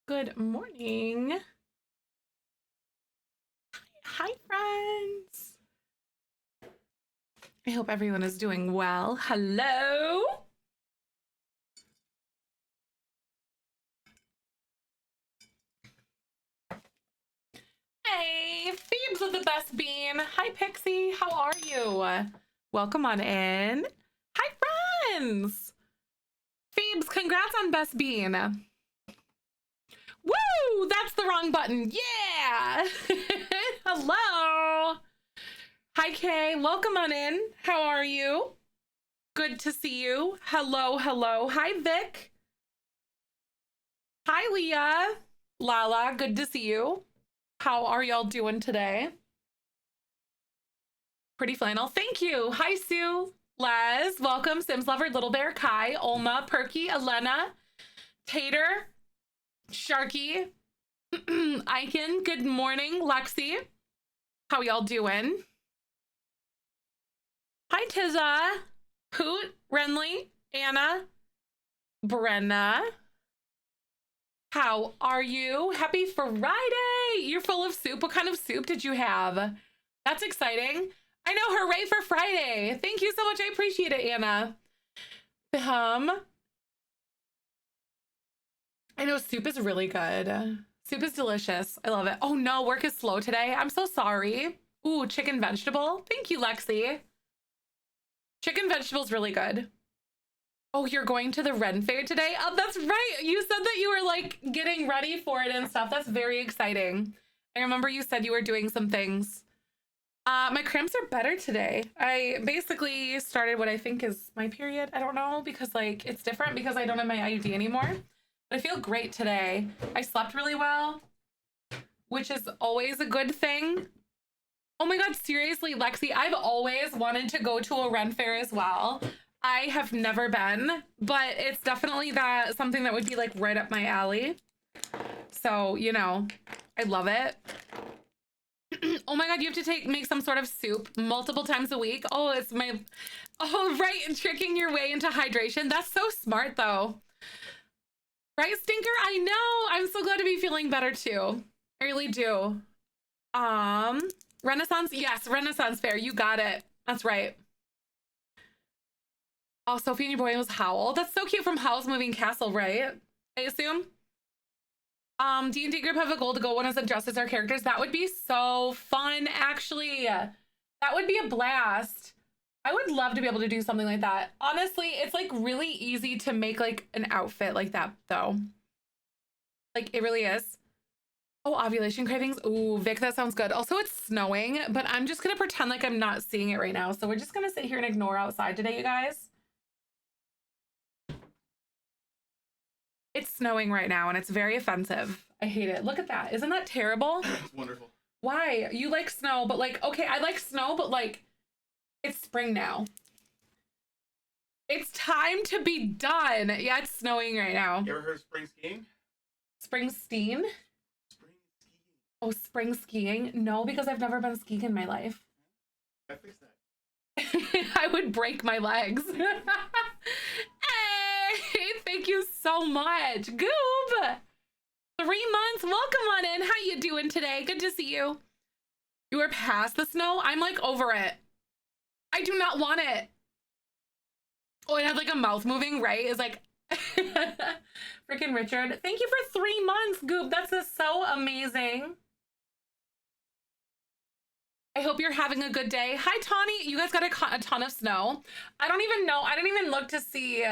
Good morning. Hi, friends. I hope everyone is doing well. Hello. Hey, Phoebes with the best bean. Hi, Pixie. How are you? Welcome on in. Hi, friends. Phoebes, congrats on best bean. Woo! That's the wrong button. Yeah. Hello. Hi, Kay. Welcome on in. How are you? Good to see you. Hello, hello. Hi, Vic. Hi, Leah. Lala, good to see you. How are y'all doing today? Pretty flannel. Thank you. Hi, Sue. Les, welcome. Sims Lover, Little Bear, Kai, Olma, Perky, Elena, Tater, Sharky, Icon. Good morning, Lexi. How y'all doing? Hi, Tizza, Poot, Renly, Anna, Brenna. How are you? Happy Friday! You're full of soup. What kind of soup did you have? That's exciting. I know, hooray for Friday. Thank you so much. I appreciate it, Anna. I know soup is really good. Soup is delicious. I love it. Oh no, work is slow today. I'm so sorry. Ooh, chicken vegetable. Thank you, Lexi. Chicken vegetable is really good. Oh, you're going to the Ren Fair today? Oh, that's right. You said that you were like getting ready for it and stuff. That's very exciting. I remember you said you were doing some things. My cramps are better today. I basically started what I think is my period. I don't know, because like it's different because I don't have my IUD anymore. But I feel great today. I slept really well, which is always a good thing. Oh my God, seriously, Lexi, I've always wanted to go to a Ren Fair as well. I have never been, but it's definitely something that would be like right up my alley. So, you know, I love it. Oh my God, you have to make some sort of soup multiple times a week. Oh, right, tricking your way into hydration. That's so smart though. Right, Stinker? I know. I'm so glad to be feeling better too. I really do. Renaissance? Yes, Renaissance Fair. You got it. That's right. Oh, Sophie and your boy was Howl. That's so cute, from Howl's Moving Castle, right? I assume. D&D group have a goal to go one as addresses our characters. That would be so fun, actually. That would be a blast. I would love to be able to do something like that. Honestly, it's like really easy to make like an outfit like that though. Like it really is. Oh, ovulation cravings. Ooh, Vic, that sounds good. Also, it's snowing, but I'm just gonna pretend like I'm not seeing it right now. So we're just gonna sit here and ignore outside today, you guys. It's snowing right now and it's very offensive. I hate it. Look at that. Isn't that terrible? It's wonderful. Why? You like snow, but like, okay, I like snow, but like, it's spring now. It's time to be done. Yeah, it's snowing right now. You ever heard of spring skiing? Spring skiing? Spring skiing. Oh, spring skiing? No, because I've never been skiing in my life. I fixed that. I would break my legs. Hey, thank you so much. Goob! 3 months. Welcome on in. How you doing today? Good to see you. You are past the snow? I'm like over it. I do not want it. Oh, it had like a mouth moving, right? It's like freaking Richard. Thank you for 3 months, Goop. That's just so amazing. I hope you're having a good day. Hi, Tawny. You guys got a ton of snow. I don't even know. I didn't even look to see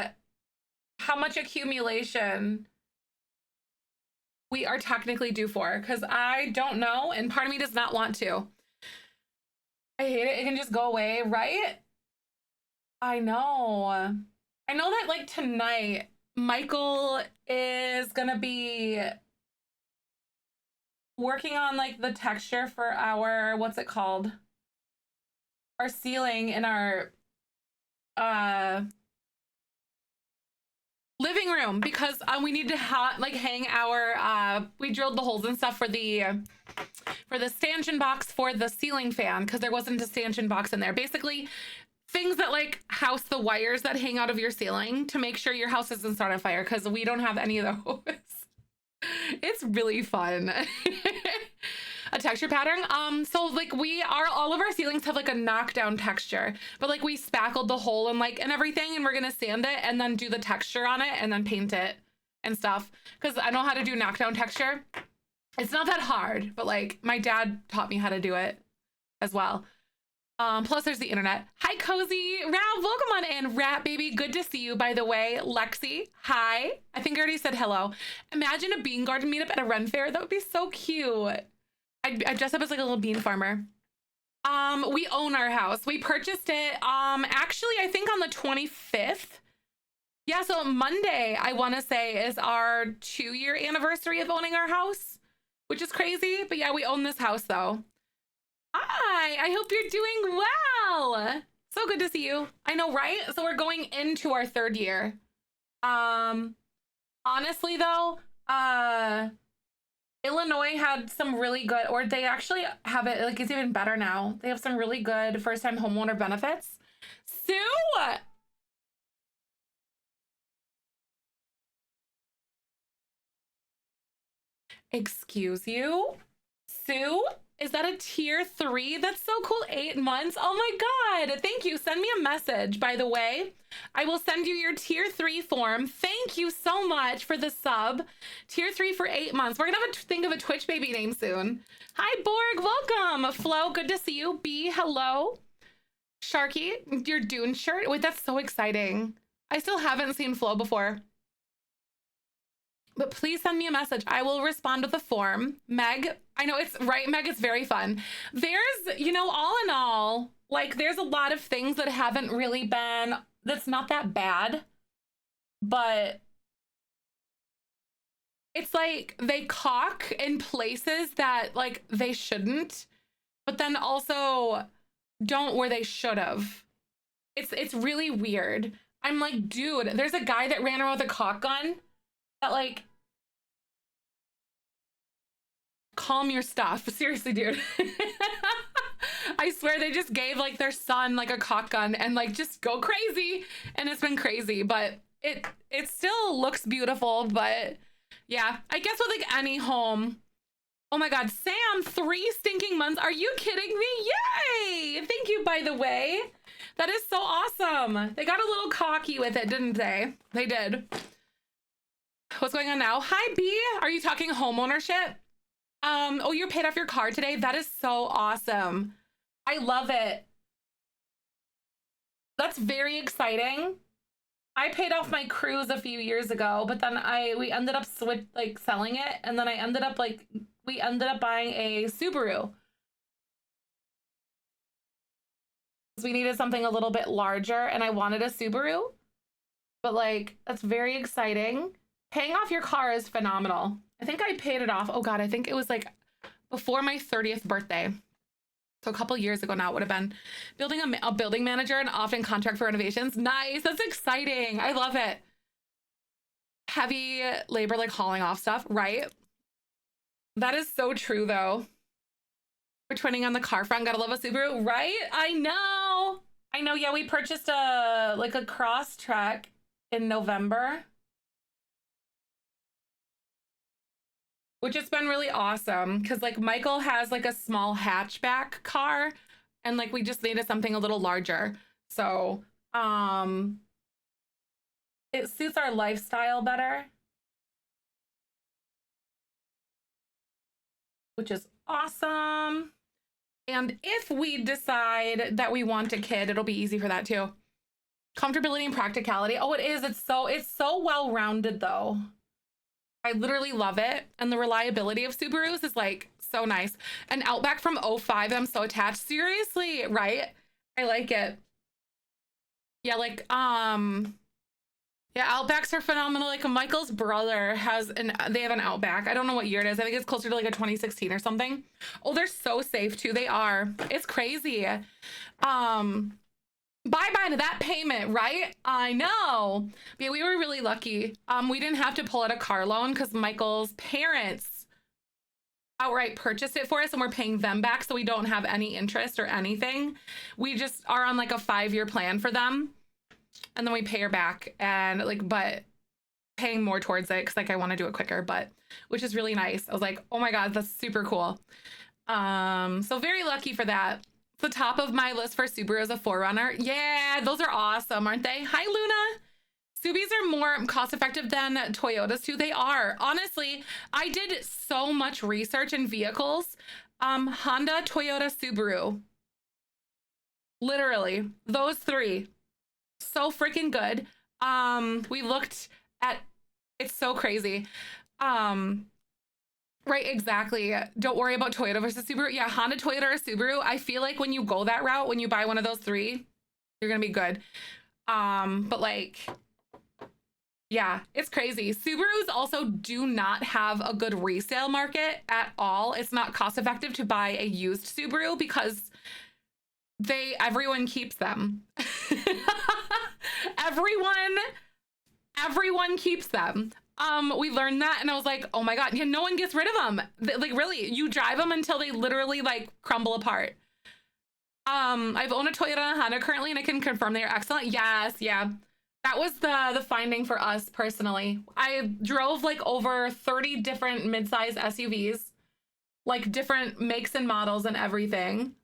how much accumulation we are technically due for, because I don't know, and part of me does not want to. I hate it. It can just go away, right? I know. I know that like tonight, Michael is gonna be working on like the texture for our, what's it called? Our ceiling in our living room, because we need to like hang our we drilled the holes and stuff for the stanchion box for the ceiling fan, because there wasn't a stanchion box in there. Basically things that like house the wires that hang out of your ceiling to make sure your house doesn't start on fire, because we don't have any of those. It's really fun. A texture pattern. So like all of our ceilings have like a knockdown texture, but like we spackled the hole and like and everything, and we're gonna sand it and then do the texture on it and then paint it and stuff. Because I know how to do knockdown texture. It's not that hard, but like my dad taught me how to do it as well. Plus there's the internet. Hi, Cozy. Ralph, welcome on in. Rat Baby, good to see you, by the way. Lexi, hi. I think I already said hello. Imagine a bean garden meetup at a Ren fair. That would be so cute. I'd dress up as like a little bean farmer. We own our house. We purchased it, actually, I think on the 25th. Yeah, so Monday, I want to say, is our 2-year anniversary of owning our house, which is crazy. But yeah, we own this house, though. Hi, I hope you're doing well. So good to see you. I know, right? So we're going into our 3rd year. Honestly, though, Illinois had some really good, or they actually have it, like, it's even better now. They have some really good first-time homeowner benefits. Sue! Excuse you? Sue? Is that a tier 3? That's so cool. 8 months. Oh my God. Thank you. Send me a message, by the way. I will send you your tier 3 form. Thank you so much for the sub. Tier 3 for 8 months. We're going to have to think of a Twitch baby name soon. Hi, Borg. Welcome. Flo, good to see you. B, hello. Sharky, your Dune shirt. Wait, that's so exciting. I still haven't seen Flo before. But please send me a message. I will respond with a form. Meg, I know it's right, Meg, it's very fun. There's, you know, all in all, like there's a lot of things that haven't really been, that's not that bad, but it's like they caulk in places that like they shouldn't, but then also don't where they should have. It's really weird. I'm like, dude, there's a guy that ran around with a caulk gun that like, calm your stuff. Seriously, dude. I swear they just gave like their son like a caulk gun and like just go crazy, and it's been crazy, but it still looks beautiful. But yeah, I guess with like any home. Oh my God, Sam, 3 stinking months. Are you kidding me? Yay! Thank you, by the way. That is so awesome. They got a little cocky with it, didn't they? They did. What's going on now? Hi, B. Are you talking home ownership? Oh, you paid off your car today? That is so awesome. I love it. That's very exciting. I paid off my cruise a few years ago, but then we ended up selling it, and then we ended up buying a Subaru. We needed something a little bit larger, and I wanted a Subaru. But like, that's very exciting. Paying off your car is phenomenal. I think I paid it off. Oh God, I think it was like before my 30th birthday. So a couple years ago now it would have been. Building a building manager and often contract for renovations. Nice, that's exciting. I love it. Heavy labor, like hauling off stuff, right? That is so true though. We're twinning on the car front. Gotta love a Subaru, right? I know. Yeah, we purchased a cross track in November, which has been really awesome because like Michael has like a small hatchback car, and like we just needed something a little larger. So it suits our lifestyle better, which is awesome. And if we decide that we want a kid, it'll be easy for that too. Comfortability and practicality. Oh, it is. It's so well-rounded though. I literally love it. And the reliability of Subarus is like so nice. An Outback from '05, I'm so attached. Seriously, right? I like it. Yeah, like, yeah, Outbacks are phenomenal. Like Michael's brother they have an Outback. I don't know what year it is. I think it's closer to like a 2016 or something. Oh, they're so safe too. They are. It's crazy. Bye-bye to that payment, right? I know. But yeah, we were really lucky. We didn't have to pull out a car loan because Michael's parents outright purchased it for us, and we're paying them back, so we don't have any interest or anything. We just are on like a 5-year plan for them, and then we pay her back. And like, but paying more towards it because like I want to do it quicker, but which is really nice. I was like, oh my God, that's super cool. So very lucky for that. The top of my list for Subaru is a 4Runner. Yeah, those are awesome, aren't they? Hi, Luna. Subis are more cost effective than Toyotas too. They are. Honestly, I did so much research in vehicles. Honda, Toyota, Subaru. Literally, those three. So freaking good. We looked at, it's so crazy. Right, exactly. Don't worry about Toyota versus Subaru. Yeah, Honda, Toyota, or Subaru. I feel like when you go that route, when you buy one of those three, you're gonna be good. But like, yeah, it's crazy. Subarus also do not have a good resale market at all. It's not cost effective to buy a used Subaru because everyone keeps them. everyone keeps them. We learned that and I was like, oh my God, yeah, no one gets rid of them. Like really, you drive them until they literally like crumble apart. I've owned a Toyota and a Honda currently and I can confirm they are excellent. Yes, yeah. That was the finding for us personally. I drove like over 30 different midsize SUVs, like different makes and models and everything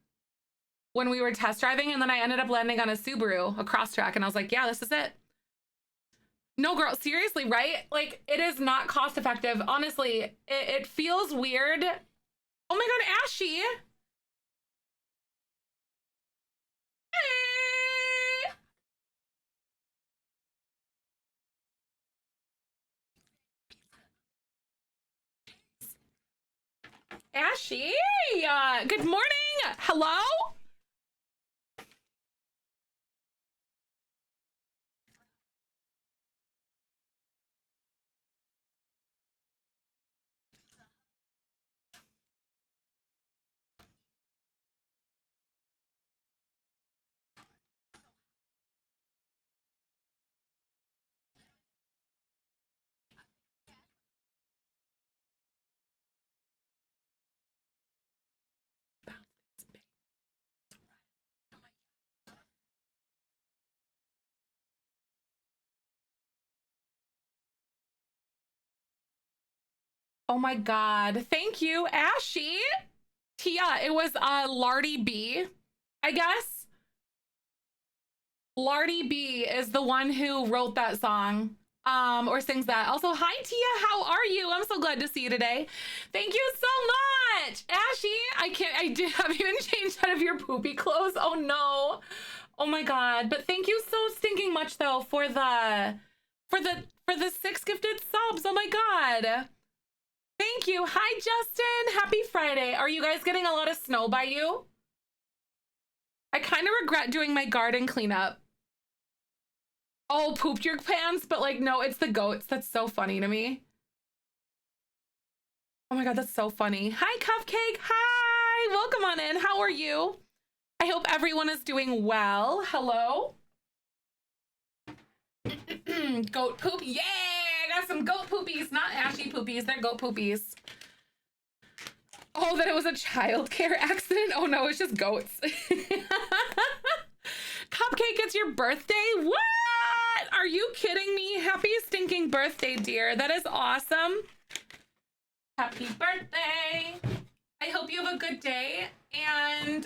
when we were test driving. And then I ended up landing on a Subaru, a Crosstrek. And I was like, yeah, this is it. No, girl, seriously, right? Like, it is not cost effective. Honestly, it feels weird. Oh my God, Ashy. Hey. Ashy, good morning. Hello? Oh my God. Thank you, Ashy. Tia, it was Lardy B, I guess. Lardy B is the one who wrote that song. Or sings that. Also, hi Tia, how are you? I'm so glad to see you today. Thank you so much. Ashy, I haven't even changed out of your poopy clothes. Oh no. Oh my God. But thank you so stinking much though for the 6 gifted subs. Oh my God. Thank you. Hi, Justin. Happy Friday. Are you guys getting a lot of snow by you? I kind of regret doing my garden cleanup. Oh, pooped your pants? But like, no, it's the goats. That's so funny to me. Oh my God, that's so funny. Hi, Cupcake. Hi. Welcome on in. How are you? I hope everyone is doing well. Hello. Goat poop. Yeah, I got some goat poopies. Not ashy poopies. They're goat poopies. Oh, that it was a childcare accident? Oh no, it's just goats. Cupcake, it's your birthday? What? Are you kidding me? Happy stinking birthday, dear. That is awesome. Happy birthday. I hope you have a good day. And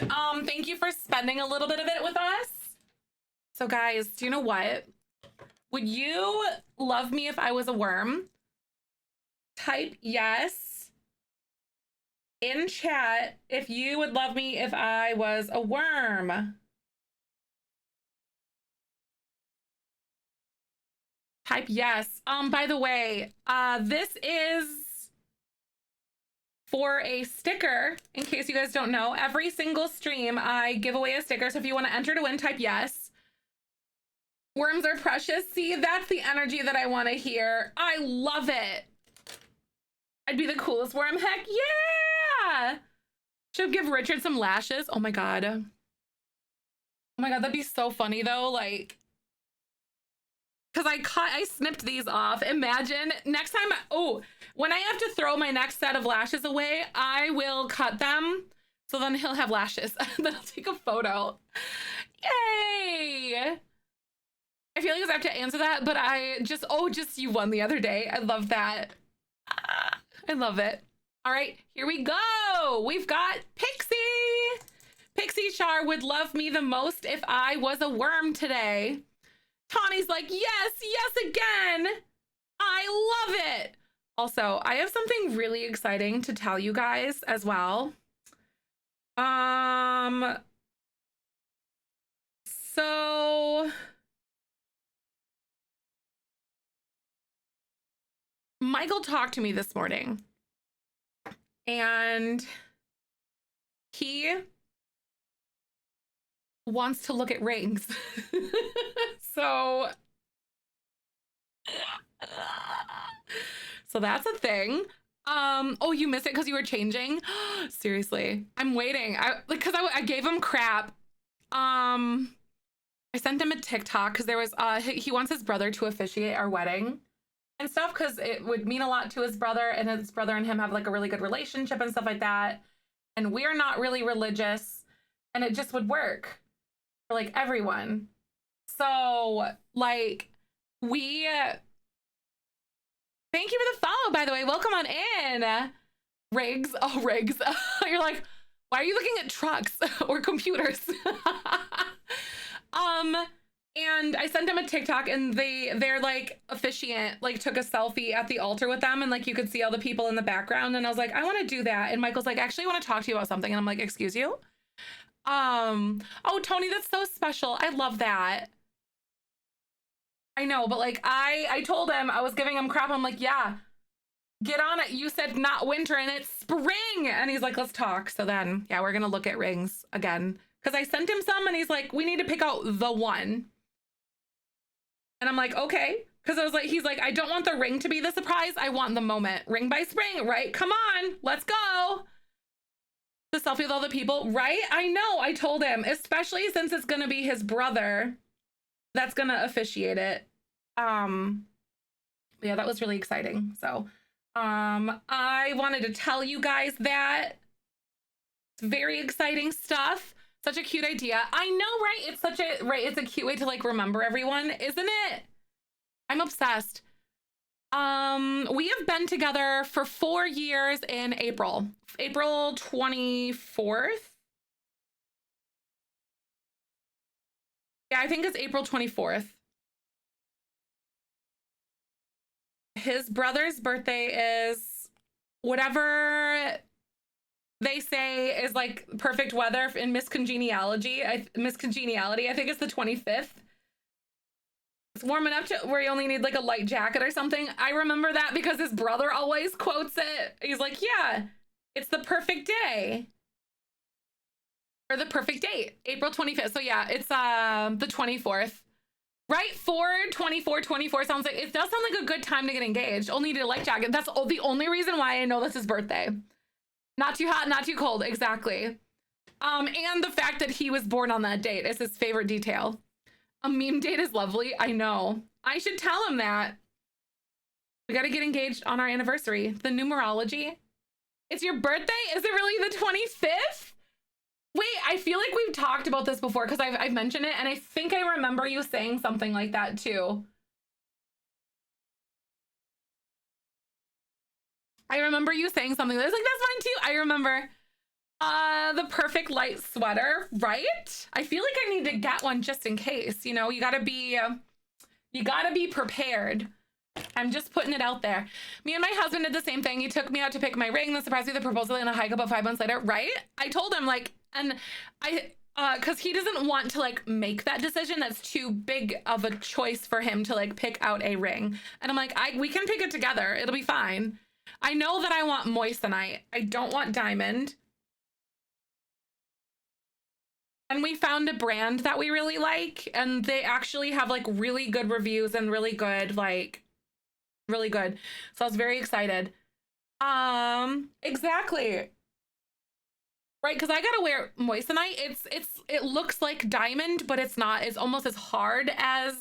thank you for spending a little bit of it with us. So guys, do you know what? Would you love me if I was a worm? Type yes in chat if you would love me if I was a worm. Type yes. By the way, this is for a sticker. In case you guys don't know, every single stream I give away a sticker. So if you want to enter to win, type yes. Worms are precious. See, that's the energy that I want to hear. I love it. I'd be the coolest worm. Heck yeah. Should give Richard some lashes. Oh my God. Oh my God, that'd be so funny though. Like, because I snipped these off. Imagine next time, when I have to throw my next set of lashes away, I will cut them. So then he'll have lashes. Then I'll take a photo. Yay. I feel like I have to answer that, but just you won the other day. I love that. I love it. All right, here we go. We've got Pixie. Pixie Char would love me the most if I was a worm today. Tawny's like, yes, yes again. I love it. Also, I have something really exciting to tell you guys as well. So Michael talked to me this morning and he wants to look at rings. So that's a thing. Oh, you missed it because you were changing? Seriously, I'm waiting. I gave him crap. I sent him a TikTok because there was he wants his brother to officiate our wedding and stuff because it would mean a lot to his brother, and his brother and him have like a really good relationship and stuff like that. And we're not really religious, and it just would work for like everyone. So like we thank you for the follow, by the way. Welcome on in. Riggs. Oh, Riggs. You're like, why are you looking at trucks or computers? And I sent them a TikTok, and their like officiant like took a selfie at the altar with them, and like you could see all the people in the background, and I was like, I want to do that. And Michael's like, actually, I want to talk to you about something. And I'm like, excuse you? Oh, Tony, that's so special. I love that. I know, but like I told him, I was giving him crap. I'm like, yeah, get on it. You said not winter and it's spring. And he's like, let's talk. So then, yeah, we're gonna look at rings again. Because I sent him some and he's like, we need to pick out the one. And I'm like, okay. Because he's like, I don't want the ring to be the surprise. I want the moment. Ring by spring, right? Come on, let's go. The selfie with all the people, right? I know, I told him, especially since it's gonna be his brother that's gonna officiate it. Yeah, that was really exciting. So I wanted to tell you guys that. It's very exciting stuff. Such a cute idea. I know, right? It's a cute way to like remember everyone, isn't it? I'm obsessed. We have been together for 4 years in April 24th. Yeah, I think it's April 24th. His brother's birthday is whatever they say is like perfect weather in miscongeniality. I think it's the 25th. It's warm enough to where you only need like a light jacket or something. I remember that because his brother always quotes it. He's like, yeah, it's the perfect day. Or the perfect date, April 25th. So yeah, it's the 24th. Right? 24 sounds like, it does sound like a good time to get engaged. Only need a light jacket. That's the only reason why I know that's his birthday. Not too hot, not too cold. Exactly. And the fact that he was born on that date is his favorite detail. A meme date is lovely. I know. I should tell him that. We got to get engaged on our anniversary. The numerology. It's your birthday? Is it really the 25th? Wait, I feel like we've talked about this before because I've mentioned it, and I think I remember you saying something like that too. I remember you saying something that's like, that's fine too. I remember the perfect light sweater, right? I feel like I need to get one just in case. You know, you gotta be prepared. I'm just putting it out there. Me and my husband did the same thing. He took me out to pick my ring, then surprised me with the proposal in a hike about 5 months later, right? I told him like, and because he doesn't want to like make that decision. That's too big of a choice for him to like pick out a ring. And I'm like, we can pick it together. It'll be fine. I know that I want moissanite. I don't want diamond. And we found a brand that we really like, and they actually have like really good reviews and really good, like really good. So I was very excited. Exactly. Right, because I gotta wear moissanite. It looks like diamond, but it's not. It's almost as hard as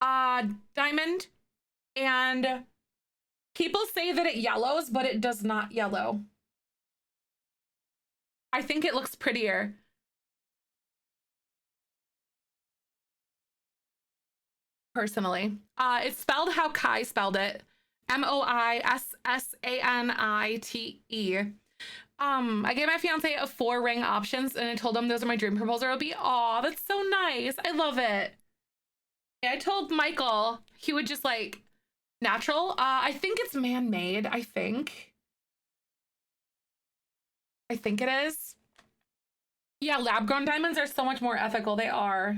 diamond. And people say that it yellows, but it does not yellow. I think it looks prettier. personally. It's spelled how Kai spelled it. Moissanite. I gave my fiance a 4 ring options and I told him those are my dream proposal. It'll be, aw, that's so nice. I love it. Yeah, I told Michael he would just like natural. I think it's man-made, I think it is. Yeah, lab-grown diamonds are so much more ethical. They are.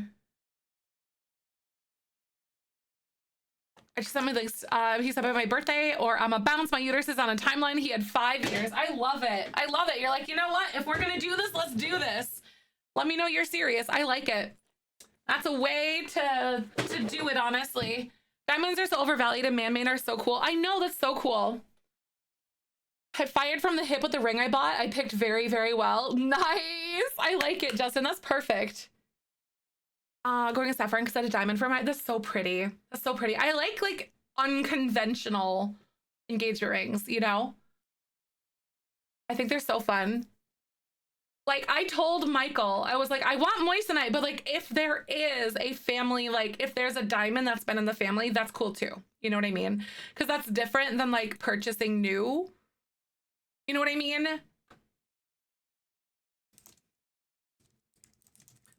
I just sent me this. He said by my birthday or I'm a bounce. My uterus is on a timeline. He had 5 years. I love it. I love it. You're like, you know what? If we're gonna do this, let's do this. Let me know you're serious. I like it. That's a way to do it, honestly. Diamonds are so overvalued and man-made are so cool. I know, that's so cool. I fired from the hip with the ring I bought. I picked very, very well. Nice. I like it, Justin. That's perfect. Going a sapphire instead of diamond for my, that's so pretty. That's so pretty. I like unconventional engagement rings, you know? I think they're so fun. Like I told Michael, I was like, I want moissanite, but like if there is a family, like if there's a diamond that's been in the family, that's cool too. You know what I mean? Because that's different than like purchasing new. You know what I mean?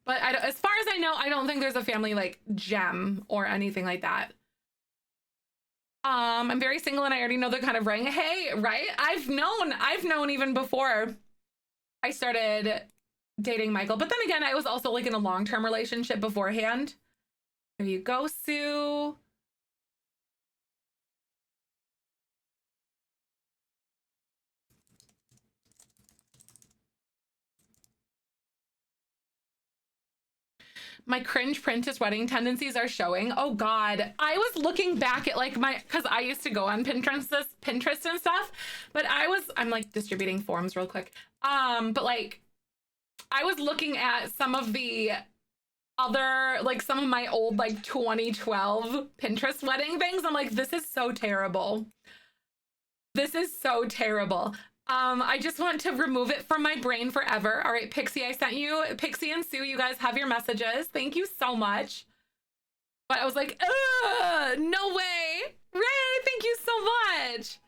But as far as I know, I don't think there's a family like gem or anything like that. I'm very single and I already know the kind of ring. Hey, right? I've known even before I started dating Michael. But then again, I was also like in a long-term relationship beforehand. There you go, Sue. My cringe princess wedding tendencies are showing. Oh God. I was looking back at like cause I used to go on Pinterest and stuff, but I'm like distributing forms real quick. But like I was looking at some of the other, like some of my old like 2012 Pinterest wedding things. I'm like, this is so terrible. This is so terrible. I just want to remove it from my brain forever. All right, Pixie, I sent you. Pixie and Sue, you guys have your messages. Thank you so much. But I was like, no way. Ray, thank you so much.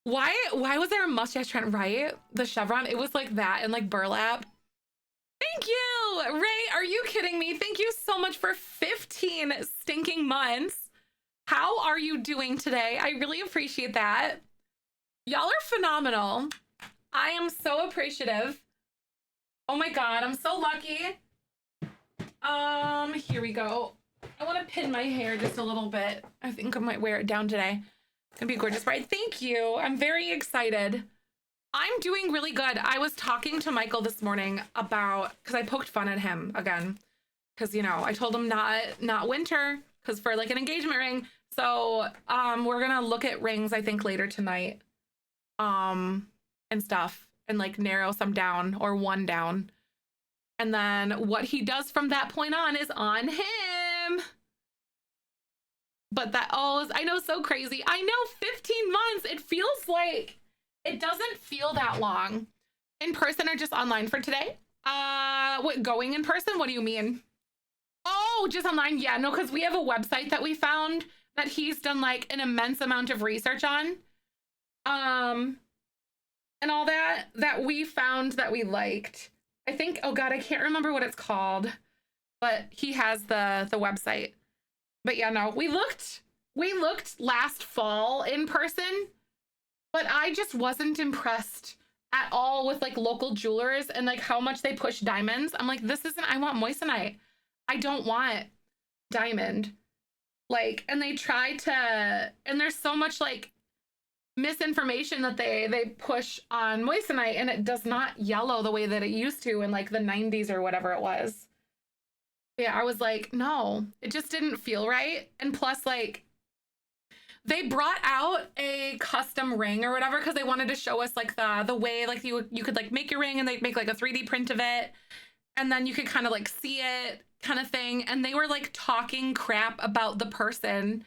Why was there a mustache trend, right? The chevron, it was like that and like burlap. Thank you, Ray, are you kidding me? Thank you so much for 15 stinking months. How are you doing today? I really appreciate that. Y'all are phenomenal. I am so appreciative. Oh my God, I'm so lucky. Here we go. I want to pin my hair just a little bit. I think I might wear it down today. It's gonna be a gorgeous bride. Thank you. I'm very excited. I'm doing really good. I was talking to Michael this morning about, because I poked fun at him again. Because, you know, I told him not winter, because for like an engagement ring. So we're gonna look at rings, I think, later tonight. And stuff, and like narrow some down or one down. And then what he does from that point on is on him. But that all is, I know, so crazy. I know, 15 months. It feels like, it doesn't feel that long. In person or just online for today? What, going in person? What do you mean? Oh, just online? Yeah, no, because we have a website that we found that he's done like an immense amount of research on. And all that we found that we liked. I think, oh God, I can't remember what it's called, but he has the website. But yeah, no, we looked last fall in person, but I just wasn't impressed at all with like local jewelers and like how much they push diamonds. I'm like, this isn't, I want moissanite. I don't want diamond. Like, and they try to, and there's so much like misinformation that they push on moissanite, and it does not yellow the way that it used to in like the 90s or whatever it was. Yeah, I was like, no, it just didn't feel right. And plus, like, they brought out a custom ring or whatever because they wanted to show us like the way like you could like make your ring, and they'd make like a 3D print of it, and then you could kind of like see it kind of thing. And they were like talking crap about the person's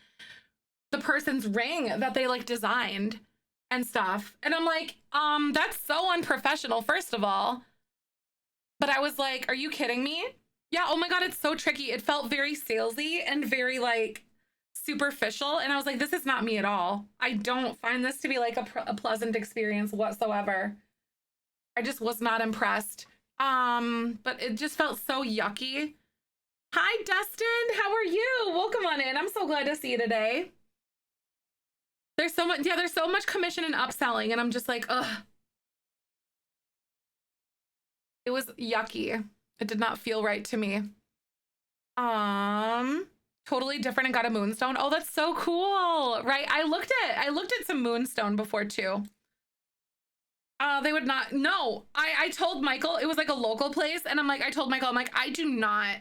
ring that they like designed and stuff. And I'm like, that's so unprofessional, first of all. But I was like, are you kidding me? Yeah, oh my God, it's so tricky. It felt very salesy and very like, superficial. And I was like, this is not me at all. I don't find this to be like a pleasant experience whatsoever. I just was not impressed. But it just felt so yucky. Hi, Dustin. How are you? Welcome on in. I'm so glad to see you today. There's so much, yeah, there's so much commission and upselling, and I'm just like, ugh. It was yucky. It did not feel right to me. Totally different and got a moonstone. Oh, that's so cool. Right. I looked at some moonstone before too. They would not, no, I told Michael, it was like a local place. And I told Michael, I'm like, I do not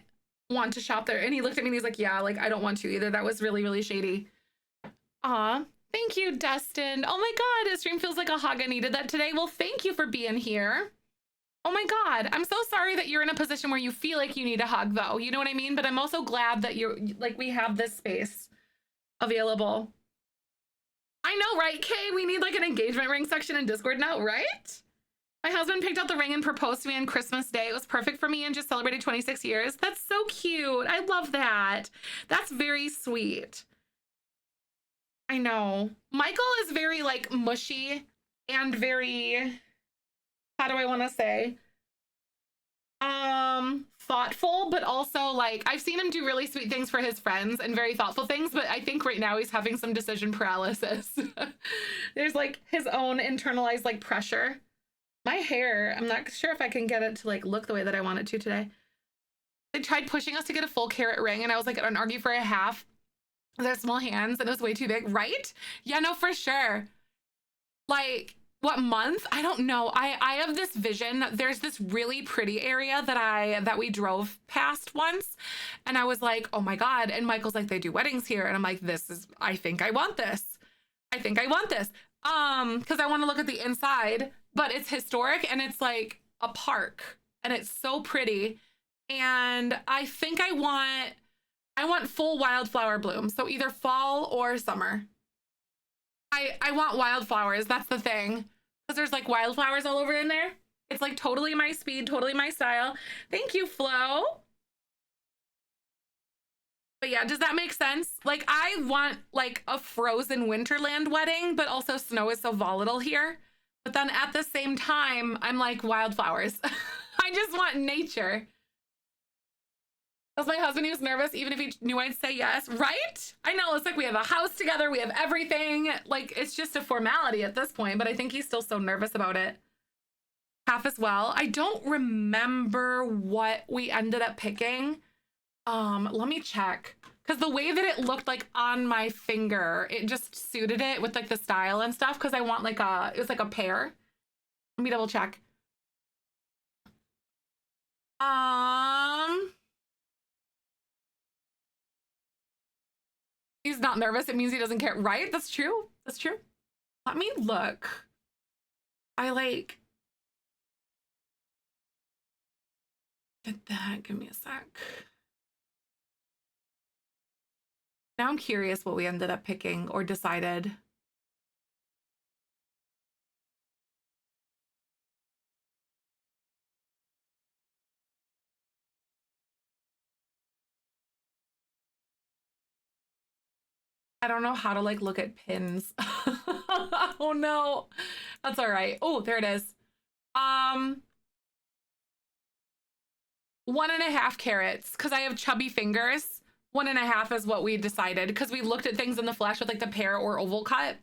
want to shop there. And he looked at me and he's like, yeah, like, I don't want to either. That was really, really shady. Thank you, Dustin. Oh my God, his stream feels like a hug. I needed that today. Well, thank you for being here. Oh my God, I'm so sorry that you're in a position where you feel like you need a hug though. You know what I mean? But I'm also glad that you're like, we have this space available. I know, right, Kay? We need like an engagement ring section in Discord now, right? My husband picked out the ring and proposed to me on Christmas Day. It was perfect for me and just celebrated 26 years. That's so cute. I love that. That's very sweet. I know. Michael is very like mushy and very, how do I want to say? Thoughtful, but also like I've seen him do really sweet things for his friends and very thoughtful things, but I think right now he's having some decision paralysis. There's like his own internalized like pressure. My hair, I'm not sure if I can get it to like look the way that I want it to today. They tried pushing us to get a full carat ring and I was like, I don't argue for a half. They're small hands and it was way too big, right? Yeah, no, for sure. Like, what month? I don't know. I have this vision. There's this really pretty area that we drove past once. And I was like, oh my God. And Michael's like, they do weddings here. And I'm like, I think I want this. I think I want this. Because I want to look at the inside, but it's historic and it's like a park and it's so pretty. And I think I want full wildflower bloom. So either fall or summer. I want wildflowers. That's the thing. Because there's like wildflowers all over in there. It's like totally my speed, totally my style. Thank you, Flo. But yeah, does that make sense? Like I want like a frozen winterland wedding, but also snow is so volatile here. But then at the same time, I'm like wildflowers. I just want nature. That's my husband. He was nervous, even if he knew I'd say yes, right? I know, it's like we have a house together, we have everything. Like, it's just a formality at this point, but I think he's still so nervous about it. Half as well. I don't remember what we ended up picking. Let me check. Because the way that it looked like on my finger, it just suited it with like the style and stuff. Because I want like it was like a pair. Let me double check. He's not nervous. It means he doesn't care. Right? That's true. That's true. Let me look. I like did that. Give me a sec. Now I'm curious what we ended up picking or decided. I don't know how to like look at pins. Oh no. That's all right. Oh, there it is. 1.5 carats because I have chubby fingers. 1.5 is what we decided because we looked at things in the flesh with like the pear or oval cut.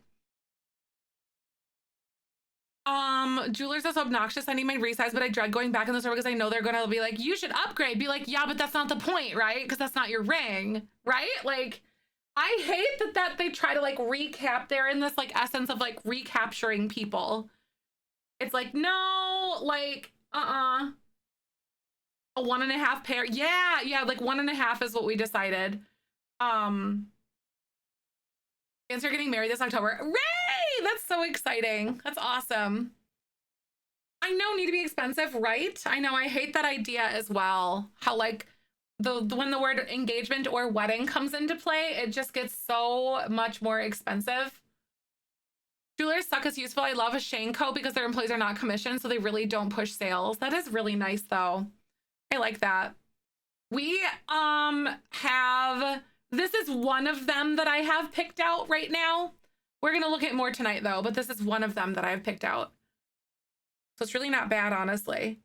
Jewelers are so obnoxious. I need my resize, but I dread going back in the store because I know they're gonna be like, you should upgrade. Be like, yeah, but that's not the point, right? Because that's not your ring, right? Like, I hate that they try to like recap. They're in this like essence of like recapturing people. It's like, no, like, a 1.5 pair. Yeah, like 1.5 is what we decided. Fans are getting married this October. Ray! That's so exciting. That's awesome. I know, need to be expensive, right? I know, I hate that idea as well. How like when the word engagement or wedding comes into play, it just gets so much more expensive. Jewelers suck as useful. I love a Shane Co because their employees are not commissioned, so they really don't push sales. That is really nice though. I like that. We have This is one of them that I have picked out right now. We're gonna look at more tonight though, but this is one of them that I've picked out. So it's really not bad, honestly.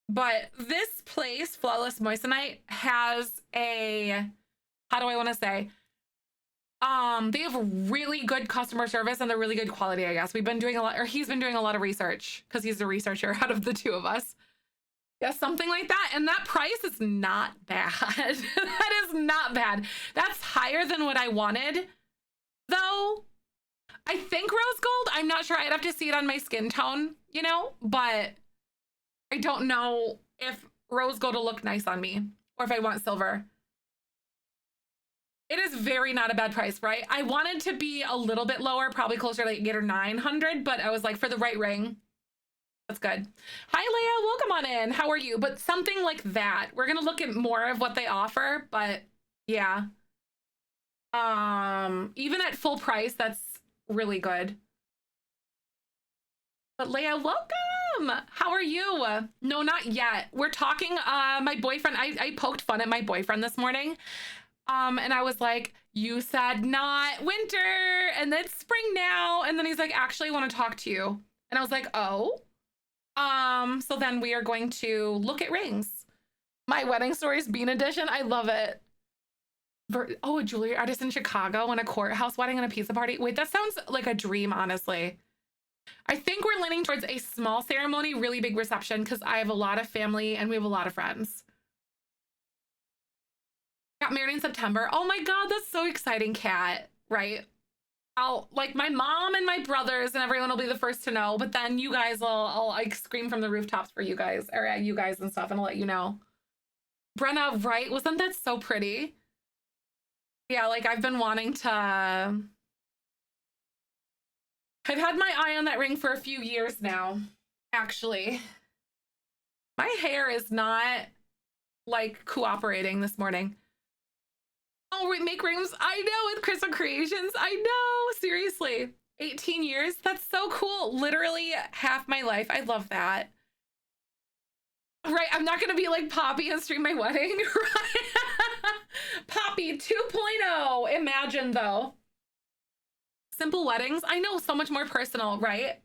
But this place, Flawless Moissanite, has a, how do I want to say? They have really good customer service and they're really good quality, I guess. We've been doing a lot, or he's been doing a lot of research because he's the researcher out of the two of us. Yeah, something like that. And that price is not bad. That is not bad. That's higher than what I wanted, though. I think rose gold. I'm not sure. I'd have to see it on my skin tone, you know, but I don't know if rose gold will look nice on me or if I want silver. It is very not a bad price, right? I wanted to be a little bit lower, probably closer to like 800 or 900, but I was like, for the right ring, that's good. Hi, Leia. Welcome on in. How are you? But something like that. We're going to look at more of what they offer, but yeah. Even at full price, that's really good. But Leia, welcome. How are you? No, not yet. We're talking, my boyfriend, I poked fun at my boyfriend this morning. And I was like, you said not winter and it's spring now. And then he's like, actually, I want to talk to you. And I was like, oh, so then we are going to look at rings. My wedding stories bean edition. I love it. Oh, a jewelry artist in Chicago and a courthouse wedding and a pizza party. Wait, that sounds like a dream, honestly. I think we're leaning towards a small ceremony, really big reception, because I have a lot of family and we have a lot of friends. Got married in September. Oh my God, that's so exciting, Kat, right? I'll, like, my mom and my brothers and everyone will be the first to know, but then you guys will, I'll like scream from the rooftops for you guys, or at you guys and stuff, and I'll let you know. Brenna, right? Wasn't that so pretty? Yeah, like I've been wanting to, I've had my eye on that ring for a few years now, actually. My hair is not like cooperating this morning. Oh, we make rings. I know, with Crystal Creations. I know, seriously. 18 years. That's so cool. Literally half my life. I love that. Right, I'm not gonna be like Poppy and stream my wedding, right? Poppy 2.0. Imagine though. Simple weddings. I know, so much more personal, right?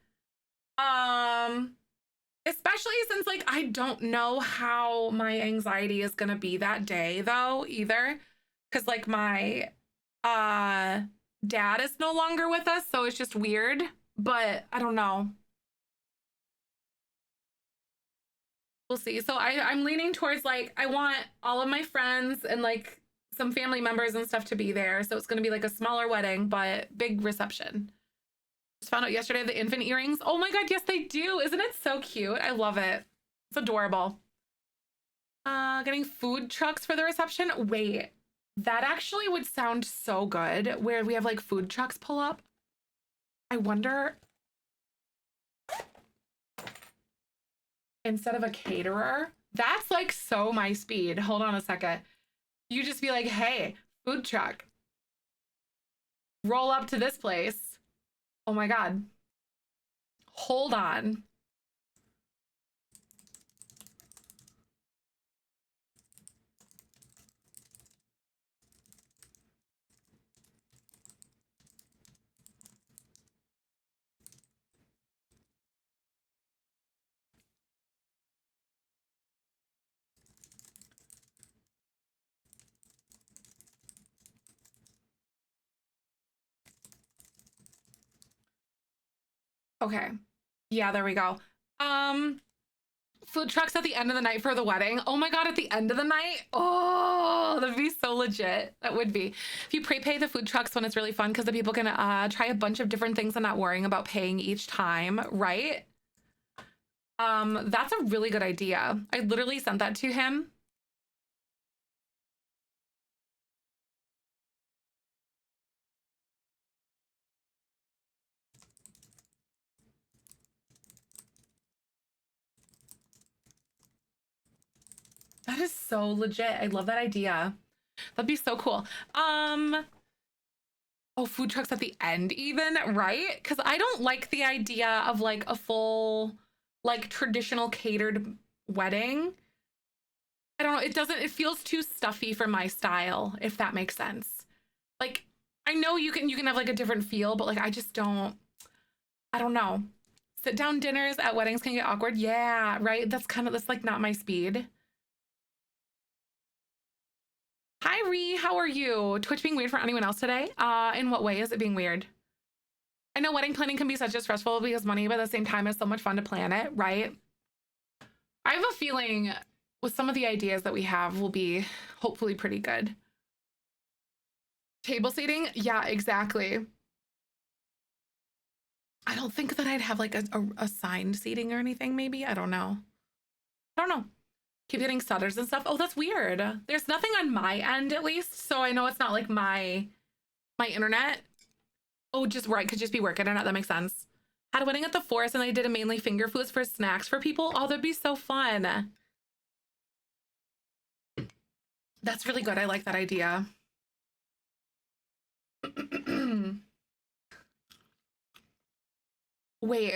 Especially since like I don't know how my anxiety is gonna be that day though either. Because like my dad is no longer with us, so it's just weird, but I don't know. We'll see. So I'm leaning towards like, I want all of my friends and like some family members and stuff to be there. So it's going to be like a smaller wedding, but big reception. Just found out yesterday the infant earrings. Oh my God, yes, they do. Isn't it so cute? I love it. It's adorable. Getting food trucks for the reception. Wait. That actually would sound so good, where we have like food trucks pull up. I wonder, instead of a caterer, that's like so my speed. Hold on a second. You just be like, hey, food truck, roll up to this place. Oh my God. Hold on. Okay. Yeah, there we go. Food trucks at the end of the night for the wedding. Oh my God, at the end of the night? Oh, that'd be so legit. That would be. If you prepay the food trucks when it's really fun, because the people can try a bunch of different things and not worrying about paying each time, right? That's a really good idea. I literally sent that to him. That is so legit. I love that idea. That'd be so cool. Oh, food trucks at the end even, right? Because I don't like the idea of like a full, like traditional catered wedding. I don't know. It feels too stuffy for my style, if that makes sense. Like, I know you can have like a different feel, but like, I don't know. Sit down dinners at weddings can get awkward. Yeah, right. That's like not my speed. Hi, Ree. How are you? Twitch being weird for anyone else today? In what way is it being weird? I know wedding planning can be such a stressful because money, but at the same time, it's so much fun to plan it, right? I have a feeling with some of the ideas that we have will be hopefully pretty good. Table seating? Yeah, exactly. I don't think that I'd have like a assigned seating or anything, maybe. I don't know. Keep getting stutters and stuff. Oh, that's weird. There's nothing on my end, at least. So I know it's not like my internet. Oh, just right. Could just be work internet. That makes sense. Had a wedding at the forest and they did a mainly finger foods for snacks for people. Oh, that'd be so fun. That's really good. I like that idea. Wait.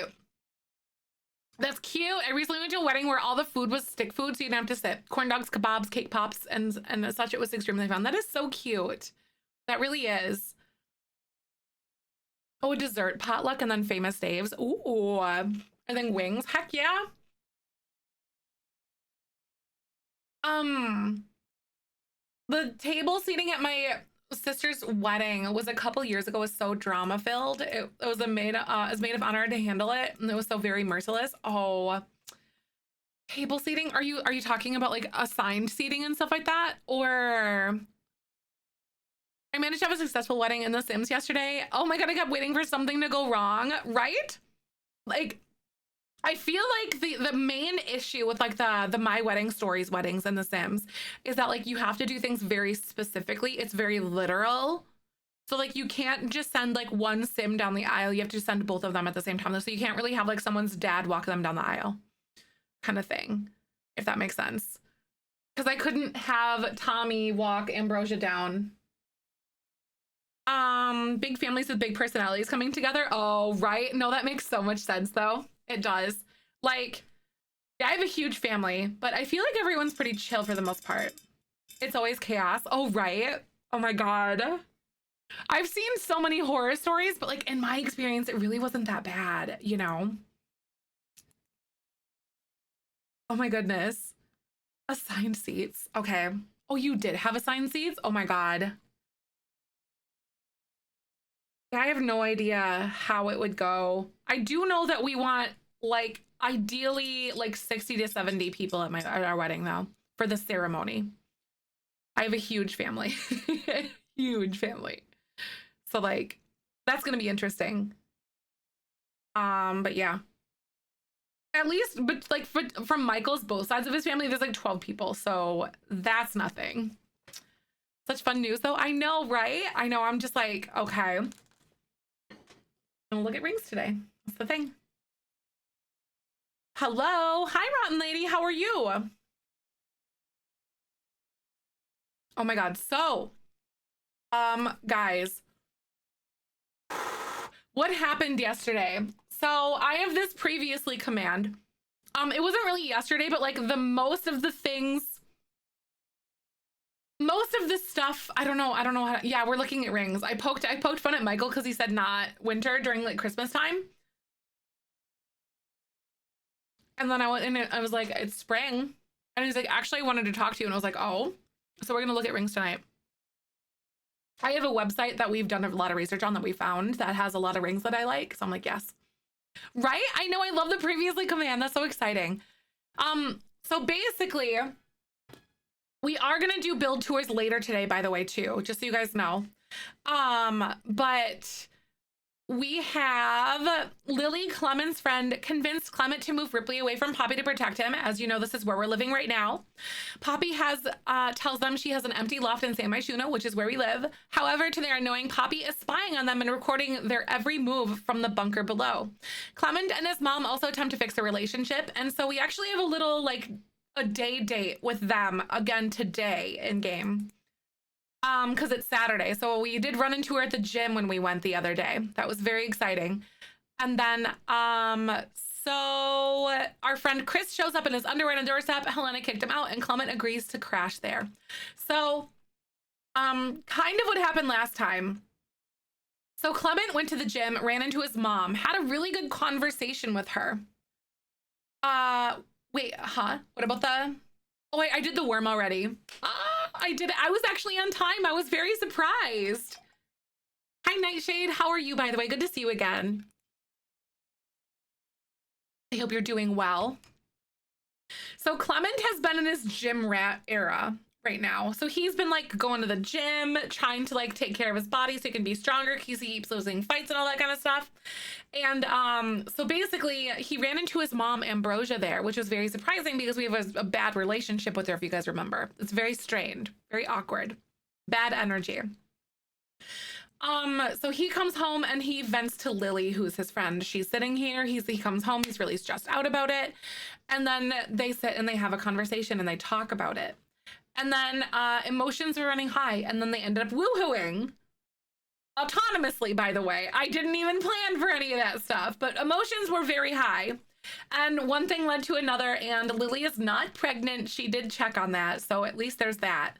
That's cute. I recently went to a wedding where all the food was stick food, so you didn't have to sit. Corn dogs, kebabs, cake pops, and such. It was extremely fun. That is so cute. That really is. Oh, a dessert potluck and then famous Dave's. Ooh, and then wings. Heck yeah. The table seating at my sister's wedding was a couple years ago. Was so drama filled. It was a maid of honor to handle it, and it was so very merciless. Oh, table seating. Are you talking about like assigned seating and stuff like that, or? I managed to have a successful wedding in The Sims yesterday. Oh my god, I kept waiting for something to go wrong, right? Like, I feel like the main issue with like the My Wedding Stories weddings in The Sims is that like you have to do things very specifically. It's very literal. So like you can't just send like one sim down the aisle. You have to send both of them at the same time. So you can't really have like someone's dad walk them down the aisle kind of thing, if that makes sense. Because I couldn't have Tommy walk Ambrosia down. Big families with big personalities coming together. Oh, right. No, that makes so much sense though. It does. Like, yeah, I have a huge family, but I feel like everyone's pretty chill for the most part. It's always chaos. Oh, right. Oh my God. I've seen so many horror stories, but like in my experience, it really wasn't that bad, you know? Oh my goodness. Assigned seats. Okay. Oh, you did have assigned seats? Oh my God. I have no idea how it would go. I do know that we want like ideally like 60 to 70 people at our wedding though for the ceremony. I have a huge family. Huge family. So like that's going to be interesting. But yeah. At least but like from Michael's both sides of his family there's like 12 people. So that's nothing. Such fun news though. I know, right? I know. I'm just like, okay. Gonna look at rings today. That's the thing. Hello. Hi, Rotten Lady. How are you? Oh my God. So, guys, what happened yesterday? So I have this previously command. It wasn't really yesterday, but like most of the stuff, I don't know how to, yeah, we're looking at rings. I poked fun at Michael because he said not winter during like Christmas time. And then I went in and I was like, it's spring. And he's like, actually, I wanted to talk to you. And I was like, oh, so we're going to look at rings tonight. I have a website that we've done a lot of research on that we found that has a lot of rings that I like. So I'm like, yes. Right? I know. I love the previously command. That's so exciting. So basically, we are going to do build tours later today, by the way, too, just so you guys know. But we have Lily, Clement's friend, convinced Clement to move Ripley away from Poppy to protect him. As you know, this is where we're living right now. Poppy tells them she has an empty loft in San Myshuno, which is where we live. However, to their annoying, Poppy is spying on them and recording their every move from the bunker below. Clement and his mom also attempt to fix their relationship. And so we actually have a little, like, a day date with them again today in game. Because it's Saturday. So we did run into her at the gym when we went the other day. That was very exciting. And then So our friend Chris shows up in his underwear on the doorstep. Helena kicked him out and Clement agrees to crash there. So kind of what happened last time. So Clement went to the gym, ran into his mom, had a really good conversation with her. Wait, huh? What about the... Oh, wait, I did the worm already. I did it. I was actually on time. I was very surprised. Hi, Nightshade. How are you, by the way? Good to see you again. I hope you're doing well. So Clement has been in his gym rat era right now. So he's been like going to the gym, trying to like take care of his body so he can be stronger because he keeps losing fights and all that kind of stuff. And so basically he ran into his mom Ambrosia there, which was very surprising because we have a bad relationship with her, if you guys remember. It's very strained, very awkward, bad energy. So he comes home and he vents to Lily, who's his friend. She's sitting here. He comes home. He's really stressed out about it. And then they sit and they have a conversation and they talk about it. And then emotions were running high. And then they ended up woohooing autonomously, by the way. I didn't even plan for any of that stuff, but emotions were very high. And one thing led to another. And Lily is not pregnant. She did check on that. So at least there's that.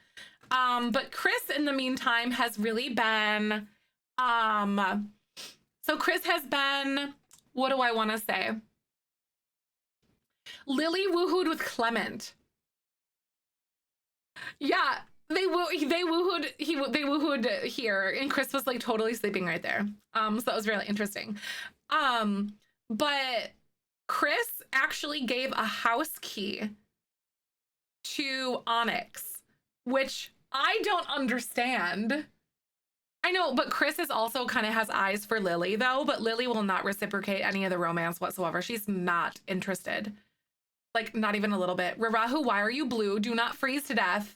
But Chris, in the meantime, has really been, so Chris has been, what do I want to say? Lily woohooed with Clement. Yeah, they woohooed here, and Chris was like totally sleeping right there. So that was really interesting. But Chris actually gave a house key to Onyx, which I don't understand. I know, but Chris is also kind of has eyes for Lily though, but Lily will not reciprocate any of the romance whatsoever. She's not interested. Like, not even a little bit. Rarahu, why are you blue? Do not freeze to death.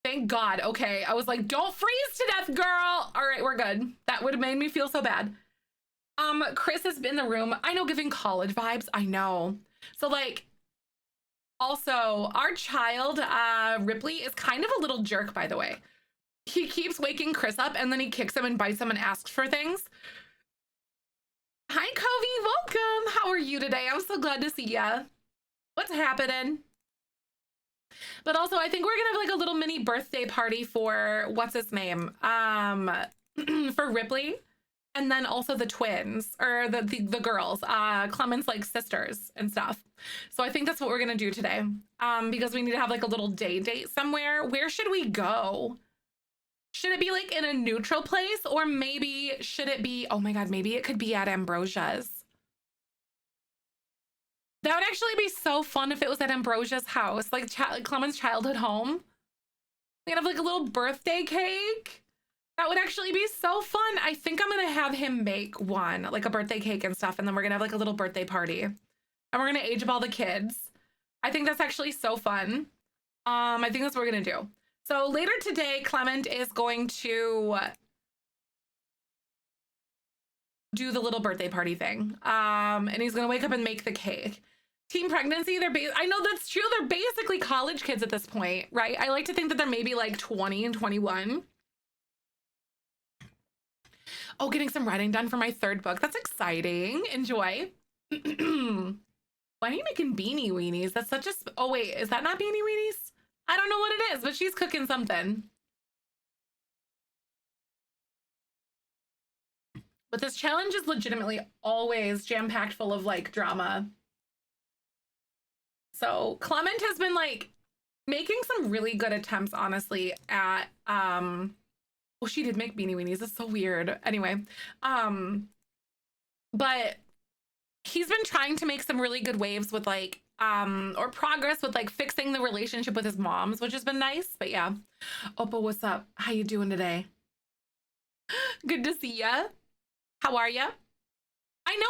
Thank God. Okay. I was like, don't freeze to death, girl. All right, we're good. That would have made me feel so bad. Chris has been in the room. I know, giving college vibes. I know. So like, also, our child, Ripley, is kind of a little jerk, by the way. He keeps waking Chris up and then he kicks him and bites him and asks for things. Hi, Covey. Welcome. How are you today? I'm so glad to see ya. What's happening? But also, I think we're going to have like a little mini birthday party for, what's his name? For Ripley. And then also the twins, or the girls, Clement's like sisters and stuff. So I think that's what we're gonna do today, because we need to have like a little day date somewhere. Where should we go? Should it be like in a neutral place, or maybe should it be, oh my God, maybe it could be at Ambrosia's. That would actually be so fun if it was at Ambrosia's house, like Clement's childhood home. We could have like a little birthday cake. That would actually be so fun. I think I'm gonna have him make one, like a birthday cake and stuff, and then we're gonna have like a little birthday party. And we're gonna age up all the kids. I think that's actually so fun. I think that's what we're gonna do. So later today, Clement is going to do the little birthday party thing. And he's gonna wake up and make the cake. Teen pregnancy, I know that's true. They're basically college kids at this point, right? I like to think that they're maybe like 20 and 21. Oh, getting some writing done for my third book. That's exciting. Enjoy. Why are you making beanie weenies? That's such a... Oh, wait. Is that not beanie weenies? I don't know what it is, but she's cooking something. But this challenge is legitimately always jam-packed full of, like, drama. So Clement has been, like, making some really good attempts, honestly, at... Well, she did make beanie weenies. That's so weird. Anyway, but he's been trying to make some really good waves with like, or progress with like fixing the relationship with his moms, which has been nice. But yeah, Oppa, what's up? How you doing today? Good to see ya. How are ya? I know,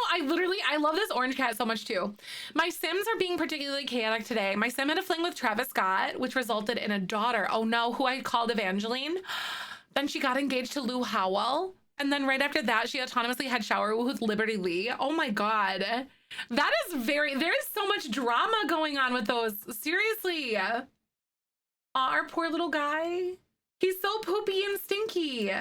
I love this orange cat so much too. My Sims are being particularly chaotic today. My Sim had a fling with Travis Scott, which resulted in a daughter. Oh no, who I called Evangeline. Then she got engaged to Lou Howell. And then right after that, she autonomously had shower with Liberty Lee. Oh my God. That is there is so much drama going on with those. Seriously. Our poor little guy. He's so poopy and stinky.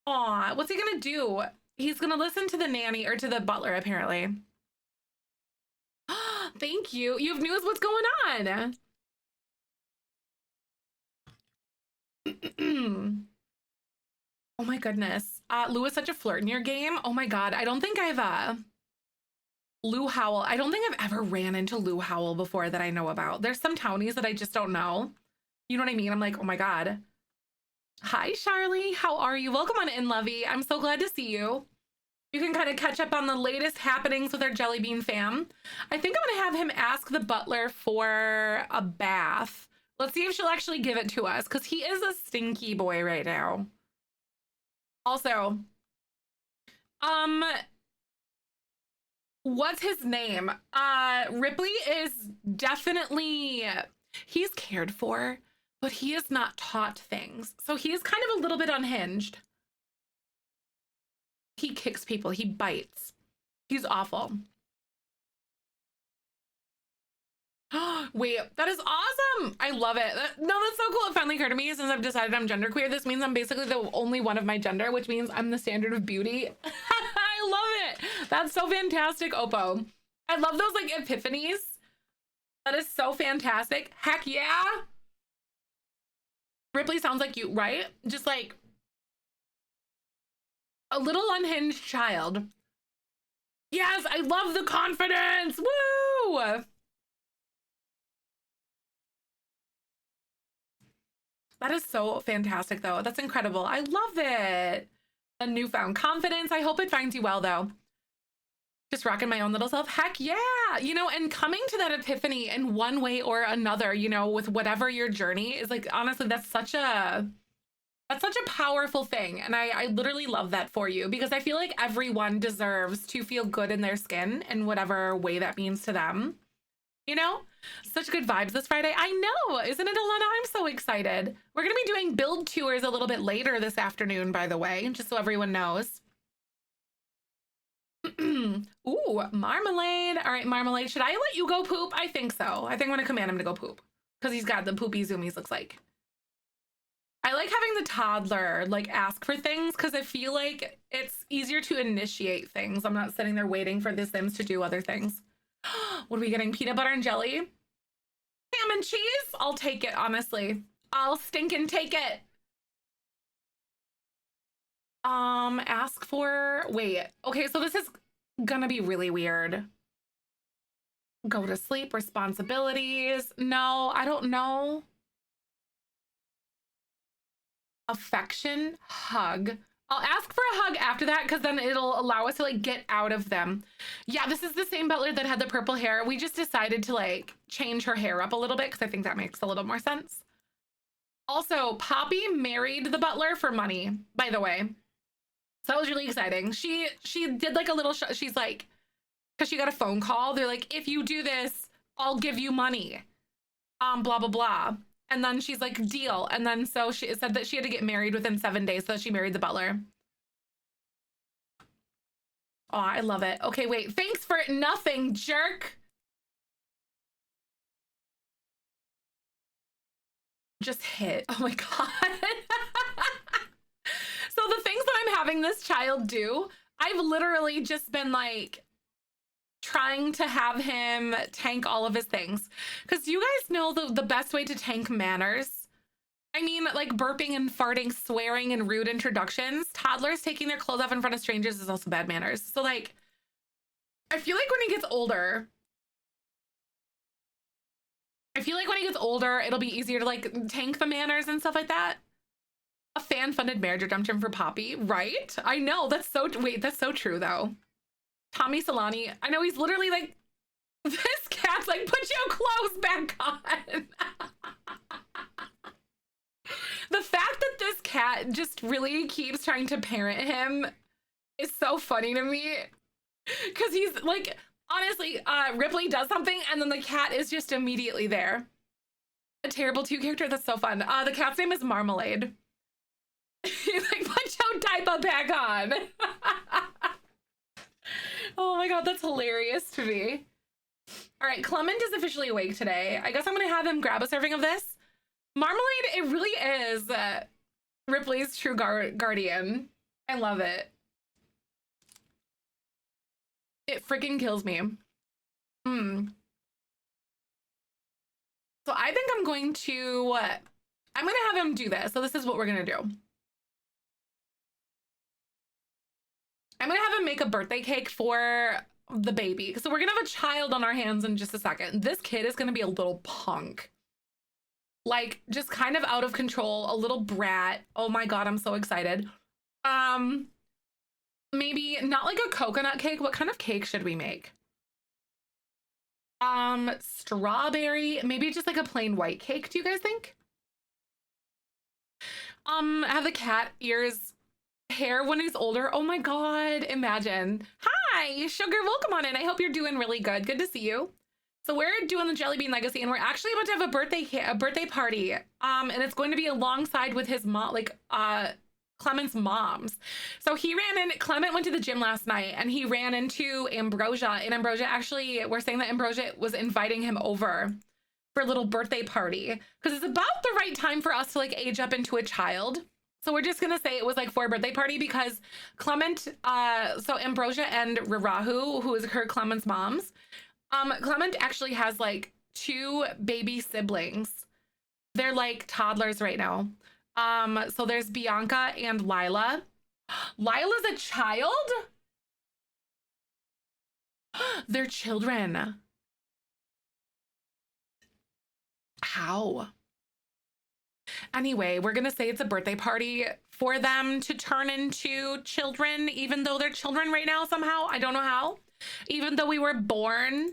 Aw, what's he gonna do? He's gonna listen to the nanny or to the butler, apparently. Thank you. You have news? What's going on? Oh my goodness. Lou is such a flirt in your game. Oh my God. I don't think I've Lou Howell. I don't think I've ever ran into Lou Howell before that I know about. There's some townies that I just don't know. You know what I mean? I'm like, oh my God. Hi, Charlie. How are you? Welcome on in, Lovey. I'm so glad to see you. You can kind of catch up on the latest happenings with our Jellybean fam. I think I'm going to have him ask the butler for a bath. Let's see if she'll actually give it to us, because he is a stinky boy right now. Also, what's his name? Ripley is definitely, he's cared for, but he is not taught things. So he is kind of a little bit unhinged. He kicks people, he bites. He's awful. Wait, that is awesome. I love it. No, that's so cool. It finally occurred to me since I've decided I'm genderqueer. This means I'm basically the only one of my gender, which means I'm the standard of beauty. I love it. That's so fantastic, Oppo. I love those like epiphanies. That is so fantastic. Heck yeah. Ripley sounds like you, right? Just like a little unhinged child. Yes, I love the confidence. Woo! That is so fantastic, though. That's incredible. I love it. A newfound confidence. I hope it finds you well, though. Just rocking my own little self. Heck yeah. You know, and coming to that epiphany in one way or another, you know, with whatever your journey is like, honestly, that's such a powerful thing. And I literally love that for you, because I feel like everyone deserves to feel good in their skin in whatever way that means to them. You know, such good vibes this Friday. I know, isn't it, Alana? I'm so excited. We're going to be doing build tours a little bit later this afternoon, by the way, just so everyone knows. Ooh, Marmalade. All right, Marmalade, should I let you go poop? I think so. I think I'm going to command him to go poop, because he's got the poopy zoomies, looks like. I like having the toddler like ask for things, because I feel like it's easier to initiate things. I'm not sitting there waiting for the Sims to do other things. What are we getting? Peanut butter and jelly? Ham and cheese? I'll take it, honestly. I'll stinkin' take it. Ask for, wait. Okay, so this is gonna be really weird. Go to sleep, responsibilities. No, I don't know. Affection, hug. I'll ask for a hug after that, because then it'll allow us to like get out of them. Yeah, this is the same butler that had the purple hair. We just decided to like change her hair up a little bit, because I think that makes a little more sense. Also, Poppy married the butler for money, by the way. So that was really exciting. She did like a little, she's like, because she got a phone call. They're like, if you do this, I'll give you money. Blah, blah, blah. And then she's like, deal. And then so she said that she had to get married within 7 days. So she married the butler. Oh, I love it. Okay, wait. Thanks for nothing, jerk. Just hit. Oh my God. So the things that I'm having this child do, I've literally just been like trying to have him tank all of his things, because you guys know the best way to tank manners. I mean, like burping and farting, swearing, and rude introductions. Toddlers taking their clothes off in front of strangers is also bad manners. So like, I feel like when he gets older, it'll be easier to like tank the manners and stuff like that. A fan-funded marriage redemption for Poppy, right? I know, that's so, wait, that's so true though. Tommy Solani, I know, he's literally like, this cat's like, put your clothes back on. The fact that this cat just really keeps trying to parent him is so funny to me. Because he's like, honestly, Ripley does something and then the cat is just immediately there. A terrible 2 character, that's so fun. The cat's name is Marmalade. He's like, put your diaper back on. Oh my God, that's hilarious to me. All right, Clement is officially awake today. I guess I'm gonna have him grab a serving of this. Marmalade, it really is Ripley's true guardian. I love it. It freaking kills me. So I think I'm going to have him do this. So this is what we're gonna do. I'm gonna have him make a birthday cake for the baby. So we're gonna have a child on our hands in just a second. This kid is gonna be a little punk. Like, just kind of out of control, a little brat. Oh my God, I'm so excited. Maybe not like a coconut cake. What kind of cake should we make? Strawberry, maybe just like a plain white cake, do you guys think? Have the cat ears hair when he's older. Oh my God, imagine. Hi, Sugar, welcome on in. I hope you're doing really good. Good to see you. So we're doing the Jellybean legacy, and we're actually about to have a birthday party. And it's going to be alongside with his mom, like Clement's mom's. So Clement went to the gym last night and he ran into Ambrosia, and Ambrosia actually, we're saying that Ambrosia was inviting him over for a little birthday party because it's about the right time for us to like age up into a child. So we're just gonna say it was like for a birthday party because Clement, so Ambrosia and Rarahu, who is Clement's mom's, Clement actually has like 2 baby siblings. They're like toddlers right now. So there's Bianca and Lila. Lila's a child? They're children. How? Anyway, we're gonna say it's a birthday party for them to turn into children, even though they're children right now somehow. I don't know how. Even though we were born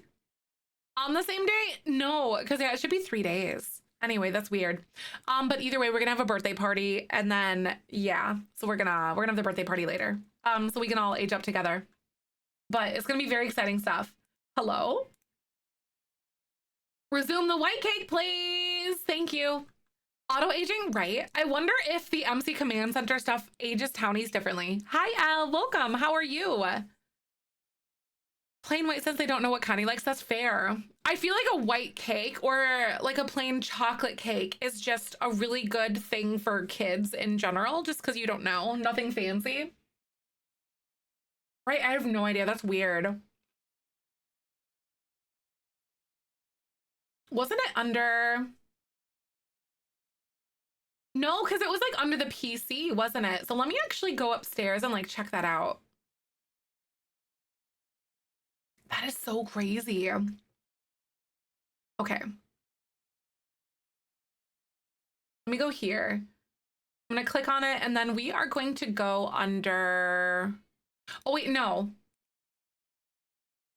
on the same day? No, because yeah, it should be 3 days. Anyway, that's weird. But either way, we're gonna have a birthday party, and then yeah, so we're gonna have the birthday party later. So we can all age up together. But it's gonna be very exciting stuff. Hello? Resume the white cake, please. Thank you. Auto aging, right? I wonder if the MC Command Center stuff ages townies differently. Hi, Al. Welcome. How are you? Plain white says they don't know what Connie likes. That's fair. I feel like a white cake or like a plain chocolate cake is just a really good thing for kids in general, just because you don't know. Nothing fancy. Right? I have no idea. That's weird. Wasn't it under... No, because it was like under the PC, wasn't it? So let me actually go upstairs and like check that out. That is so crazy. Okay. Let me go here. I'm gonna click on it and then we are going to go under... Oh wait, no.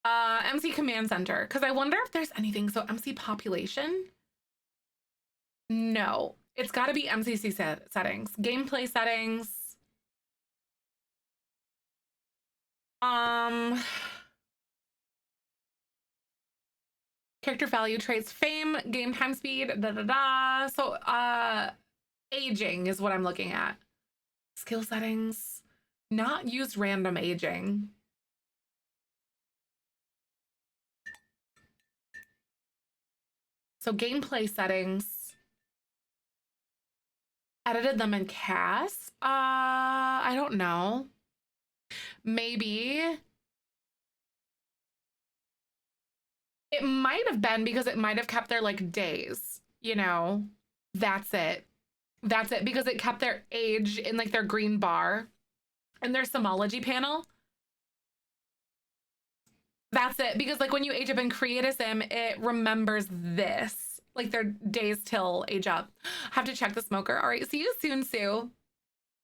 MC Command Center, because I wonder if there's anything. So MC Population? No. It's got to be MCC settings. Gameplay settings. Character value, traits, fame, game time speed, So, aging is what I'm looking at. Skill settings. Not use random aging. So gameplay settings. Edited them in CAS? I don't know. Maybe. It might have been because it might have kept their like days, you know? That's it. That's it, because it kept their age in like their green bar and their Somology panel. That's it, because like when you age up and create a sim, it remembers this. Like their days till age up. Have to check the smoker. All right, see you soon, Sue.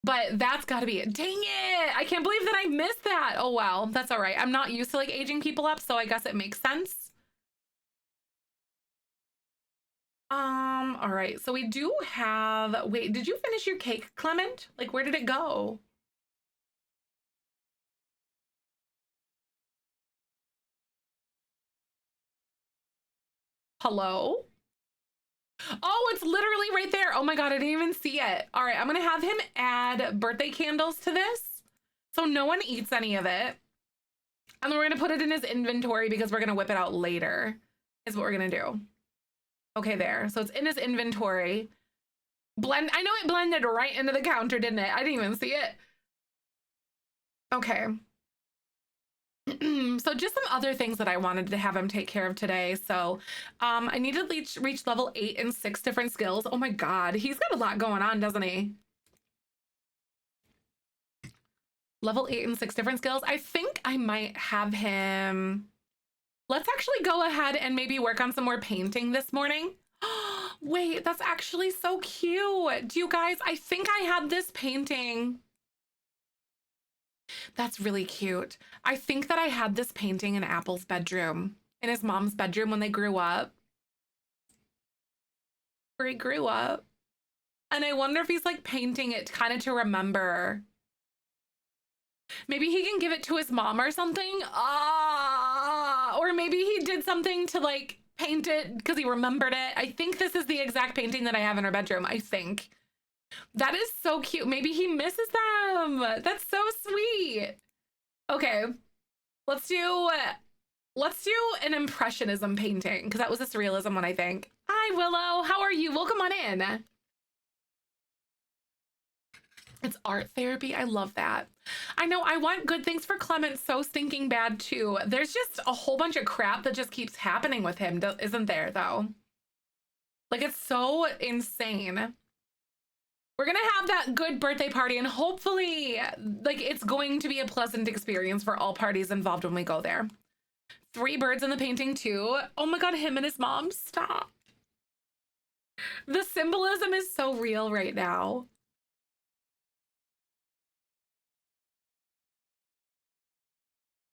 But that's got to be it. Dang it! I can't believe that I missed that. Oh well, that's all right. I'm not used to like aging people up, so I guess it makes sense. All right. So we do have. Wait, did you finish your cake, Clement? Like, where did it go? Hello? Oh, it's literally right there. Oh my God, I didn't even see it. All right, I'm gonna have him add birthday candles to this so no one eats any of it. And then we're gonna put it in his inventory because we're gonna whip it out later, is what we're gonna do. Okay, there. So it's in his inventory. I know it blended right into the counter, didn't it? I didn't even see it. Okay. So just some other things that I wanted to have him take care of today. So I need to reach level 8 in 6 different skills. Oh my God, he's got a lot going on, doesn't he? Level 8 in 6 different skills. I think I might have him. Let's actually go ahead and maybe work on some more painting this morning. Wait, that's actually so cute. Do you guys, I think I had this painting. That's really cute. I think that I had this painting in Apple's bedroom, in his mom's bedroom when they grew up. Where he grew up. And I wonder if he's like painting it kind of to remember. Maybe he can give it to his mom or something. Or maybe he did something to like paint it because he remembered it. I think this is the exact painting that I have in her bedroom, I think. That is so cute. Maybe he misses them. That's so sweet. Okay, let's do an impressionism painting because that was a surrealism one, I think. Hi, Willow. How are you? Welcome on in. It's art therapy. I love that. I know I want good things for Clement so stinking bad too. There's just a whole bunch of crap that just keeps happening with him, isn't there, though? Like, it's so insane. We're gonna have that good birthday party and hopefully, like, it's going to be a pleasant experience for all parties involved when we go there. 3 birds in the painting too. Oh my God, him and his mom, stop. The symbolism is so real right now.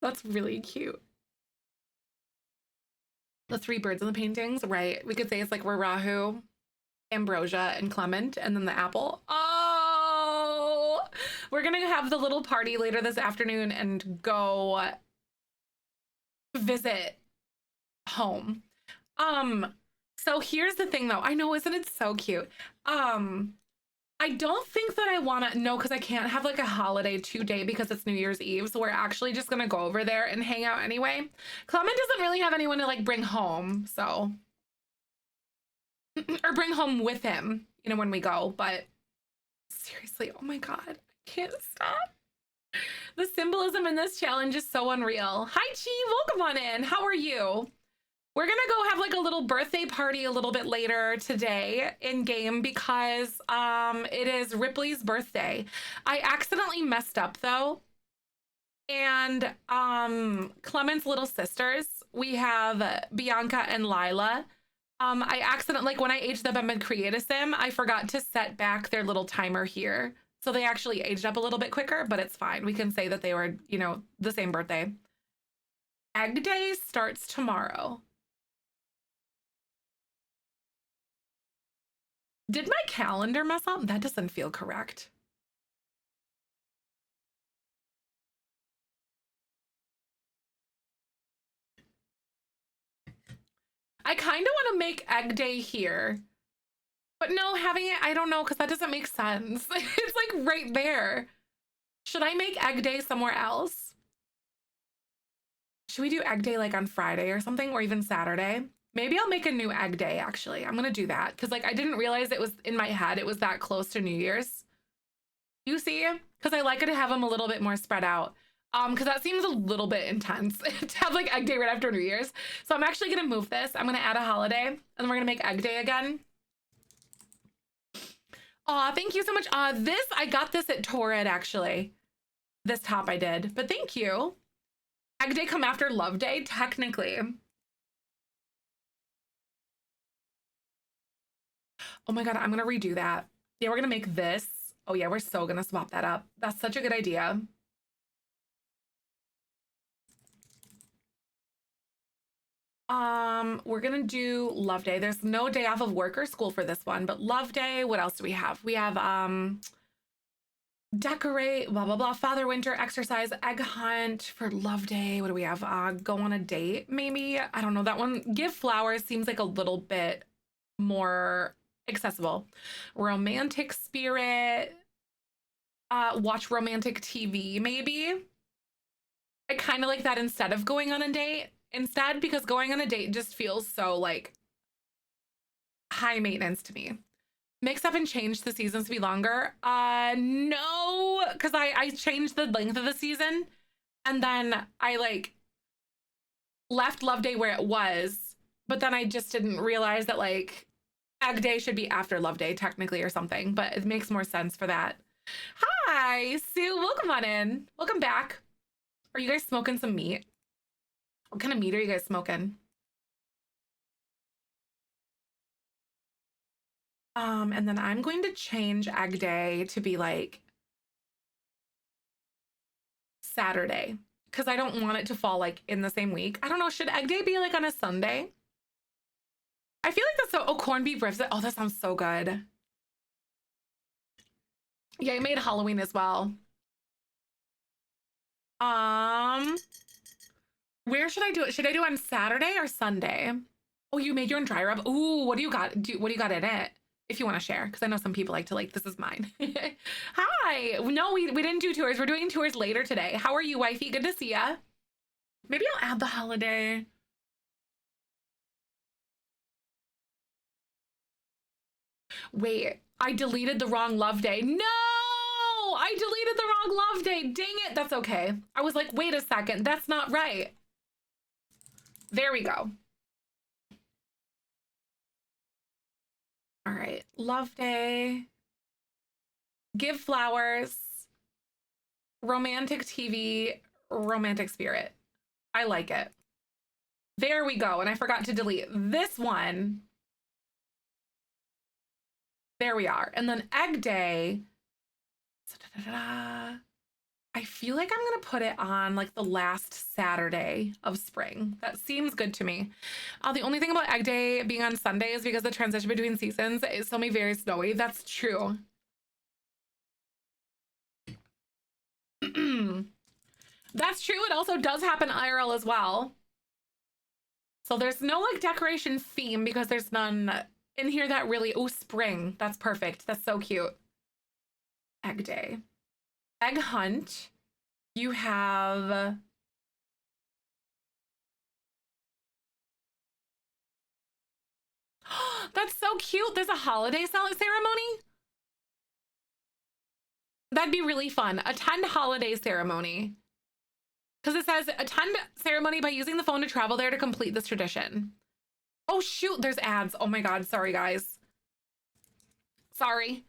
That's really cute. The 3 birds in the paintings, right? We could say it's like Rahu, Ambrosia, and Clement, and then the apple. Oh, we're gonna have the little party later this afternoon and go visit home. So here's the thing though. I know, isn't it so cute? I don't think that I want to, no, because I can't have like a holiday 2-day because it's New Year's Eve. So we're actually just going to go over there and hang out anyway. Clement doesn't really have anyone to like bring home. So, or bring home with him, you know, when we go. But seriously, oh my God, I can't stop. The symbolism in this challenge is so unreal. Hi, Chi, welcome on in. How are you? We're gonna go have like a little birthday party a little bit later today in game because it is Ripley's birthday. I accidentally messed up though. And Clement's little sisters, we have Bianca and Lila. I accidentally, like when I aged them and create a sim, I forgot to set back their little timer here. So they actually aged up a little bit quicker, but it's fine. We can say that they were, you know, the same birthday. Egg Day starts tomorrow. Did my calendar mess up? That doesn't feel correct. I kind of want to make Egg Day here. But no, having it, I don't know, because that doesn't make sense. It's like right there. Should I make Egg Day somewhere else? Should we do Egg Day like on Friday or something, or even Saturday? Maybe I'll make a new Egg Day, actually. I'm gonna do that, because like I didn't realize it was in my head, it was that close to New Year's. You see? Because I like it to have them a little bit more spread out. Because that seems a little bit intense to have like Egg Day right after New Year's. So I'm actually gonna move this. I'm gonna add a holiday, and then we're gonna make Egg Day again. Aw, thank you so much. I got this at Torrid, actually. This top I did, but thank you. Egg Day come after Love Day, technically. Oh my God, I'm gonna redo that. Yeah, we're gonna make this. Oh yeah, we're so gonna swap that up. That's such a good idea. We're gonna do Love Day. There's no day off of work or school for this one, but Love Day, what else do we have? We have, decorate, blah, blah, blah, Father Winter, exercise, egg hunt for Love Day. What do we have? Go on a date, maybe? I don't know, that one. Give flowers seems like a little bit more accessible. Romantic spirit, watch romantic TV, maybe? I kind of like that instead of going on a date. Instead, because going on a date just feels so like high maintenance to me. Mix up and change the seasons to be longer. No, because I changed the length of the season and then I like left Love Day where it was, but then I just didn't realize that like Egg Day should be after Love Day technically or something, but it makes more sense for that. Hi, Sue. Welcome on in. Welcome back. Are you guys smoking some meat? What kind of meat are you guys smoking? And then I'm going to change Egg Day to be like Saturday because I don't want it to fall like in the same week. I don't know. Should Egg Day be like on a Sunday? I feel like that's so. Oh, corned beef ribs. Oh, that sounds so good. Yeah, I made Halloween as well. Where should I do it? Should I do it on Saturday or Sunday? Oh, you made your own dry rub. Ooh, what do you got? What do you got in it? If you want to share, because I know some people like to like, this is mine. Hi. No, we didn't do tours. We're doing tours later today. How are you, wifey? Good to see ya. Maybe I'll add the holiday. Wait, I deleted the wrong Love Day. No, I deleted the wrong Love Day. Dang it. That's okay. I was like, wait a second. That's not right. There we go. All right, Love Day, Give Flowers, Romantic TV, Romantic Spirit. I like it. There we go. And I forgot to delete this one. There we are. And then Egg Day. I feel like I'm going to put it on like the last Saturday of spring. That seems good to me. The only thing about Egg Day being on Sunday is because the transition between seasons is so very snowy. That's true. That's true. It also does happen IRL as well. So there's no like decoration theme because there's none in here that really, oh, spring. That's perfect. That's so cute. Egg Day. Egg Hunt. You have that's so cute. There's a holiday ceremony. That'd be really fun. Attend holiday ceremony. Because it says attend ceremony by using the phone to travel there to complete this tradition. Oh shoot, there's ads. Oh my god, sorry guys. Sorry.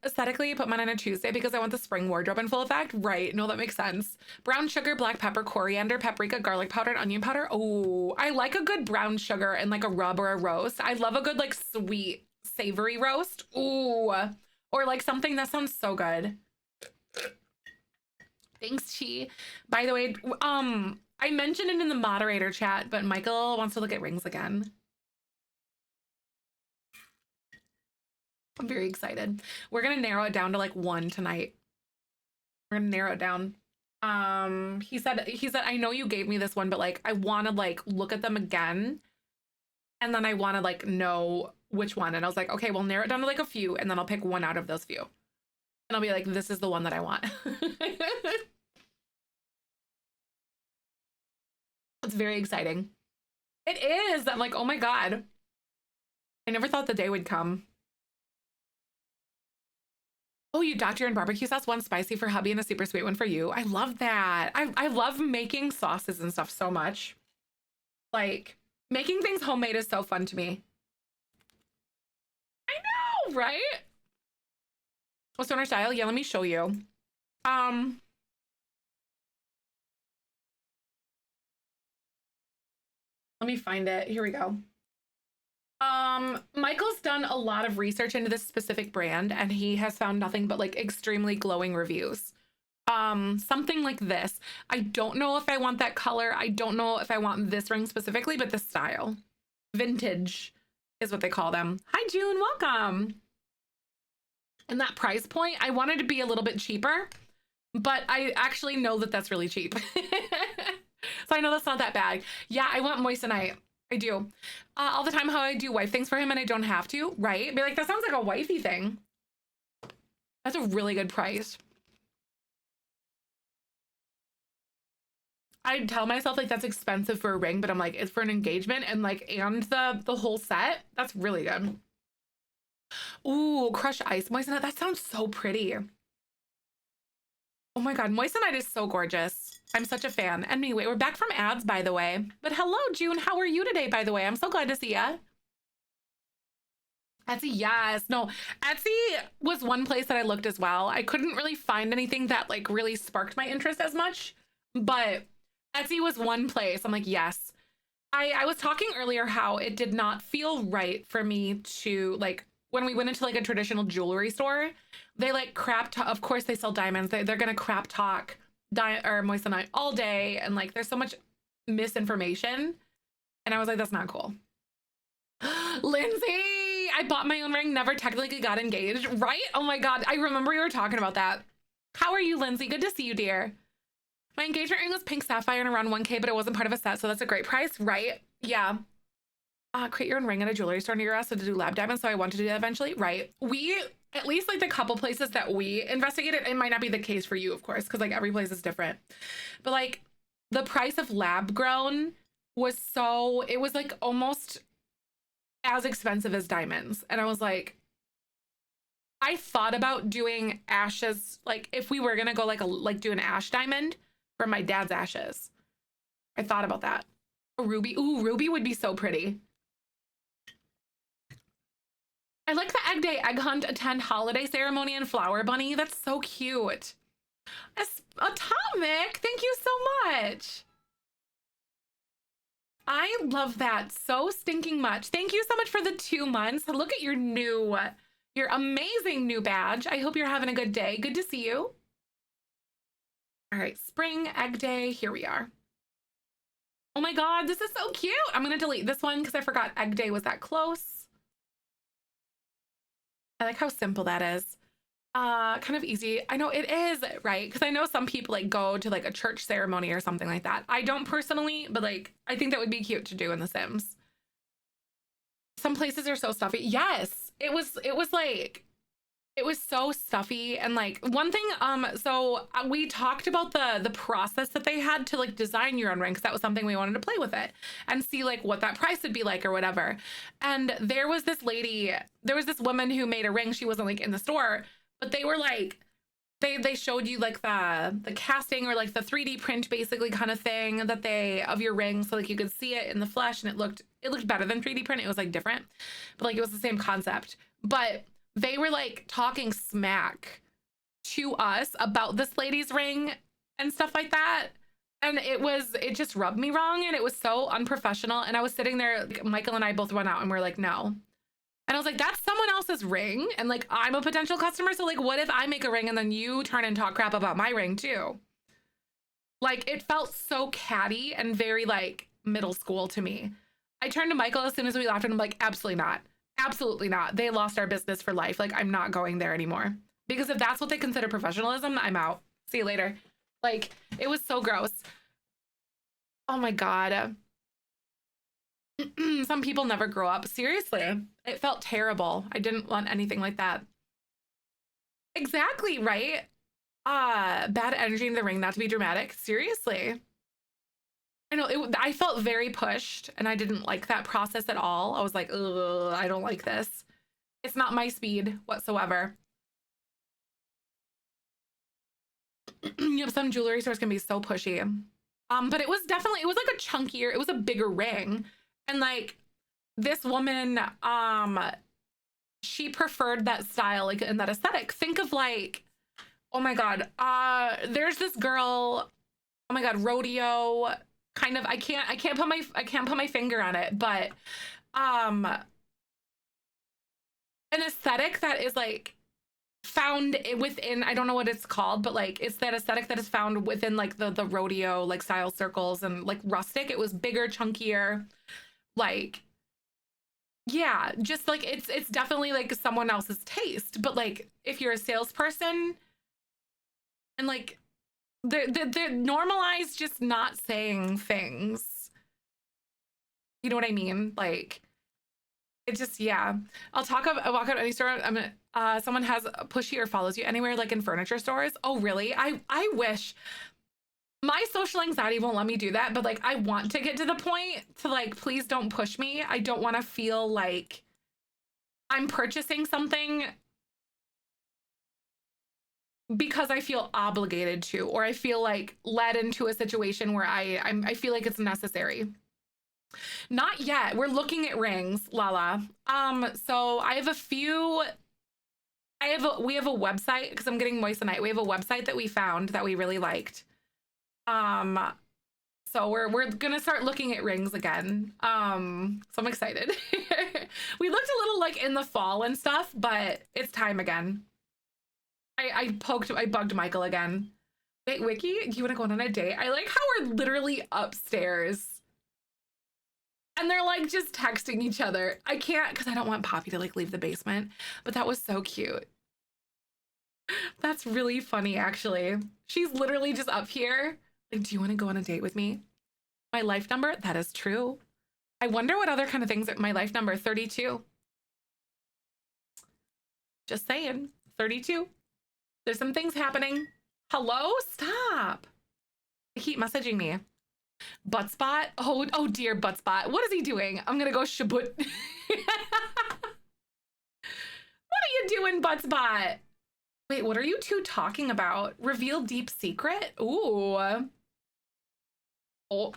Aesthetically, put mine on a Tuesday because I want the spring wardrobe in full effect. Right, no, that makes sense. Brown sugar, black pepper, coriander, paprika, garlic powder, and onion powder. Oh, I like a good brown sugar and like a rub or a roast. I love a good like sweet, savory roast. Ooh, or like something that sounds so good. Thanks, Chi. By the way, I mentioned it in the moderator chat, but Michael wants to look at rings again. I'm very excited. We're gonna narrow it down to like one tonight. We're gonna narrow it down. He said, I know you gave me this one, but like I want to like look at them again, and then I want to like know which one. And I was like, okay, we'll narrow it down to like a few, and then I'll pick one out of those few, and I'll be like, this is the one that I want. It's very exciting. It is. I'm like, oh my god. I never thought the day would come. Oh, you doctor and barbecue sauce, one spicy for hubby and a super sweet one for you. I love that. I love making sauces and stuff so much. Like, making things homemade is so fun to me. I know, right? What's stoner style? Yeah, let me show you. Let me find it. Here we go. Michael's done a lot of research into this specific brand, and he has found nothing but like extremely glowing reviews. Something like this. I don't know if I want that color. I don't know if I want this ring specifically, but this style. Vintage is what they call them. Hi, June. Welcome. And that price point, I wanted to be a little bit cheaper, but I actually know that that's really cheap. So I know that's not that bad. Yeah, I want moissanite. I do. All the time how I do wife things for him and I don't have to, right? Be like, that sounds like a wifey thing. That's a really good price. I tell myself like that's expensive for a ring, but I'm like, it's for an engagement and like, and the whole set. That's really good. Ooh, crushed ice moissanite. That sounds so pretty. Oh my God, moissanite is so gorgeous. I'm such a fan. Anyway, we're back from ads, by the way. But hello, June. How are you today, by the way? I'm so glad to see ya. Etsy, yes. No, Etsy was one place that I looked as well. I couldn't really find anything that like really sparked my interest as much, but Etsy was one place. I'm like, yes. I was talking earlier how it did not feel right for me to like when we went into like a traditional jewelry store, they like crap talk. Of course, they sell diamonds. They're gonna crap talk or moissanite all day, and like there's so much misinformation. And I was like, that's not cool. Lindsay, I bought my own ring, never technically got engaged, right? Oh my God, I remember we were talking about that. How are you, Lindsay? Good to see you, dear. My engagement ring was pink sapphire and around 1K, but it wasn't part of a set, so that's a great price, right? Yeah. Create your own ring at a jewelry store near us to do lab diamonds, so I want to do that eventually, right? We, at least like the couple places that we investigated, it might not be the case for you, of course, because like every place is different. But like the price of lab grown was so, it was like almost as expensive as diamonds. And I was like, I thought about doing ashes, like if we were gonna go like do an ash diamond from my dad's ashes. I thought about that. A ruby. Ooh, ruby would be so pretty. I like the egg day, egg hunt, attend holiday ceremony, and flower bunny. That's so cute. Atomic, thank you so much. I love that so stinking much. Thank you so much for the 2 months. Look at your amazing new badge. I hope you're having a good day. Good to see you. All right, spring egg day. Here we are. Oh my God, this is so cute. I'm gonna delete this one because I forgot egg day was that close. I like how simple that is. Kind of easy. I know it is, right? Because I know some people like go to like a church ceremony or something like that. I don't personally, but like I think that would be cute to do in The Sims. Some places are so stuffy. Yes, it was like it was so stuffy. And like one thing, so we talked about the process that they had to like design your own ring, because that was something we wanted to play with it and see like what that price would be like or whatever. And there was this woman who made a ring. She wasn't like in the store, but they were like, they showed you like the casting or like the 3D print basically kind of thing that they of your ring, so like you could see it in the flesh, and it looked better than 3D print. It was like different, but like it was the same concept. But they were like talking smack to us about this lady's ring and stuff like that. And it just rubbed me wrong, and it was so unprofessional. And I was sitting there, like, Michael and I both went out and we're like, no. And I was like, that's someone else's ring. And like, I'm a potential customer. So like, what if I make a ring and then you turn and talk crap about my ring too? Like, it felt so catty and very like middle school to me. I turned to Michael as soon as we left and I'm like, absolutely not. Absolutely not. They lost our business for life. Like, I'm not going there anymore. Because if that's what they consider professionalism, I'm out. See you later. Like, it was so gross. Oh my God. Some people never grow up. Seriously. It felt terrible. I didn't want anything like that. Exactly, right? Bad energy in the ring, not to be dramatic. Seriously. I know, I felt very pushed, and I didn't like that process at all. I was like, ugh, I don't like this. It's not my speed whatsoever. Yep, some jewelry stores can be so pushy. But it was like a chunkier, it was a bigger ring. And like this woman, she preferred that style, like in that aesthetic. Think of like, oh my God, there's this girl, oh my God, rodeo. Kind of, I can't put my finger on it, but an aesthetic that is like found within, I don't know what it's called, but like it's that aesthetic that is found within like the rodeo like style circles, and like rustic. It was bigger, chunkier, like, yeah, just like it's definitely like someone else's taste. But like if you're a salesperson and like they're normalized just not saying things. You know what I mean? Like, it just, yeah. I'll walk out any store. I'm gonna, someone has a pushy or follows you anywhere, like in furniture stores. Oh, really? I wish. My social anxiety won't let me do that, but like I want to get to the point to like, please don't push me. I don't want to feel like I'm purchasing something because I feel obligated to, or I feel like led into a situation where I feel like it's necessary. Not yet. We're looking at rings, Lala. So I have a few. We have a website because I'm getting moissanite. We have a website that we found that we really liked. So we're gonna start looking at rings again. So I'm excited. We looked a little like in the fall and stuff, but it's time again. I bugged Michael again. Wait, Wiki, do you want to go on a date? I like how we're literally upstairs. And they're like just texting each other. I can't because I don't want Poppy to like leave the basement, but that was so cute. That's really funny, actually. She's literally just up here. Like, do you want to go on a date with me? My life number? That is true. I wonder what other kind of things. My life number, 32. Just saying, 32. There's some things happening. Hello? Stop. They keep messaging me. Butt spot? Oh dear, butt spot. What is he doing? I'm gonna go shabut. What are you doing, butt spot? Wait, what are you two talking about? Reveal deep secret? Ooh. Oh.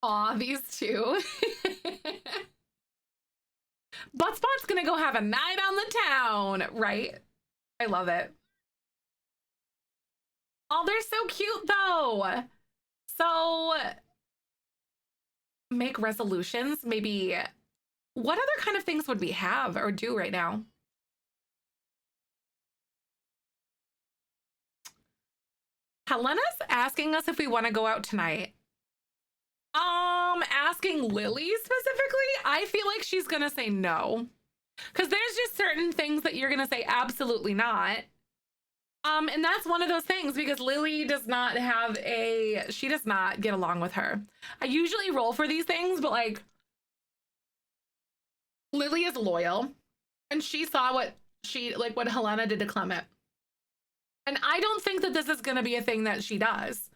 Aw, these two. Butt spot's gonna go have a night on the town, right? I love it. Oh, they're so cute though. So make resolutions, maybe. What other kind of things would we have or do right now? Helena's asking us if we want to go out tonight. Asking Lily specifically, I feel like she's gonna say no. Because there's just certain things that you're gonna say absolutely not. And that's one of those things because Lily does not have she does not get along with her. I usually roll for these things, but like Lily is loyal and she saw what Helena did to Clement. And I don't think that this is going to be a thing that she does.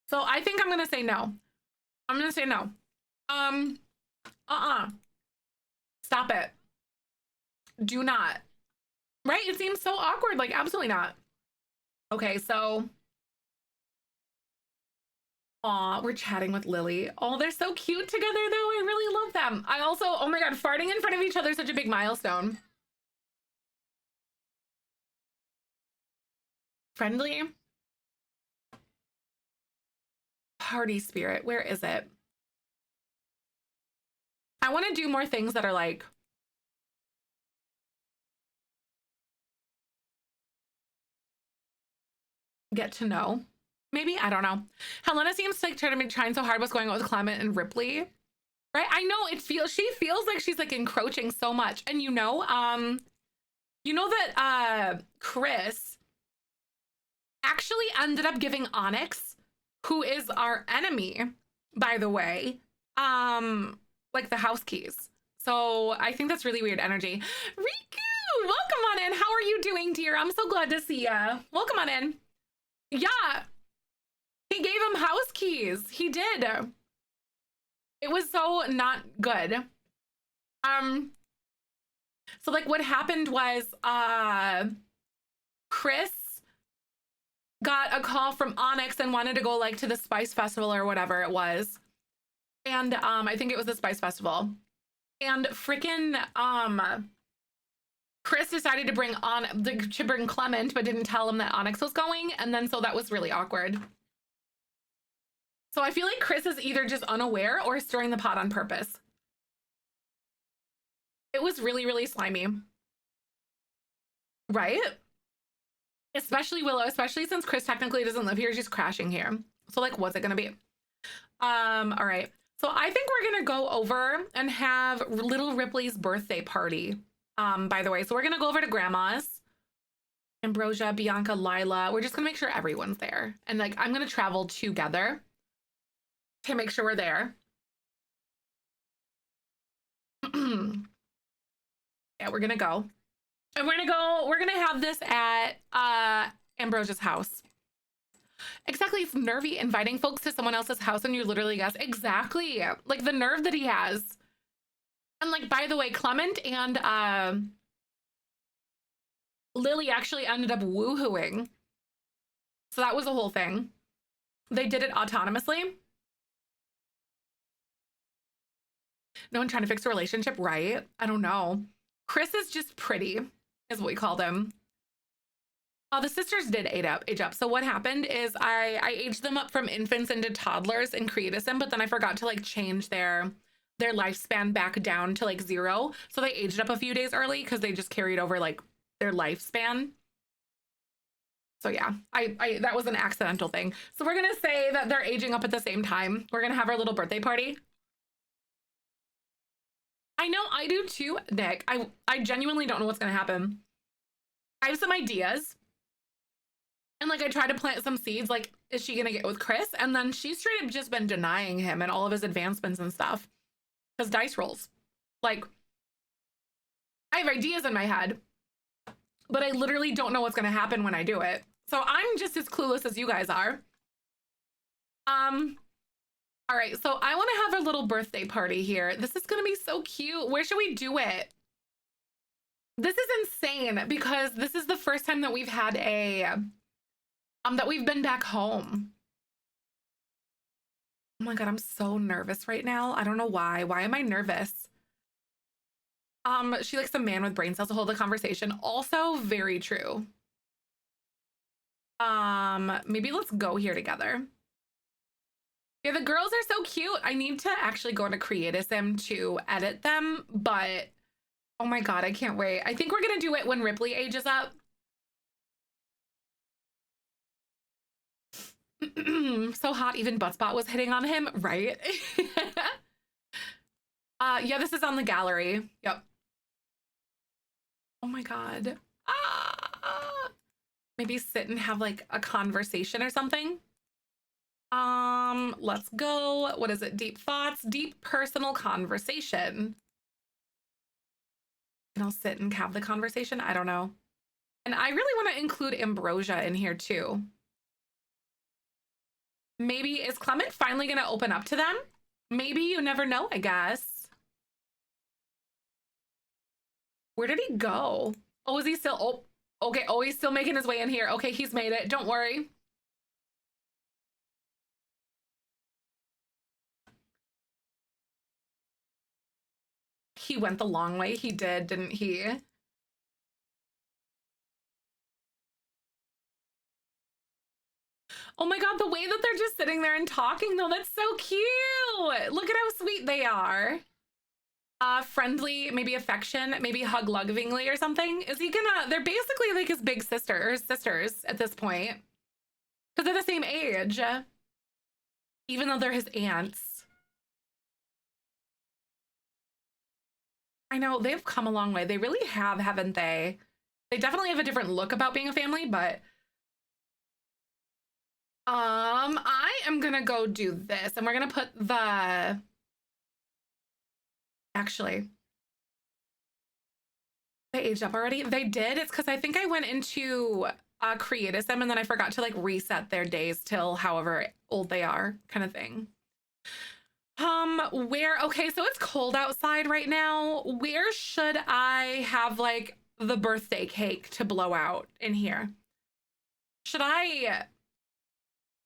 So I think I'm going to say no. I'm going to say no. Stop it. Do not. Right? It seems so awkward. Like, absolutely not. Okay, so. Aw, we're chatting with Lily. Oh, they're so cute together, though. I really love them. I also, oh my God, farting in front of each other is such a big milestone. Friendly. Party spirit. Where is it? I want to do more things that are like get to know. Maybe, I don't know. Helena seems like trying so hard what's going on with Clement and Ripley. Right? I know she feels like she's like encroaching so much. And you know that Chris actually ended up giving Onyx, who is our enemy, by the way, like the house keys. So I think that's really weird energy. Riku, welcome on in. How are you doing, dear? I'm so glad to see ya. Welcome on in. Yeah, he gave him house keys. He did. It was so not good. So like what happened was Chris got a call from Onyx and wanted to go like to the Spice Festival or whatever it was. And I think it was the Spice Festival. And freaking Chris decided to bring Clement, but didn't tell him that Onyx was going. And then so that was really awkward. So I feel like Chris is either just unaware or stirring the pot on purpose. It was really, really slimy. Right? Especially Willow, especially since Chris technically doesn't live here, she's crashing here. So like, what's it gonna be? All right. So I think we're gonna go over and have little Ripley's birthday party. By the way, so we're gonna go over to Grandma's. Ambrosia, Bianca, Lila. We're just gonna make sure everyone's there. And like, I'm gonna travel together to make sure we're there. Yeah, we're gonna go. And we're gonna have this at Ambrosia's house. Exactly, it's nervy inviting folks to someone else's house and you literally guess. Exactly, like the nerve that he has. And like, by the way, Clement and Lily actually ended up woohooing. So that was a whole thing. They did it autonomously. No one trying to fix a relationship, right? I don't know. Chris is just pretty, is what we called him. Oh, the sisters did age up. So what happened is I aged them up from infants into toddlers in Creatism, but then I forgot to like change their lifespan back down to like 0. So they aged up a few days early because they just carried over like their lifespan. So yeah, I that was an accidental thing. So we're gonna say that they're aging up at the same time. We're gonna have our little birthday party. I know, I do too, Nick. I genuinely don't know what's gonna happen. I have some ideas. And like I try to plant some seeds, like, is she gonna get with Chris? And then she's straight up just been denying him and all of his advancements and stuff. Because dice rolls. Like, I have ideas in my head, but I literally don't know what's gonna happen when I do it. So I'm just as clueless as you guys are. All right, so I want to have a little birthday party here. This is gonna be so cute. Where should we do it? This is insane because this is the first time that we've had a that we've been back home. Oh my God, I'm so nervous right now. I don't know why. Why am I nervous? She likes a man with brain cells to hold the conversation. Also very true. Maybe let's go here together. Yeah, the girls are so cute. I need to actually go into Creatism to edit them, but oh my God, I can't wait. I think we're gonna do it when Ripley ages up. So hot, even Buttspot was hitting on him, right? Yeah, this is on the gallery. Yep. Oh my God. Maybe sit and have like a conversation or something. Let's go. What is it? Deep thoughts, deep personal conversation. And I'll sit and have the conversation. I don't know. And I really want to include Ambrosia in here too. Maybe is Clement finally going to open up to them? Maybe, you never know, I guess. Where did he go? Oh, is he still? Oh, okay. Oh, he's still making his way in here. Okay, he's made it. Don't worry. He went the long way. He did, didn't he? Oh my God, the way that they're just sitting there and talking though, that's so cute. Look at how sweet they are. Friendly, maybe affection, maybe hug lovingly or something. Is he gonna, they're basically like his big sisters at this point. Because they're the same age. Even though they're his aunts. I know, they've come a long way. They really have, haven't they? They definitely have a different look about being a family, but I am gonna go do this and we're gonna put the, actually, they aged up already? They did. It's because I think I went into Creatism and then I forgot to like reset their days till however old they are, kind of thing. Where, okay, so it's cold outside right now. Where should I have like the birthday cake to blow out in here? Should I,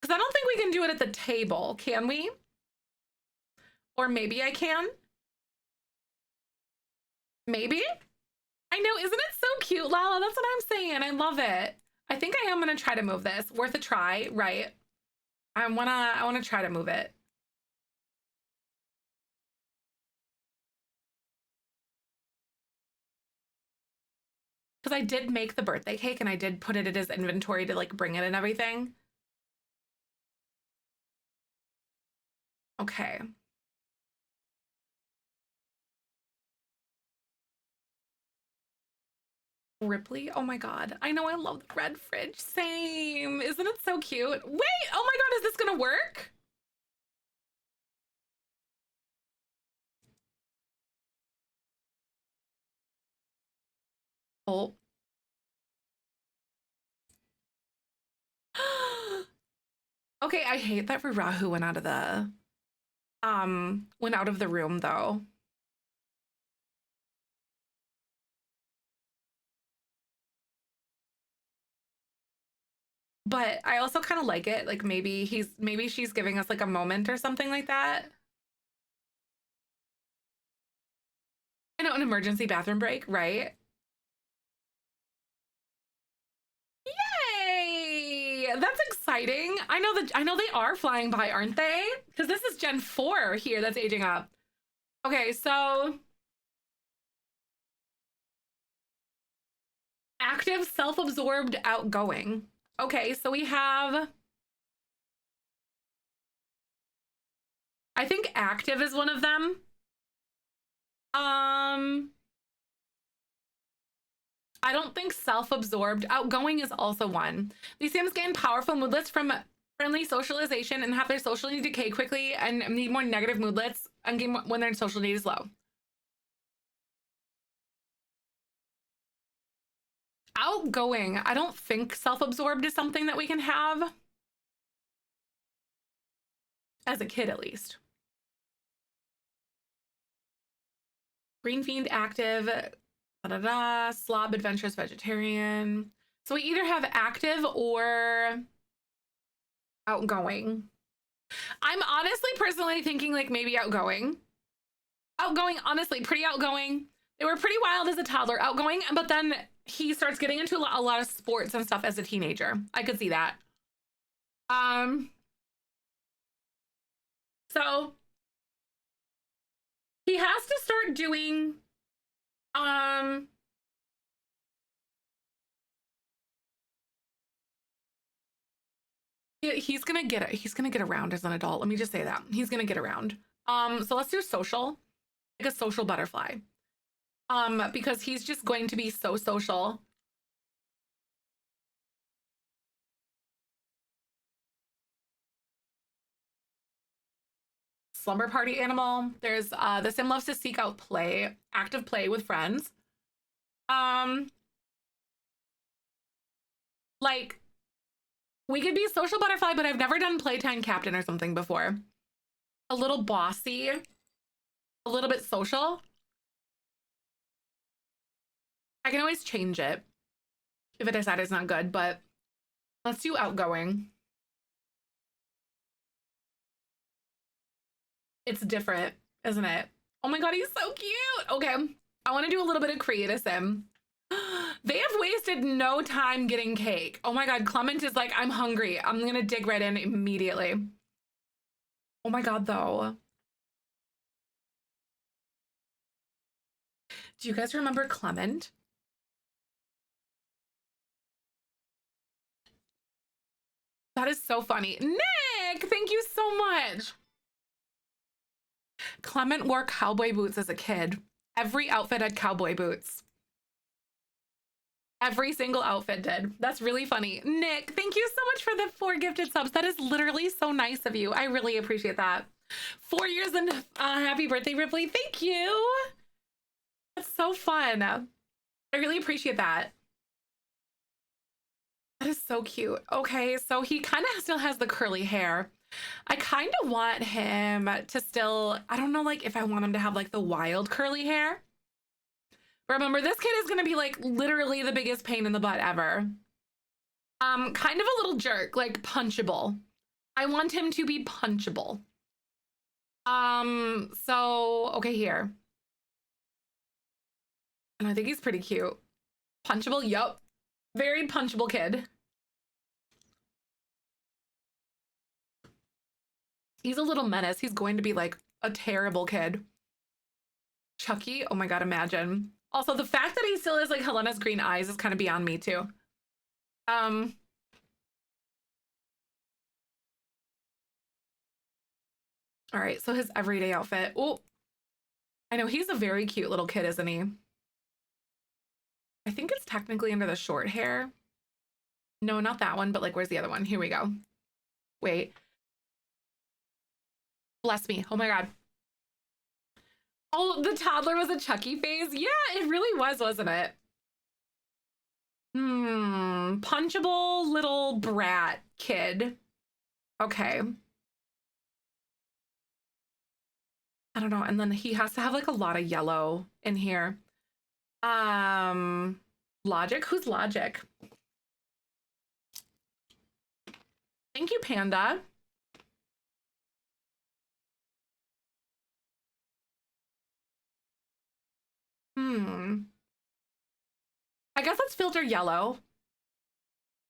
because I don't think we can do it at the table, can we? Or maybe I can. Maybe? I know, isn't it so cute, Lala? That's what I'm saying. I love it. I think I am gonna try to move this. Worth a try, right? I wanna try to move it. Because I did make the birthday cake and I did put it in his inventory to like bring it and everything. Okay. Ripley, oh my God. I know, I love the red fridge. Same. Isn't it so cute? Wait, oh my God, is this gonna work? Oh. Okay, I hate that Rahu went out of the room though. But I also kind of like it. Like maybe she's giving us like a moment or something like that. I know, an emergency bathroom break, right? Yay! That's exciting. I know they are flying by, aren't they? Because this is Gen 4 here that's aging up. Okay, so active, self-absorbed, outgoing. Okay, so we have, I think active is one of them. I don't think self-absorbed. Outgoing is also one. These Sims gain powerful moodlets from friendly socialization and have their social need decay quickly and need more negative moodlets and gain when their social need is low. Outgoing. I don't think self-absorbed is something that we can have. As a kid, at least. Green Fiend active. Slob adventurous vegetarian. So we either have active or outgoing. I'm honestly personally thinking like maybe outgoing. Outgoing, honestly, pretty outgoing. They were pretty wild as a toddler, outgoing, but then he starts getting into a lot of sports and stuff as a teenager. I could see that. So he has to start doing he's gonna get it. He's gonna get around as an adult. Let me just say that. He's gonna get around. So let's do social, like a social butterfly. Because he's just going to be so social. Slumber party animal. There's the sim loves to seek out play, active play with friends. Like we could be social butterfly, but I've never done playtime captain or something before. A little bossy, a little bit social. I can always change it if I decide it's not good, but let's do outgoing. It's different, isn't it? Oh my God, he's so cute. Okay, I want to do a little bit of creative sim. They have wasted no time getting cake. Oh my God, Clement is like, I'm hungry. I'm gonna dig right in immediately. Oh my God, though. Do you guys remember Clement? That is so funny. Nick, thank you so much. Clement wore cowboy boots as a kid. Every outfit had cowboy boots. Every single outfit did. That's really funny. Nick, thank you so much for the 4 gifted subs. That is literally so nice of you. I really appreciate that. 4 years and happy birthday, Ripley. Thank you. That's so fun. I really appreciate that. That is so cute. Okay, so he kind of still has the curly hair. I kind of want him to still, I don't know, like if I want him to have like the wild curly hair. Remember, this kid is going to be like literally the biggest pain in the butt ever. Kind of a little jerk, like punchable. I want him to be punchable. So, okay, here. And I think he's pretty cute. Punchable, yup. Very punchable kid. He's a little menace. He's going to be like a terrible kid. Chucky, oh my God, imagine. Also, the fact that he still has like Helena's green eyes is kind of beyond me too. All right, so his everyday outfit. Oh, I know he's a very cute little kid, isn't he? I think it's technically under the short hair. No, not that one, but like, where's the other one? Here we go. Wait. Bless me. Oh my God. Oh, the toddler was a Chucky phase? Yeah, it really was, wasn't it? Punchable little brat kid. Okay. I don't know. And then he has to have like a lot of yellow in here. Logic? Who's Logic? Thank you, Panda. I guess let's filter yellow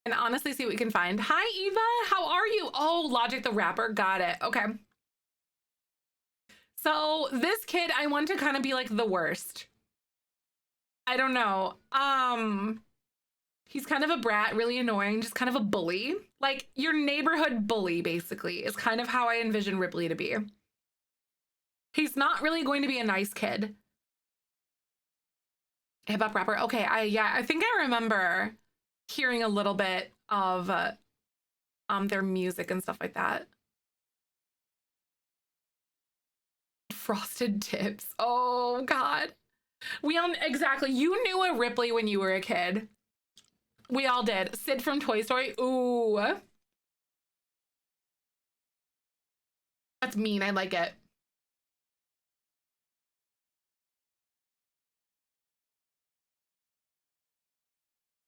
and honestly see what we can find. Hi, Eva. How are you? Oh, Logic the Rapper. Got it. Okay. So this kid, I want to kind of be like the worst. I don't know. He's kind of a brat, really annoying, just kind of a bully. Like your neighborhood bully, basically, is kind of how I envision Ripley to be. He's not really going to be a nice kid. Hip hop rapper. Okay, I think I remember hearing a little bit of their music and stuff like that. Frosted Tips. Oh God. Exactly. You knew a Ripley when you were a kid. We all did. Sid from Toy Story. Ooh. That's mean. I like it.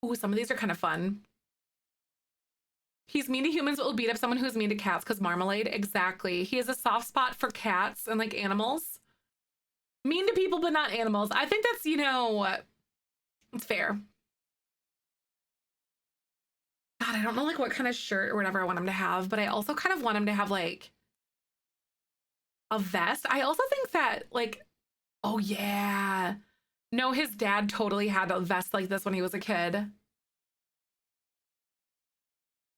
Ooh, some of these are kind of fun. He's mean to humans but will beat up someone who's mean to cats because Marmalade. Exactly. He has a soft spot for cats and like animals. Mean to people but not animals. I think that's, it's fair. God, I don't know like what kind of shirt or whatever I want him to have, but I also kind of want him to have like a vest. I also think that like, oh yeah. No, his dad totally had a vest like this when he was a kid.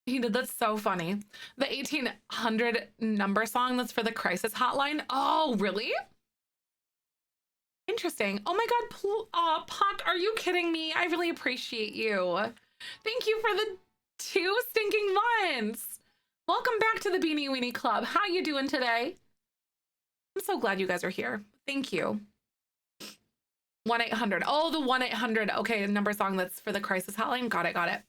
He did. That's so funny. The 1800 number song that's for the crisis hotline. Oh, really? Interesting. Oh my God, Puck, are you kidding me? I really appreciate you. Thank you for the 2 stinking months. Welcome back to the Beanie Weenie Club. How you doing today? I'm so glad you guys are here. Thank you. 1-800. Oh, the 1-800. Okay, number song that's for the crisis hotline. Got it, got it.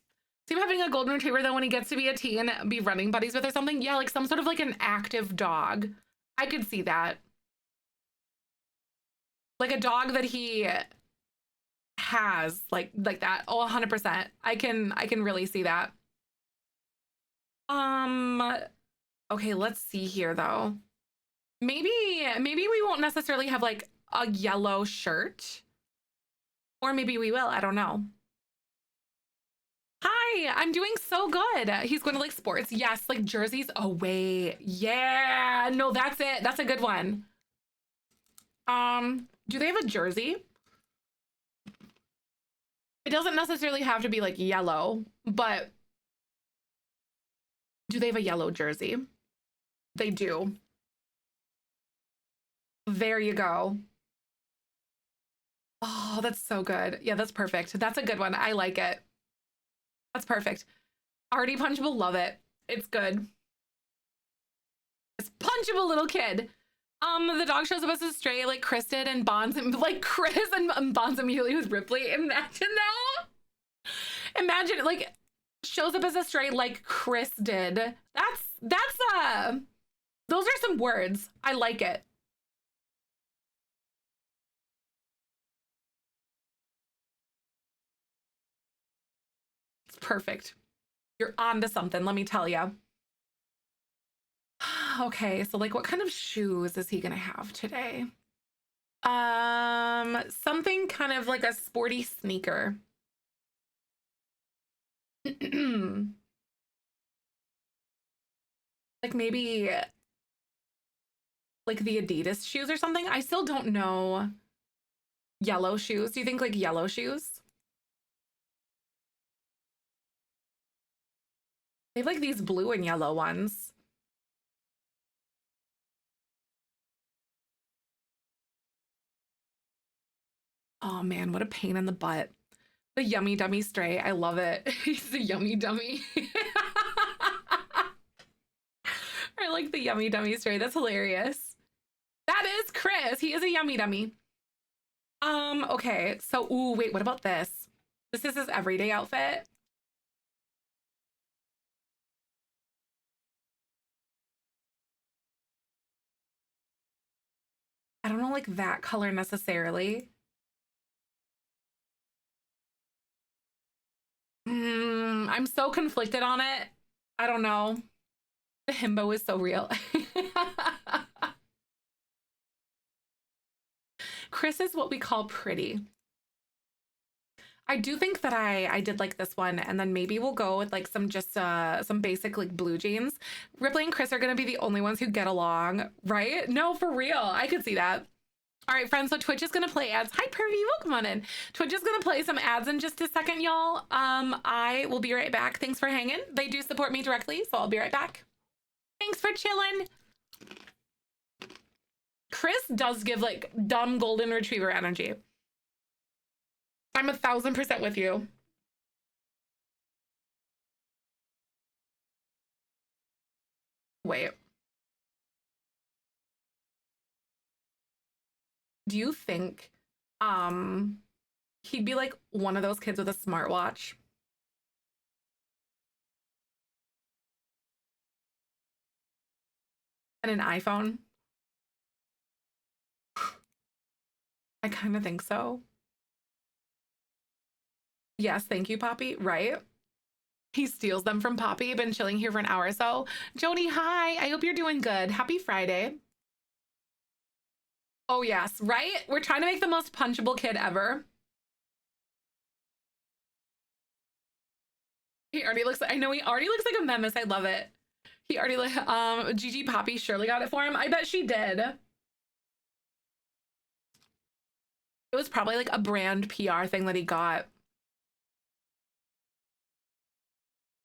See him having a golden retriever though when he gets to be a teen, be running buddies with or something? Yeah, like some sort of like an active dog. I could see that. Like a dog that he has like that. Oh, 100%. I can really see that. Okay, let's see here though. Maybe we won't necessarily have like a yellow shirt. Or maybe we will, I don't know. Hi, I'm doing so good. He's going to like sports. Yes, like jerseys away. Yeah, no, that's it. That's a good one. Do they have a jersey? It doesn't necessarily have to be like yellow, but do they have a yellow jersey? They do. There you go. Oh, that's so good. Yeah, that's perfect. That's a good one. I like it. That's perfect. Artie Punchable, love it. It's good. It's punchable little kid. The dog shows up as a stray, like Chris did, and bonds him like Chris and bonds immediately with Ripley. Imagine that. Imagine like shows up as a stray like Chris did. Those are some words. I like it. It's perfect. You're on to something, let me tell you. Okay, so like what kind of shoes is he gonna have today? Something kind of like a sporty sneaker. Like maybe like the Adidas shoes or something. I still don't know. Yellow shoes. Do you think like yellow shoes? They have like these blue and yellow ones. Oh man, what a pain in the butt. The yummy dummy stray. I love it. He's a yummy dummy. I like the yummy dummy stray. That's hilarious. That is Chris. He is a yummy dummy. Okay. So, ooh, wait, what about this? This is his everyday outfit. I don't know like that color necessarily. I'm so conflicted on it. I don't know. The himbo is so real. Chris is what we call pretty. I do think that I did like this one, and then maybe we'll go with like some basic like blue jeans. Ripley and Chris are gonna be the only ones who get along, right? No, for real. I could see that. All right, friends, so Twitch is gonna play ads. Hi, Pervy, welcome on in. Twitch is gonna play some ads in just a second, y'all. I will be right back. Thanks for hanging. They do support me directly, so I'll be right back. Thanks for chilling. Chris does give like dumb golden retriever energy. I'm 1000% with you. Wait. Do you think he'd be like one of those kids with a smartwatch? And an iPhone? I kind of think so. Yes, thank you, Poppy. Right? He steals them from Poppy. Been chilling here for an hour or so. Jody, hi. I hope you're doing good. Happy Friday. Oh, yes, right? We're trying to make the most punchable kid ever. He already looks like, I know he already looks like a menace. I love it. He already like, Gigi Poppy surely got it for him. I bet she did. It was probably like a brand PR thing that he got.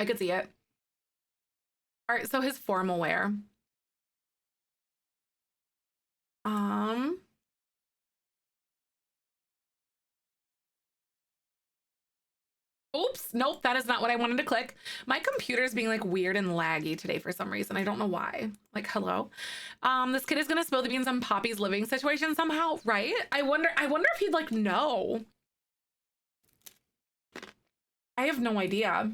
I could see it. All right, so his formal wear. Oops, nope, that is not what I wanted to click. My computer's being like weird and laggy today for some reason. I don't know why. Like, hello. This kid is gonna spill the beans on Poppy's living situation somehow, right? I wonder if he'd like know. I have no idea.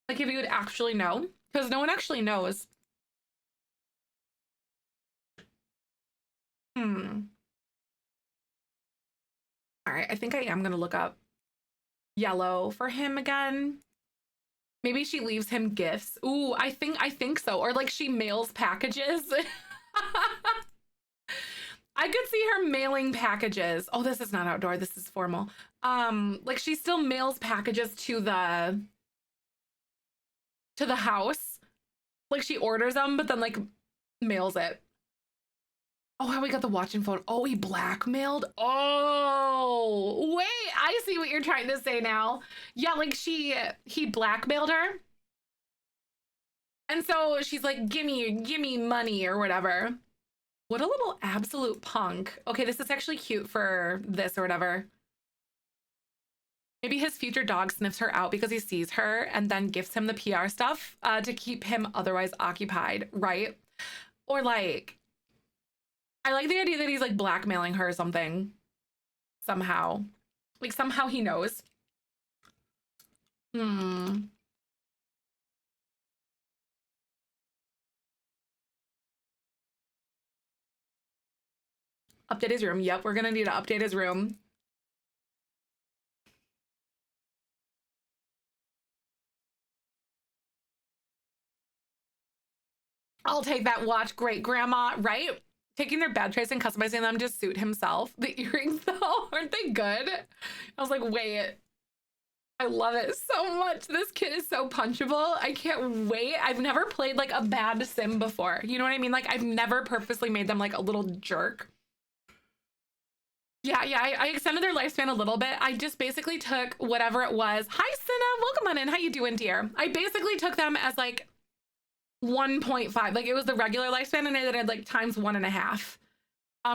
Like if he would actually know, because no one actually knows. All right, I think I am gonna look up yellow for him again. Maybe she leaves him gifts. Ooh, I think so. Or like she mails packages. I could see her mailing packages. Oh, this is not outdoor. This is formal. Like she still mails packages to the house. Like she orders them, but then like mails it. Oh, how we got the watch and phone. Oh, he blackmailed. Oh, wait, I see what you're trying to say now. Yeah, like he blackmailed her. And so she's like, gimme money or whatever. What a little absolute punk. Okay, this is actually cute for this or whatever. Maybe his future dog sniffs her out because he sees her and then gives him the PR stuff to keep him otherwise occupied, right? Or like, I like the idea that he's like blackmailing her or something. Somehow. Like somehow he knows. Update his room. Yep, we're gonna need to update his room. I'll take that watch, great grandma, right? Taking their bed trays and customizing them to suit himself. The earrings though, aren't they good? I was like, wait, I love it so much. This kid is so punchable. I can't wait. I've never played like a bad sim before. You know what I mean? Like I've never purposely made them like a little jerk. Yeah, I extended their lifespan a little bit. I just basically took whatever it was. Hi, Cinna, welcome on in. How you doing, dear? I basically took them as like 1.5. Like it was the regular lifespan and I did like times 1.5.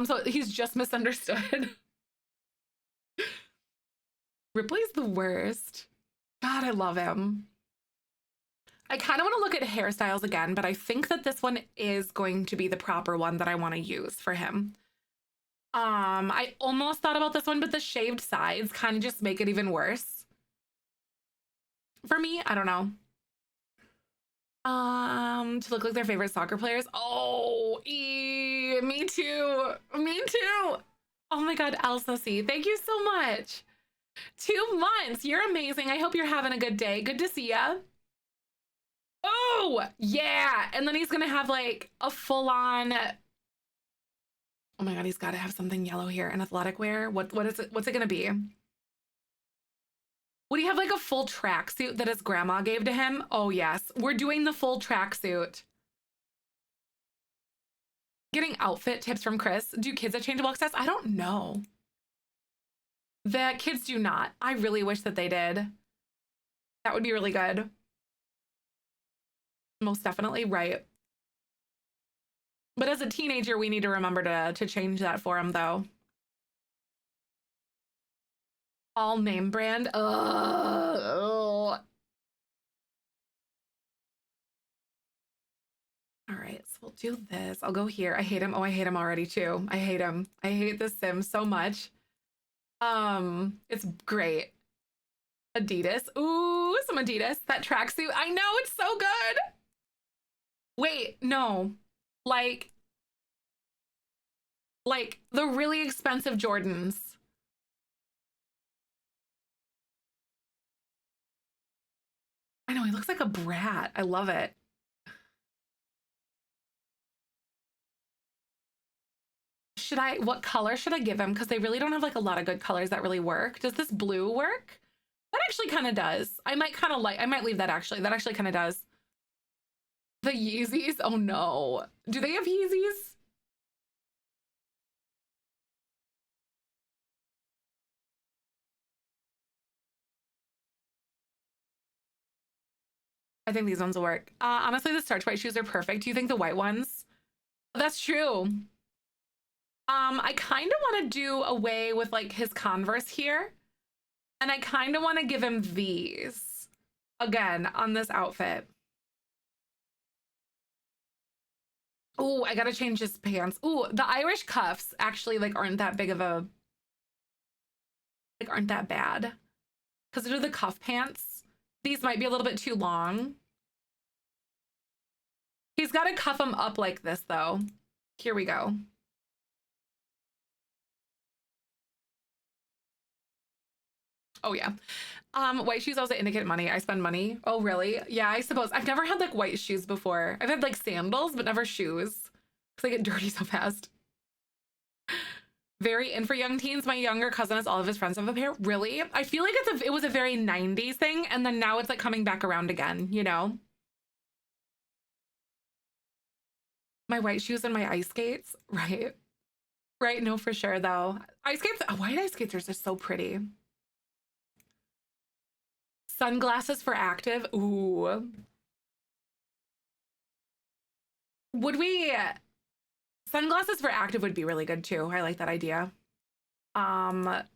So he's just misunderstood. Ripley's the worst. God, I love him. I kind of want to look at hairstyles again, but I think that this one is going to be the proper one that I want to use for him. I almost thought about this one, but the shaved sides kind of just make it even worse. For me, I don't know. To look like their favorite soccer players. Oh, me too. Me too. Oh my God, Elsa C, thank you so much. 2 months. You're amazing. I hope you're having a good day. Good to see ya. Oh, yeah. And then he's going to have like a full on, oh my God, he's got to have something yellow here and athletic wear. What is it? What's it going to be? Would he have like a full tracksuit that his grandma gave to him? Oh yes, we're doing the full tracksuit. Getting outfit tips from Chris. Do kids have changeable access? I don't know. The kids do not. I really wish that they did. That would be really good. Most definitely, right. But as a teenager, we need to remember to change that for him, though. All name brand. Ugh. All right, so we'll do this. I'll go here. I hate him. Oh, I hate him already too. I hate him. I hate this sim so much. It's great. Adidas. Ooh, some Adidas. That tracksuit. I know, it's so good. Wait, no. Like the really expensive Jordans. I know, he looks like a brat. I love it. What color should I give him? Because they really don't have like a lot of good colors that really work. Does this blue work? That actually kind of does. I might leave that actually. That actually kind of does. The Yeezys? Oh no. Do they have Yeezys? I think these ones will work. Honestly, the starch white shoes are perfect. Do you think the white ones? That's true. I kind of want to do away with like his Converse here. And I kind of want to give him these again on this outfit. Oh, I got to change his pants. Oh, the Irish cuffs actually like aren't that big of a, like aren't that bad. Because they're the cuff pants. These might be a little bit too long. He's got to cuff them up like this though. Here we go. Oh yeah. White shoes also indicate money. I spend money. Oh really? Yeah, I suppose. I've never had like white shoes before. I've had like sandals, but never shoes. Because they get dirty so fast. Very in for young teens. My younger cousin has all of his friends have a pair. Really? I feel like it was a very 90s thing, and then now it's like coming back around again, you know? My white shoes and my ice skates. Right. Right, no, for sure though. Ice skates, white ice skates are just so pretty. Sunglasses for active. Ooh. Would we sunglasses for active would be really good too. I like that idea. But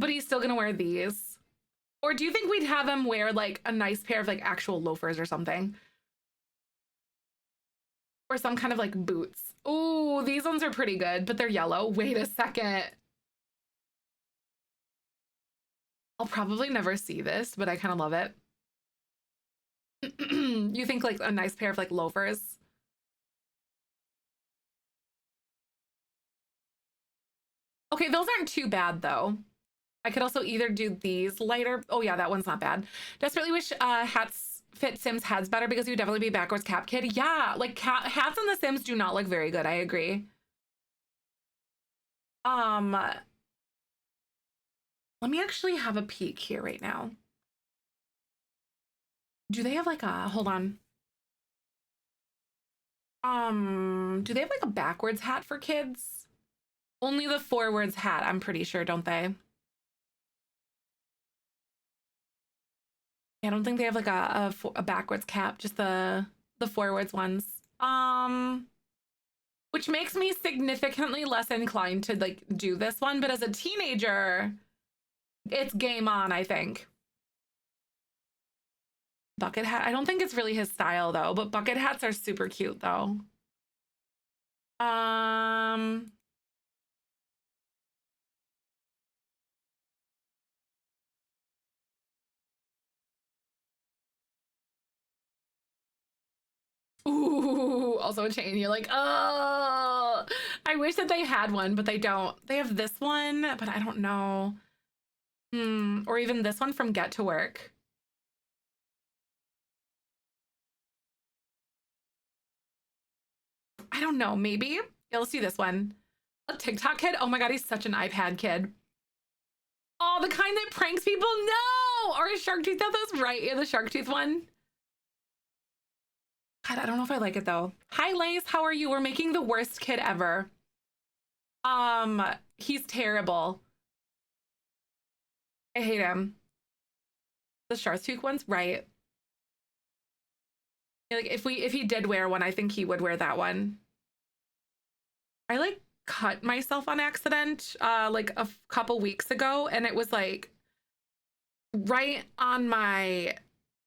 he's still gonna wear these. Or do you think we'd have him wear like a nice pair of like actual loafers or something? Or some kind of like boots. Ooh, these ones are pretty good, but they're yellow. Wait a second. I'll probably never see this, but I kind of love it. You think like a nice pair of like loafers? Okay, those aren't too bad though. I could also either do these lighter. Oh yeah, that one's not bad. Desperately wish hats fit Sims heads better because you would definitely be backwards cap kid. Yeah, like hats on the Sims do not look very good. I agree. Let me actually have a peek here right now. Do they have like a, hold on. Do they have like a backwards hat for kids? Only the forwards hat, I'm pretty sure, don't they? I don't think they have like a backwards cap, just the forwards ones. Which makes me significantly less inclined to like do this one, but as a teenager, it's game on, I think. Bucket hat. I don't think it's really his style though, but bucket hats are super cute though. Ooh, also a chain. You're like, oh, I wish that they had one, but they don't. They have this one, but I don't know. Or even this one from Get to Work. don't know, maybe. Yeah, let's do this one. A TikTok kid? Oh my God, he's such an iPad kid. Oh, the kind that pranks people? No! Or a shark tooth? That's right. Yeah, the shark tooth one. God, I don't know if I like it though. Hi, Lace. How are you? We're making the worst kid ever. He's terrible. I hate him. The shark tooth one's right. Like if he did wear one, I think he would wear that one. I like cut myself on accident like a couple weeks ago, and it was like right on my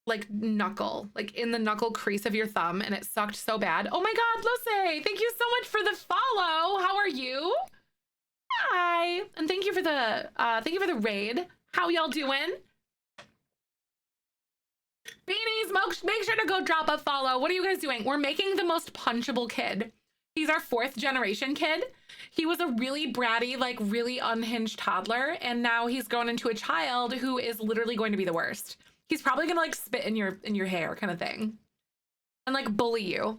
like knuckle, like in the knuckle crease of your thumb, and it sucked so bad. Oh my God, Lucy, thank you so much for the follow. How are you? Hi, and thank you for the raid. How y'all doing? Beanies, make sure to go drop a follow. What are you guys doing? We're making the most punchable kid. He's our 4th generation kid. He was a really bratty, like really unhinged toddler, and now he's grown into a child who is literally going to be the worst. He's probably gonna like spit in your hair kind of thing and like bully you.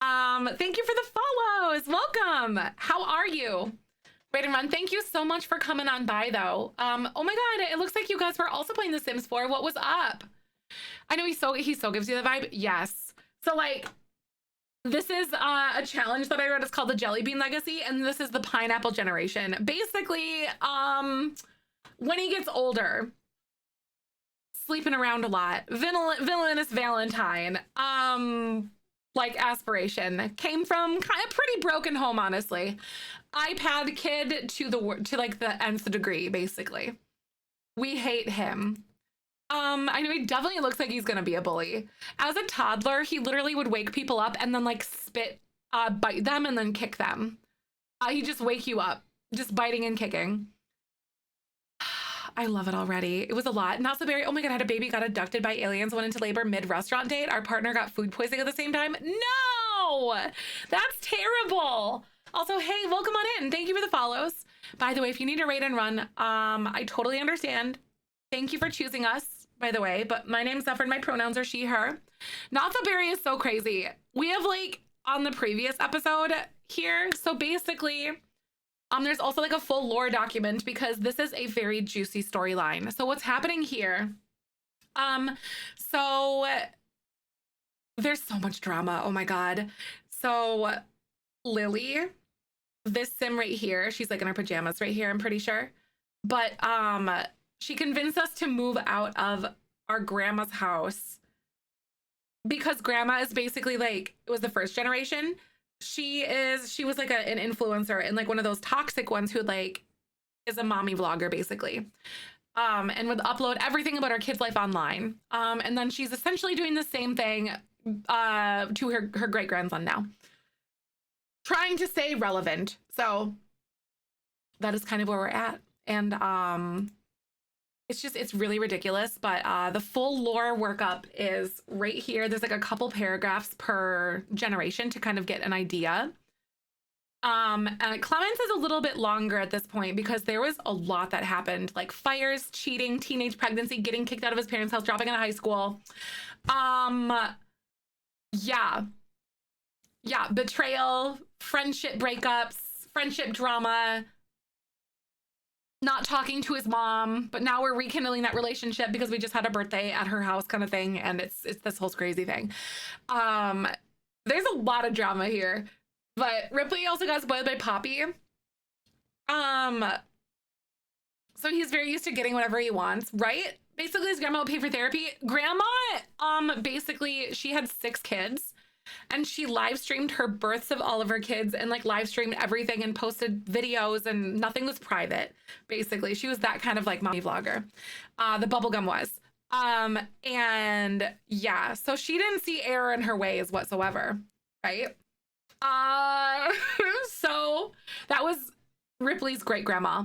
Thank you for the follows. Welcome. How are you? Raid and Run, thank you so much for coming on by though. Oh my God, it looks like you guys were also playing The Sims 4. What was up? I know he so gives you the vibe. Yes. So like this is a challenge that I wrote. It's called the Jellybean Legacy, and this is the pineapple generation. Basically, when he gets older, sleeping around a lot, villainous Valentine, like aspiration, came from kind of pretty broken home, honestly. iPad kid to like the nth degree, basically. We hate him. I know he definitely looks like he's gonna be a bully. As a toddler, he literally would wake people up and then like spit, bite them and then kick them. He'd just wake you up, just biting and kicking. I love it already. It was a lot. Not so very. Oh my God, I had a baby, got abducted by aliens, went into labor mid-restaurant date. Our partner got food poisoning at the same time. No, that's terrible. Also, hey, welcome on in. Thank you for the follows. By the way, if you need a raid and run, I totally understand. Thank you for choosing us, by the way, but my name's Zephyr and my pronouns are she, her. Not so berry is so crazy. We have like on the previous episode here. So basically, there's also like a full lore document because this is a very juicy storyline. So what's happening here? So there's so much drama. Oh my God. So Lily, this sim right here, she's like in her pajamas right here, I'm pretty sure. But she convinced us to move out of our grandma's house because grandma is basically like, it was the 1st generation. She was like an influencer and like one of those toxic ones who like is a mommy vlogger basically. And would upload everything about her kid's life online. And then she's essentially doing the same thing to her great grandson now, trying to stay relevant. So that is kind of where we're at. And it's really ridiculous, but the full lore workup is right here. There's like a couple paragraphs per generation to kind of get an idea. And Clemens is a little bit longer at this point because there was a lot that happened, like fires, cheating, teenage pregnancy, getting kicked out of his parents' house, dropping out of high school. Yeah, betrayal, friendship breakups, friendship drama, not talking to his mom, but now we're rekindling that relationship because we just had a birthday at her house kind of thing, and it's this whole crazy thing. There's a lot of drama here, but Ripley also got spoiled by Poppy. So he's very used to getting whatever he wants, right? Basically, his grandma would pay for therapy. Grandma, basically, she had 6 kids. And she live streamed her births of all of her kids and like live streamed everything and posted videos, and nothing was private. Basically, she was that kind of like mommy vlogger. The bubblegum was. And yeah, so she didn't see error in her ways whatsoever, right? So that was Ripley's great grandma.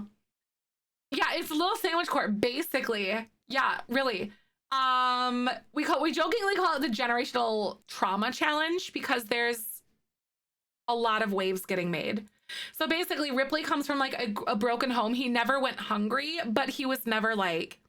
Yeah, it's a little sandwich court, basically. Yeah, really. We jokingly call it the generational trauma challenge because there's a lot of waves getting made. So basically Ripley comes from like a broken home. He never went hungry, but he was never like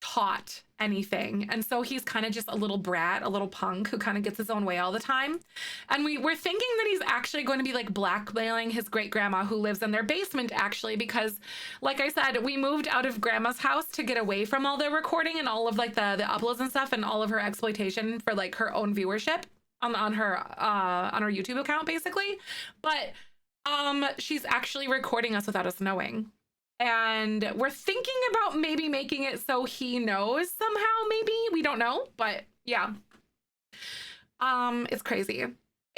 taught anything. And so he's kind of just a little brat, a little punk who kind of gets his own way all the time. And we're thinking that he's actually going to be like blackmailing his great grandma who lives in their basement, actually, because like I said, we moved out of grandma's house to get away from all the recording and all of like the uploads and stuff and all of her exploitation for like her own viewership on her YouTube account, basically. But she's actually recording us without us knowing. And we're thinking about maybe making it so he knows somehow, maybe. We don't know, but yeah. It's crazy.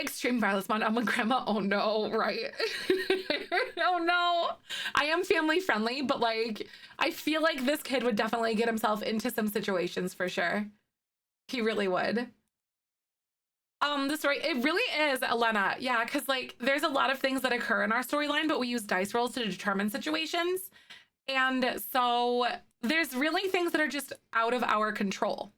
Extreme violence mod. I'm a grandma. Oh no, right. Oh no. I am family friendly, but like, I feel like this kid would definitely get himself into some situations for sure. He really would. The story, it really is, Elena. Yeah, because like there's a lot of things that occur in our storyline, but we use dice rolls to determine situations. And so there's really things that are just out of our control.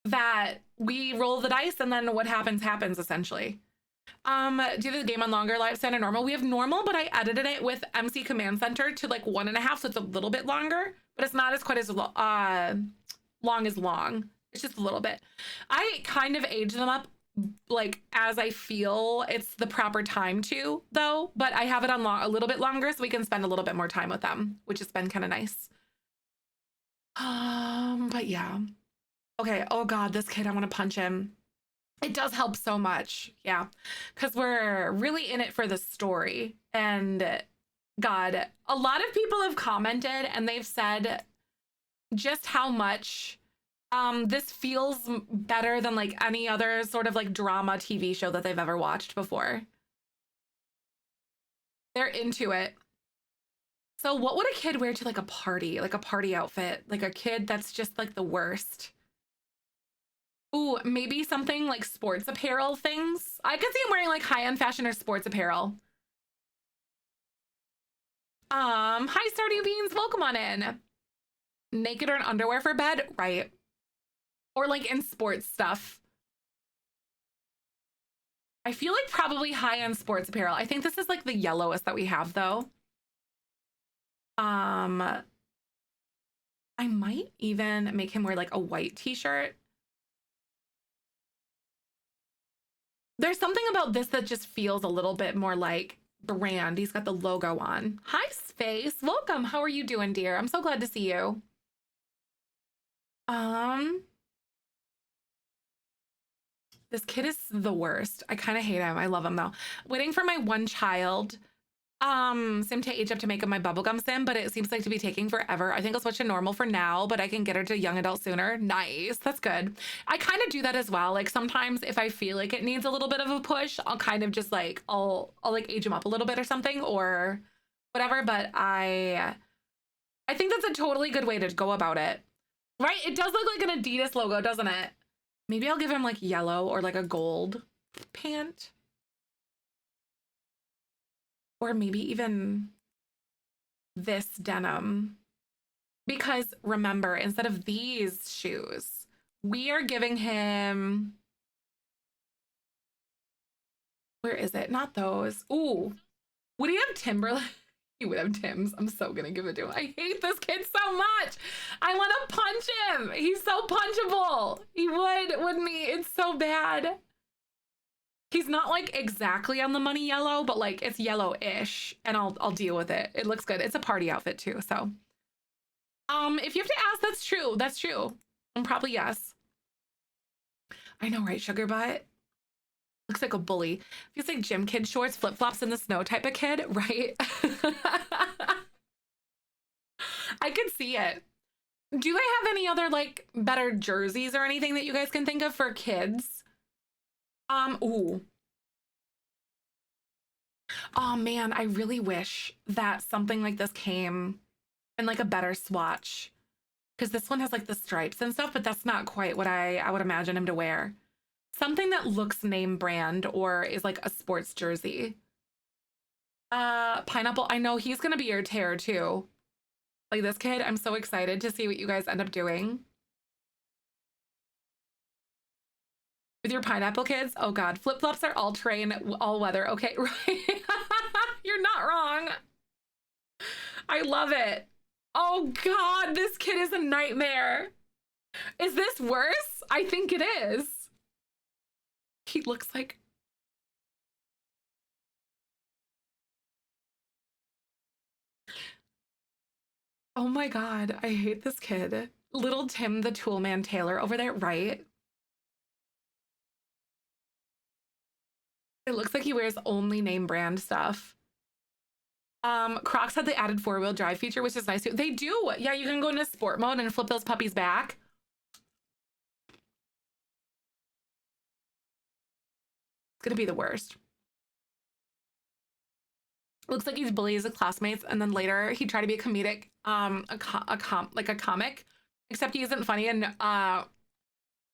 That we roll the dice and then what happens, essentially. Do the game on longer lifespan or normal? We have normal, but I edited it with MC Command Center to like 1.5, so it's a little bit longer, but it's not as quite as long as long. It's just a little bit. I kind of age them up like as I feel it's the proper time to, though, but I have it on a little bit longer so we can spend a little bit more time with them, which has been kind of nice. But yeah. Okay, oh God, this kid, I want to punch him. It does help so much, yeah, because we're really in it for the story. And God, a lot of people have commented and they've said just how much this feels better than like any other sort of like drama TV show that they've ever watched before. They're into it. So what would a kid wear to like a party outfit? Like a kid that's just like the worst. Ooh, maybe something like sports apparel things. I could see him wearing like high-end fashion or sports apparel. Hi Stardew Beans, welcome on in. Naked or in underwear for bed, right? Or like in sports stuff. I feel like probably high-end sports apparel. I think this is like the yellowest that we have though. I might even make him wear like a white t-shirt. There's something about this that just feels a little bit more like brand. He's got the logo on. Hi, Space. Welcome. How are you doing, dear? I'm so glad to see you. This kid is the worst. I kind of hate him. I love him though. Waiting for my one child sim to age up to make up my bubblegum sim, but it seems like to be taking forever. I think I'll switch to normal for now, but I can get her to young adult sooner. Nice. That's good. I kind of do that as well. Like sometimes if I feel like it needs a little bit of a push, I'll kind of just like I'll like age him up a little bit or something or whatever, but I think that's a totally good way to go about it. Right? It does look like an Adidas logo, doesn't it? Maybe I'll give him like yellow or like a gold pant. Or maybe even this denim. Because remember, instead of these shoes, we are giving him... Where is it? Not those. Ooh. Would he have Timberland? He would have Tim's. I'm so gonna give it to him. I hate this kid so much. I want to punch him. He's so punchable. He would, wouldn't he? It's so bad. He's not like exactly on the money yellow, but like it's yellow-ish, and I'll deal with it. It looks good. It's a party outfit too, so. If you have to ask, that's true. That's true. Probably yes. I know, right, sugar butt? Looks like a bully. Feels like gym kid shorts, flip-flops in the snow type of kid, right? I could see it. Do they have any other like better jerseys or anything that you guys can think of for kids? Ooh. Oh man, I really wish that something like this came in like a better swatch. Because this one has like the stripes and stuff, but that's not quite what I would imagine him to wear. Something that looks name brand or is like a sports jersey. Pineapple, I know he's gonna be your tear too. Like this kid, I'm so excited to see what you guys end up doing. With your pineapple kids? Oh God, flip-flops are all terrain, all weather. Okay, right. You're not wrong. I love it. Oh God, this kid is a nightmare. Is this worse? I think it is. He looks like... Oh my God, I hate this kid. Little Tim the Toolman Taylor over there, right? It looks like he wears only name brand stuff. Crocs had the added 4-wheel drive feature, which is nice too. They do. Yeah, you can go into sport mode and flip those puppies back. It's gonna be the worst. Looks like he's bullied his classmates, and then later he tried to be a comedic, like a comic, except he isn't funny. And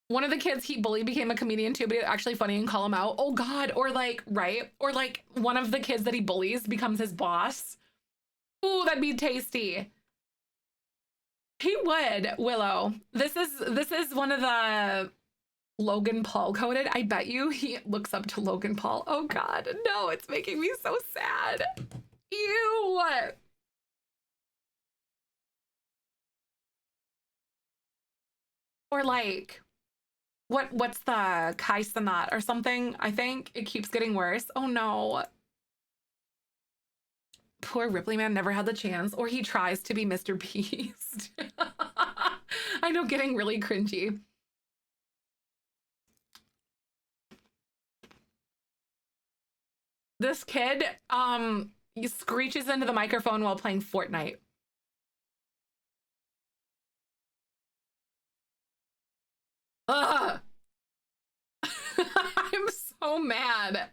one of the kids he bullied became a comedian too, but it's actually funny and call him out. Oh God, or like, right? Or like one of the kids that he bullies becomes his boss. Ooh, that'd be tasty. He would, Willow. This is one of the Logan Paul coded. I bet you he looks up to Logan Paul. Oh God, no, it's making me so sad. Ew. Or like, what's the Kai Cenat or something? I think it keeps getting worse. Oh no. Poor Ripley man never had the chance, or he tries to be Mr. Beast. I know, getting really cringy. This kid, he screeches into the microphone while playing Fortnite. Ugh. I'm so mad.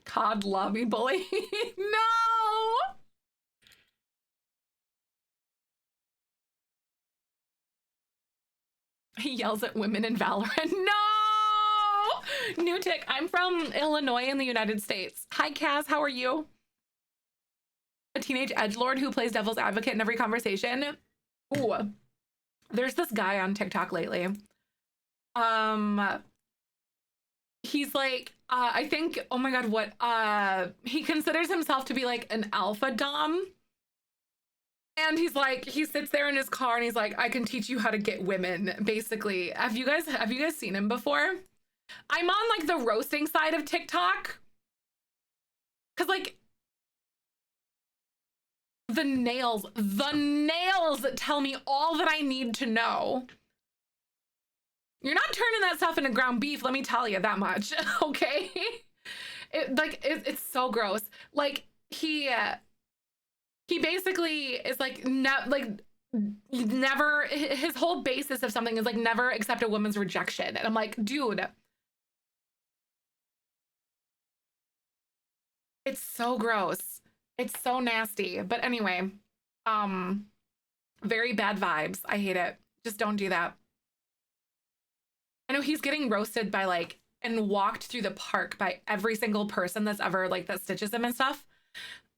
COD lobby bully. No! He yells at women in Valorant. No! New tick. I'm from Illinois in the United States. Hi, Kaz. How are you? A teenage edgelord who plays devil's advocate in every conversation. Ooh. There's this guy on TikTok lately. He's like, I think, oh my God, what? He considers himself to be like an alpha dom. And he's like, he sits there in his car and he's like, I can teach you how to get women, basically. Have you guys seen him before? I'm on like the roasting side of TikTok. Cause like the nails tell me all that I need to know. You're not turning that stuff into ground beef, let me tell you that much, okay? It's so gross. Like he basically is like never, his whole basis of something is like never accept a woman's rejection. And I'm like, dude, it's so gross. It's so nasty. But anyway, very bad vibes. I hate it. Just don't do that. I know he's getting roasted by like, and walked through the park by every single person that's ever like, that stitches him and stuff.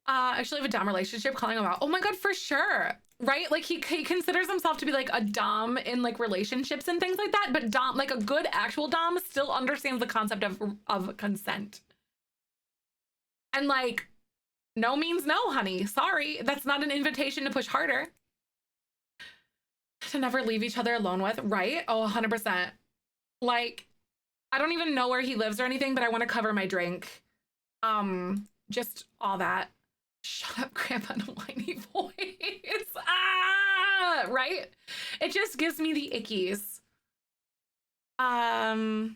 I actually have a dom relationship, calling him out. Oh my God, for sure. Right? Like he considers himself to be like a dom in like relationships and things like that. But dom, like a good actual dom still understands the concept of consent. And like, no means no, honey. Sorry. That's not an invitation to push harder. To never leave each other alone with, right? Oh, 100%. Like, I don't even know where he lives or anything, but I want to cover my drink. Just all that. Shut up, Grandpa, in a whiny voice. Ah, right? It just gives me the ickies. Or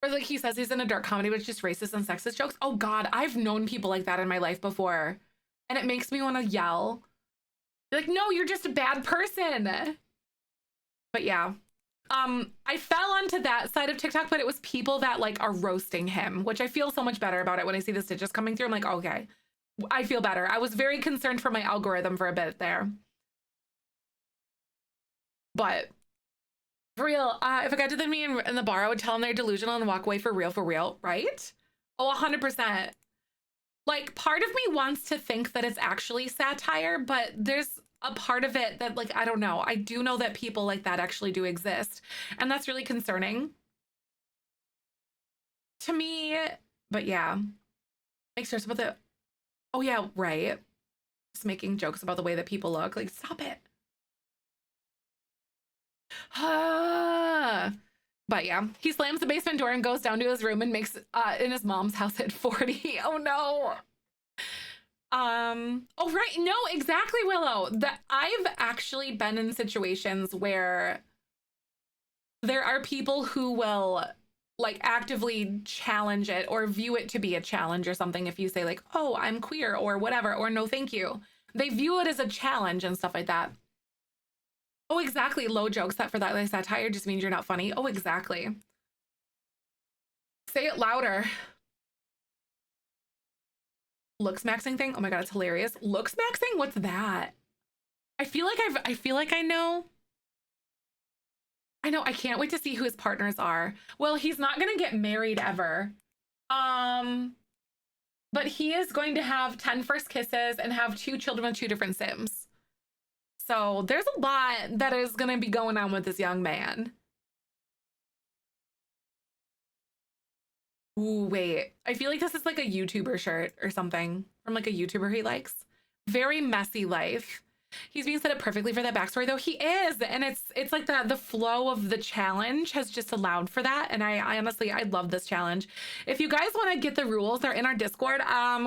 like he says he's in a dark comedy, but it's just racist and sexist jokes. Oh God, I've known people like that in my life before. And it makes me want to yell. Like, no, you're just a bad person. But yeah. I fell onto that side of TikTok, but it was people that like are roasting him, which I feel so much better about it when I see the stitches coming through. I'm like, okay, I feel better. I was very concerned for my algorithm for a bit there. But for real, if a guy did me in the bar, I would tell him they're delusional and walk away for real, right? Oh, 100%. Like, part of me wants to think that it's actually satire, but there's a part of it that, like, I don't know. I do know that people like that actually do exist. And that's really concerning to me. But yeah. Makes sense about the... Oh, yeah, right. Just making jokes about the way that people look. Like, stop it. But yeah, he slams the basement door and goes down to his room and makes in his mom's house at 40. Oh no. Oh right, no, exactly, Willow. That I've actually been in situations where there are people who will like actively challenge it or view it to be a challenge or something. If you say like, oh, I'm queer or whatever, or no, thank you. They view it as a challenge and stuff like that. Oh, exactly. Low jokes that for that like satire just means you're not funny. Oh, exactly. Say it louder. Looks maxing thing. Oh my God, it's hilarious. Looks maxing? What's that? I feel like I know. I know. I can't wait to see who his partners are. Well, he's not gonna get married ever. But he is going to have 10 first kisses and have 2 children with 2 different Sims. So there's a lot that is going to be going on with this young man. Ooh, wait. I feel like this is like a YouTuber shirt or something from like a YouTuber he likes. Very messy life. He's being set up perfectly for that backstory though. He is. And it's like the flow of the challenge has just allowed for that. And I honestly, I love this challenge. If you guys want to get the rules, they're in our Discord.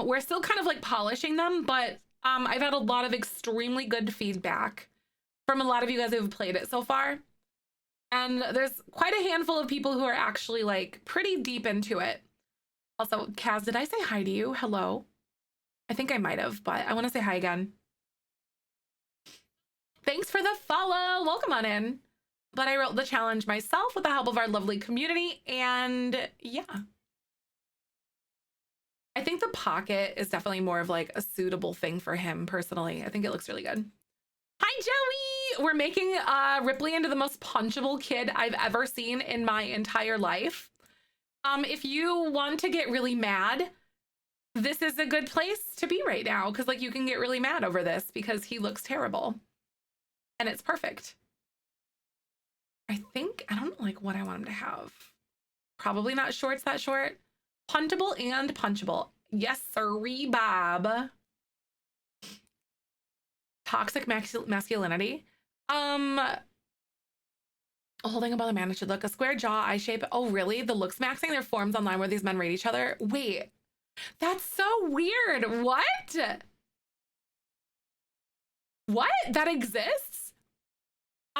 We're still kind of like polishing them, but I've had a lot of extremely good feedback from a lot of you guys who have played it so far. And there's quite a handful of people who are actually like pretty deep into it. Also, Kaz, did I say hi to you? Hello? I think I might have, but I want to say hi again. Thanks for the follow. Welcome on in. But I wrote the challenge myself with the help of our lovely community. And yeah. I think the pocket is definitely more of like a suitable thing for him personally. I think it looks really good. Hi, Joey. We're making Ripley into the most punchable kid I've ever seen in my entire life. If you want to get really mad, this is a good place to be right now because like you can get really mad over this because he looks terrible. And it's perfect. I think, I don't know like what I want him to have. Probably not shorts that short. Puntable and punchable. Yes, sirree, Bob. Toxic masculinity. A whole thing about the man should look a square jaw, eye shape. Oh, really? The looks maxing their forms online where these men rate each other. Wait, that's so weird. What? What? That exists?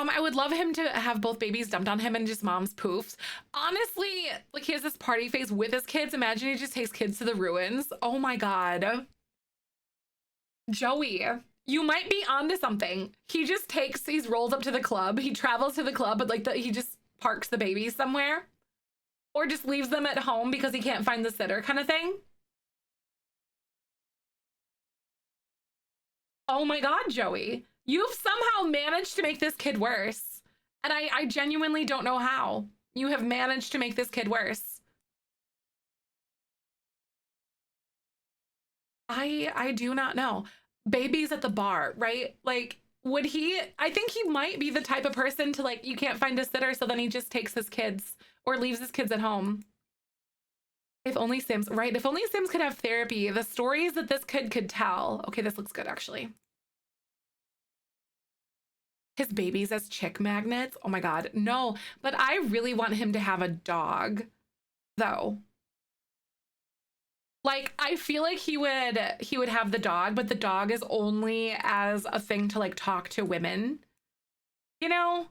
I would love him to have both babies dumped on him and just mom's poofs. Honestly, like he has this party face with his kids. Imagine he just takes kids to the ruins. Oh my God. Joey, you might be onto something. He's rolled up to the club. He travels to the club, but like he just parks the babies somewhere or just leaves them at home because he can't find the sitter kind of thing. Oh my God, Joey. You've somehow managed to make this kid worse. And I genuinely don't know how. You have managed to make this kid worse. I do not know. Babies at the bar, right? Like, would he, I think he might be the type of person to like, you can't find a sitter, so then he just takes his kids or leaves his kids at home. If only Sims, right? If only Sims could have therapy, the stories that this kid could tell. Okay, this looks good actually. His babies as chick magnets. Oh my God, no. But I really want him to have a dog, though. Like, I feel like he would have the dog, but the dog is only as a thing to like talk to women. You know?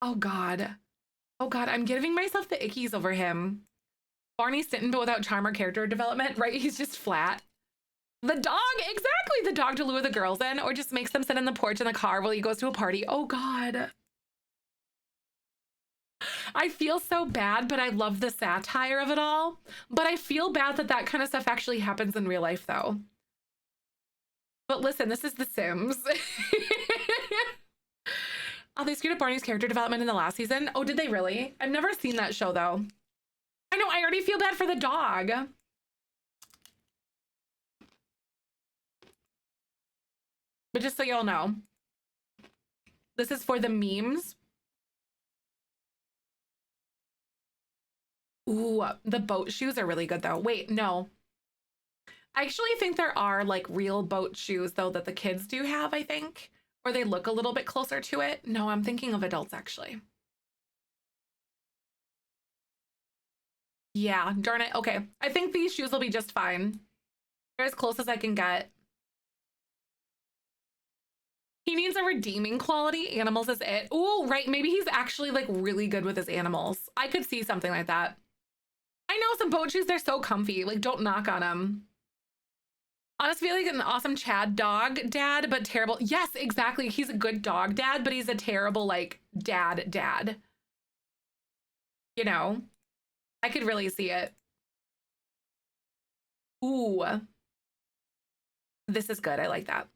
Oh God. Oh God, I'm giving myself the ickies over him. Barney Stinton, but without charm or character development, right? He's just flat. The dog, exactly. The dog to lure the girls in or just makes them sit in the porch in the car while he goes to a party. Oh God. I feel so bad, but I love the satire of it all. But I feel bad that that kind of stuff actually happens in real life though. But listen, this is The Sims. Oh, they screwed up Barney's character development in the last season. Oh, did they really? I've never seen that show though. I know, I already feel bad for the dog. But just so y'all know, this is for the memes. Ooh, the boat shoes are really good though. Wait, no. I actually think there are like real boat shoes though that the kids do have, I think, or they look a little bit closer to it. No, I'm thinking of adults actually. Yeah, darn it. Okay, I think these shoes will be just fine. They're as close as I can get. He needs a redeeming quality. Animals is it. Oh, right. Maybe he's actually like really good with his animals. I could see something like that. I know some boat shoes, they're so comfy. Like, don't knock on them. Honestly, like an awesome Chad dog dad, but terrible. Yes, exactly. He's a good dog dad, but he's a terrible like dad. You know, I could really see it. Ooh, this is good. I like that.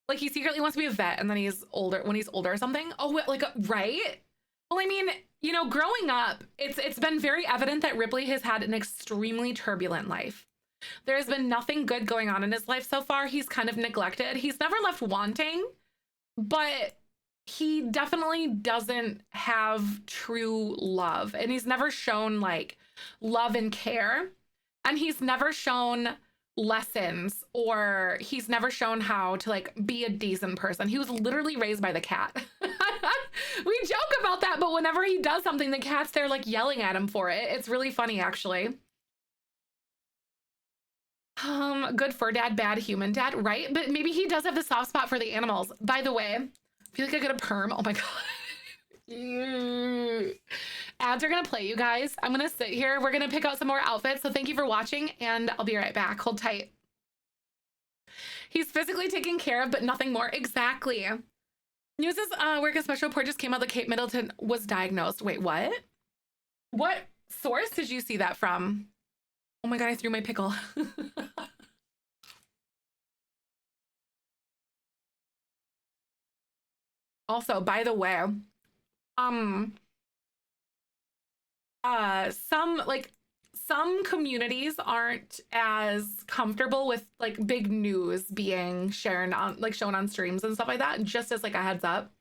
Like he secretly wants to be a vet and then he's older when he's older or something. Oh, like, right? Well, I mean, you know, growing up, it's been very evident that Ripley has had an extremely turbulent life. There's been nothing good going on in his life so far. He's kind of neglected. He's never left wanting, but he definitely doesn't have true love. And he's never shown like love and care. And he's never shown lessons, or he's never shown how to like be a decent person. He was literally raised by the cat. We joke about that, but whenever he does something, the cat's there like yelling at him for it. It's really funny actually. Good fur dad, bad human dad, right? But maybe he does have the soft spot for the animals. By the way, I feel like I got a perm. Oh my god. Ads are gonna play, you guys. I'm gonna sit here. We're gonna pick out some more outfits. So thank you for watching, and I'll be right back. Hold tight. He's physically taken care of, but nothing more. Exactly. News is work a special report just came out that Kate Middleton was diagnosed. Wait, what? What source did you see that from? Oh my god, I threw my pickle. Also, by the way, some communities aren't as comfortable with like big news being shared on like shown on streams and stuff like that. Just as like a heads up.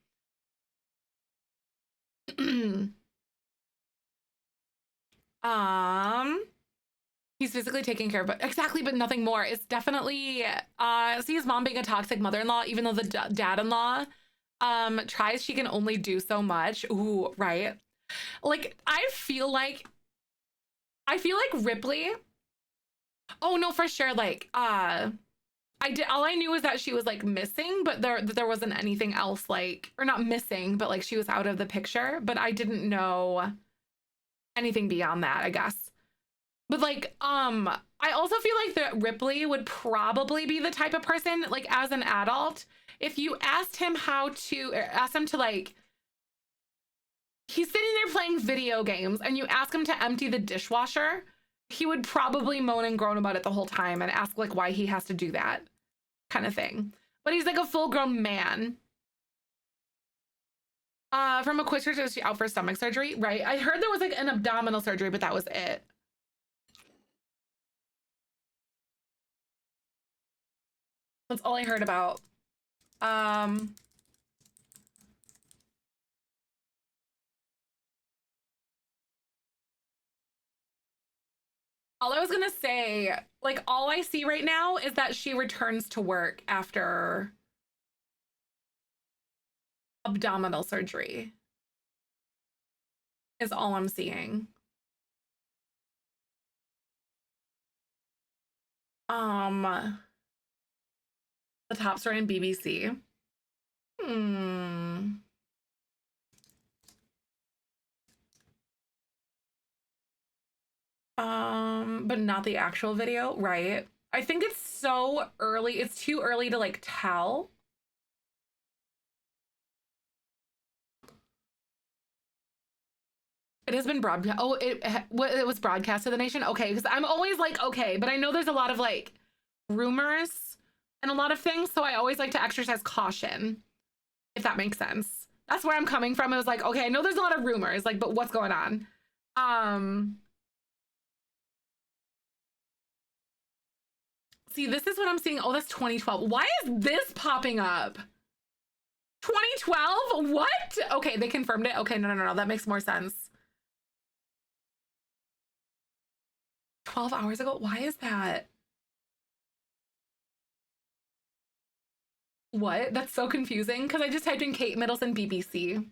He's physically taking care of, but exactly, but nothing more. It's definitely see his mom being a toxic mother-in-law, even though the dad-in-law tries, she can only do so much. Ooh, right. Like I feel like Ripley. Oh no, for sure. Like all I knew was that she was like missing, but there wasn't anything else, like, or not missing, but like she was out of the picture, but I didn't know anything beyond that, I guess. But like I also feel like that Ripley would probably be the type of person, like as an adult, if you asked him to like, he's sitting there playing video games and you ask him to empty the dishwasher, he would probably moan and groan about it the whole time and ask like why he has to do that kind of thing. But he's like a full-grown man. From a quick search, is she out for stomach surgery? Right. I heard there was like an abdominal surgery, but that was it. That's all I heard about. All I was gonna say, like, all I see right now is that she returns to work after abdominal surgery. Is all I'm seeing. The top story in BBC. But not the actual video, right? I think it's so early. It's too early to like tell. It has been broadcast. Oh, it was broadcast to the nation. Okay, because I'm always like, okay, but I know there's a lot of like rumors and a lot of things, so I always like to exercise caution, if that makes sense. That's where I'm coming from. It was like, okay, I know there's a lot of rumors, like, but what's going on? See, this is what I'm seeing. Oh, that's 2012. Why is this popping up? 2012? What? Okay, they confirmed it. Okay, no. That makes more sense. 12 hours ago? Why is that? What? That's so confusing because I just typed in Kate Middleton BBC.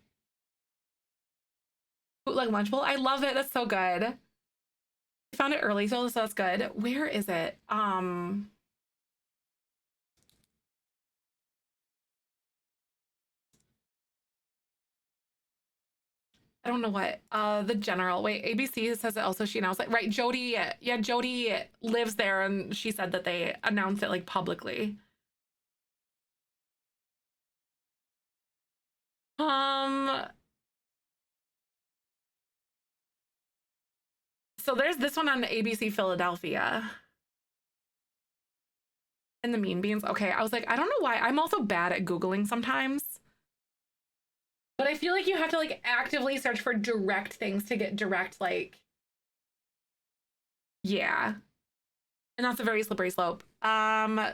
Bootleg Lunchbowl. I love it. That's so good. I found it early, so that's good. Where is it? I don't know what. The general. Wait, ABC says it also. She announced it. Right, Jody. Yeah, Jody lives there, and she said that they announced it like publicly. So there's this one on ABC Philadelphia. And the Mean Beans. Okay, I was like, I don't know why. I'm also bad at Googling sometimes. But I feel like you have to like actively search for direct things to get direct, like, yeah. And that's a very slippery slope. Oh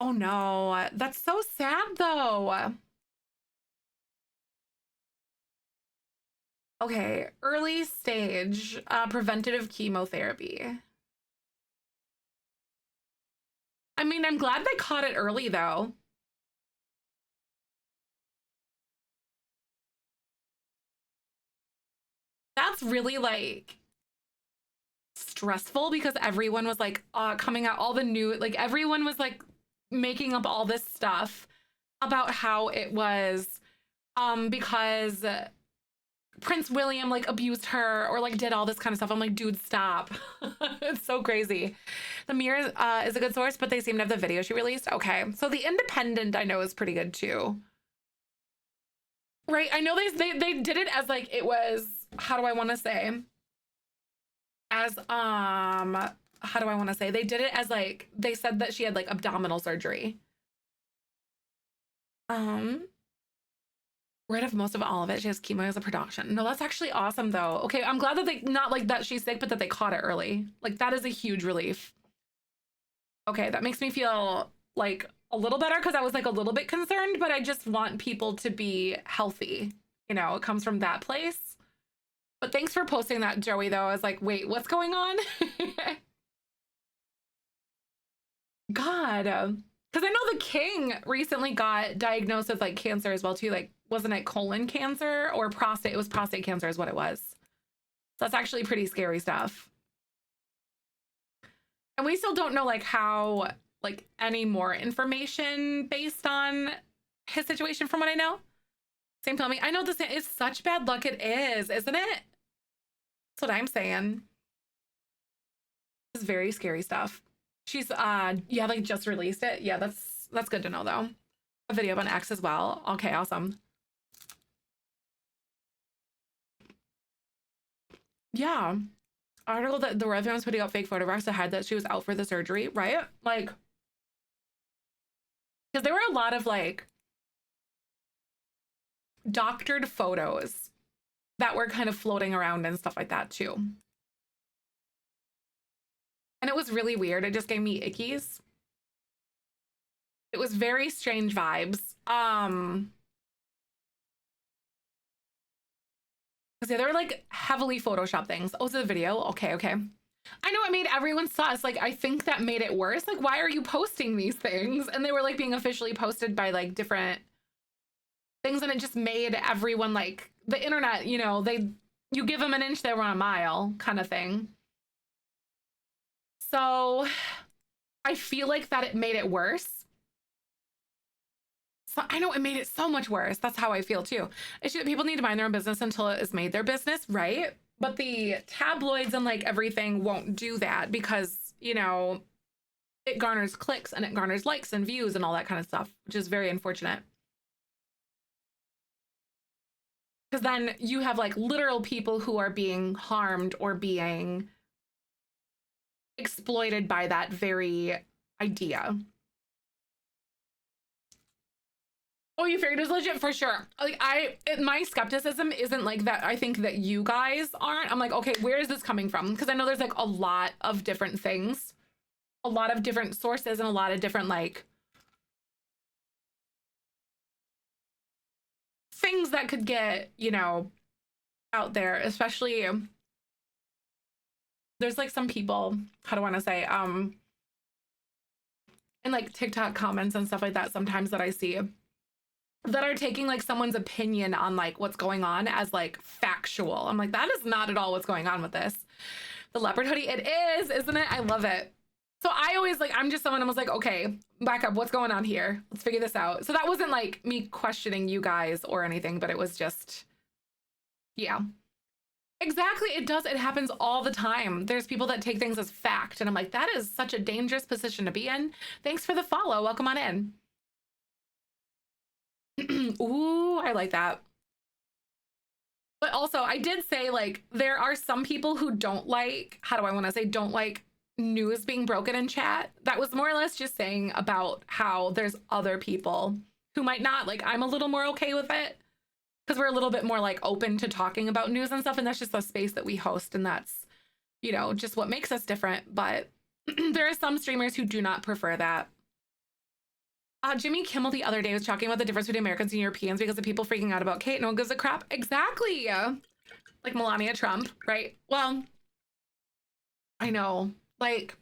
no, that's so sad though. Okay, early stage preventative chemotherapy. I mean, I'm glad they caught it early though. That's really like stressful because everyone was like coming out all the new, like everyone was like making up all this stuff about how it was because Prince William like abused her or like did all this kind of stuff. I'm like, dude, stop. It's so crazy. The Mirror is a good source, but they seem to have the video she released. Okay, so The Independent I know is pretty good too. Right, I know they did it as like it was, how do I want to say, as how do I want to say, they did it as like they said that she had like abdominal surgery. Rid of most of all of it. She has chemo as a production. No, that's actually awesome though. Okay, I'm glad that they, not like that she's sick, but that they caught it early. Like that is a huge relief. Okay, that makes me feel like a little better because I was like a little bit concerned, but I just want people to be healthy. You know, it comes from that place. But thanks for posting that, Joey, though. I was like, wait, what's going on? God. Because I know the king recently got diagnosed with like cancer as well, too. Like, wasn't it colon cancer or prostate? It was prostate cancer is what it was. So that's actually pretty scary stuff. And we still don't know like how, like any more information based on his situation from what I know. Same tell me. I know this is such bad luck. It is, isn't it? That's what I'm saying. It's very scary stuff. She's yeah, like just released it. Yeah, that's good to know though. A video on X as well. Okay, awesome. Yeah. Article that the Royal Family was putting out fake photographs that had that she was out for the surgery, right? Like, because there were a lot of like doctored photos that were kind of floating around and stuff like that too. And it was really weird. It just gave me ickies. It was very strange vibes. Because yeah, they were like heavily Photoshop things. Oh, so the video? Okay, okay. I know it made everyone sus. Like, I think that made it worse. Like, why are you posting these things? And they were like being officially posted by like different things, and it just made everyone like the internet, you know, you give them an inch, they run a mile kind of thing. So I feel like that it made it worse. So I know it made it so much worse. That's how I feel too. People need to mind their own business until it is made their business, right? But the tabloids and like everything won't do that because, you know, it garners clicks and it garners likes and views and all that kind of stuff, which is very unfortunate. Because then you have like literal people who are being harmed or being exploited by that very idea. Oh, you figured it was legit for sure. Like my skepticism isn't like that. I think that you guys aren't. I'm like, okay, where is this coming from? Because I know there's like a lot of different things, a lot of different sources, and a lot of different like things that could get, you know, out there, especially there's like some people, how do I want to say, and like TikTok comments and stuff like that sometimes that I see that are taking like someone's opinion on like what's going on as like factual. I'm like, that is not at all what's going on with this. The leopard hoodie, it is, isn't it? I love it. So I always like, I'm just someone, I was like, okay, back up, what's going on here? Let's figure this out. So that wasn't like me questioning you guys or anything, but it was just, yeah. Exactly, it does. It happens all the time. There's people that take things as fact, and I'm like, that is such a dangerous position to be in. Thanks for the follow. Welcome on in. Ooh, I like that. But also, I did say, like, there are some people who don't like, how do I want to say, don't like news being broken in chat. That was more or less just saying about how there's other people who might not. Like, I'm a little more okay with it because we're a little bit more like open to talking about news and stuff. And that's just a space that we host. And that's, you know, just what makes us different. But there are some streamers who do not prefer that. Jimmy Kimmel the other day was talking about the difference between Americans and Europeans because of people freaking out about Kate. No one gives a crap. Exactly. Like Melania Trump, right? Well, I know. Like,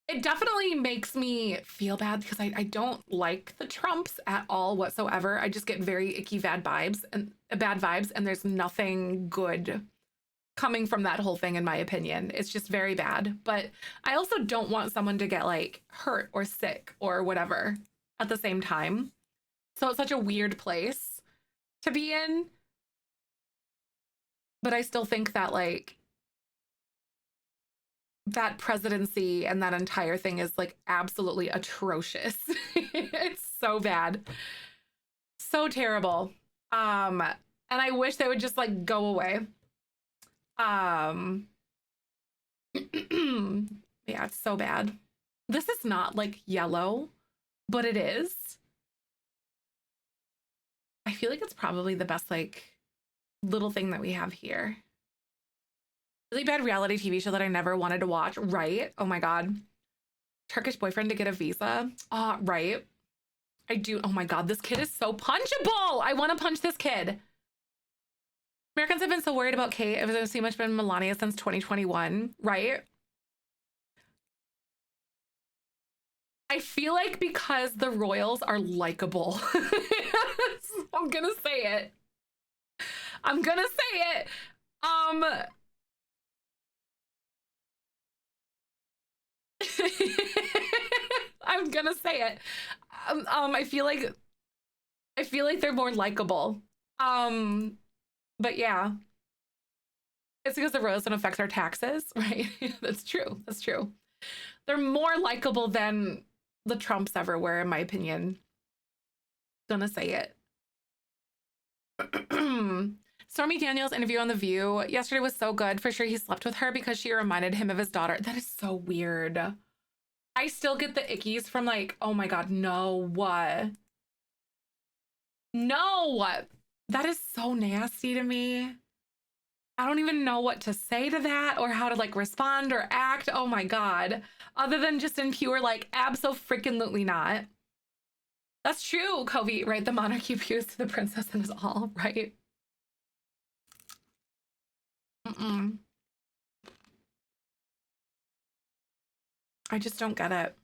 it definitely makes me feel bad because I don't like the Trumps at all whatsoever. I just get very icky bad vibes, and there's nothing good coming from that whole thing, in my opinion. It's just very bad. But I also don't want someone to get like hurt or sick or whatever at the same time. So it's such a weird place to be in. But I still think that like that presidency and that entire thing is like absolutely atrocious. It's so bad. So terrible. And I wish they would just like go away. Yeah, it's so bad. This is not like yellow, but it is. I feel like it's probably the best like little thing that we have here. Really bad reality TV show that I never wanted to watch, right? Oh my God. Turkish boyfriend to get a visa. Right. I do. Oh my God, this kid is so punchable. I want to punch this kid. Americans have been so worried about Kate. It was so much been Melania since 2021, right? I feel like because the royals are likable. I'm gonna say it. I'm gonna say it. I'm gonna say it. I feel like they're more likable. But yeah, it's because the royals don't affect our taxes, right? That's true. That's true. They're more likable than the Trumps ever were, in my opinion. Gonna say it. Stormy Daniels' interview on The View yesterday was so good. For sure he slept with her because she reminded him of his daughter. That is so weird. I still get the ickies from like, oh my God, no, what? No, that is so nasty to me. I don't even know what to say to that or how to like respond or act. Oh my God. Other than just in pure like abso-freaking-lutely not. That's true, Kobe, right? The monarchy appeals to the princess and is all, right? I just don't get it.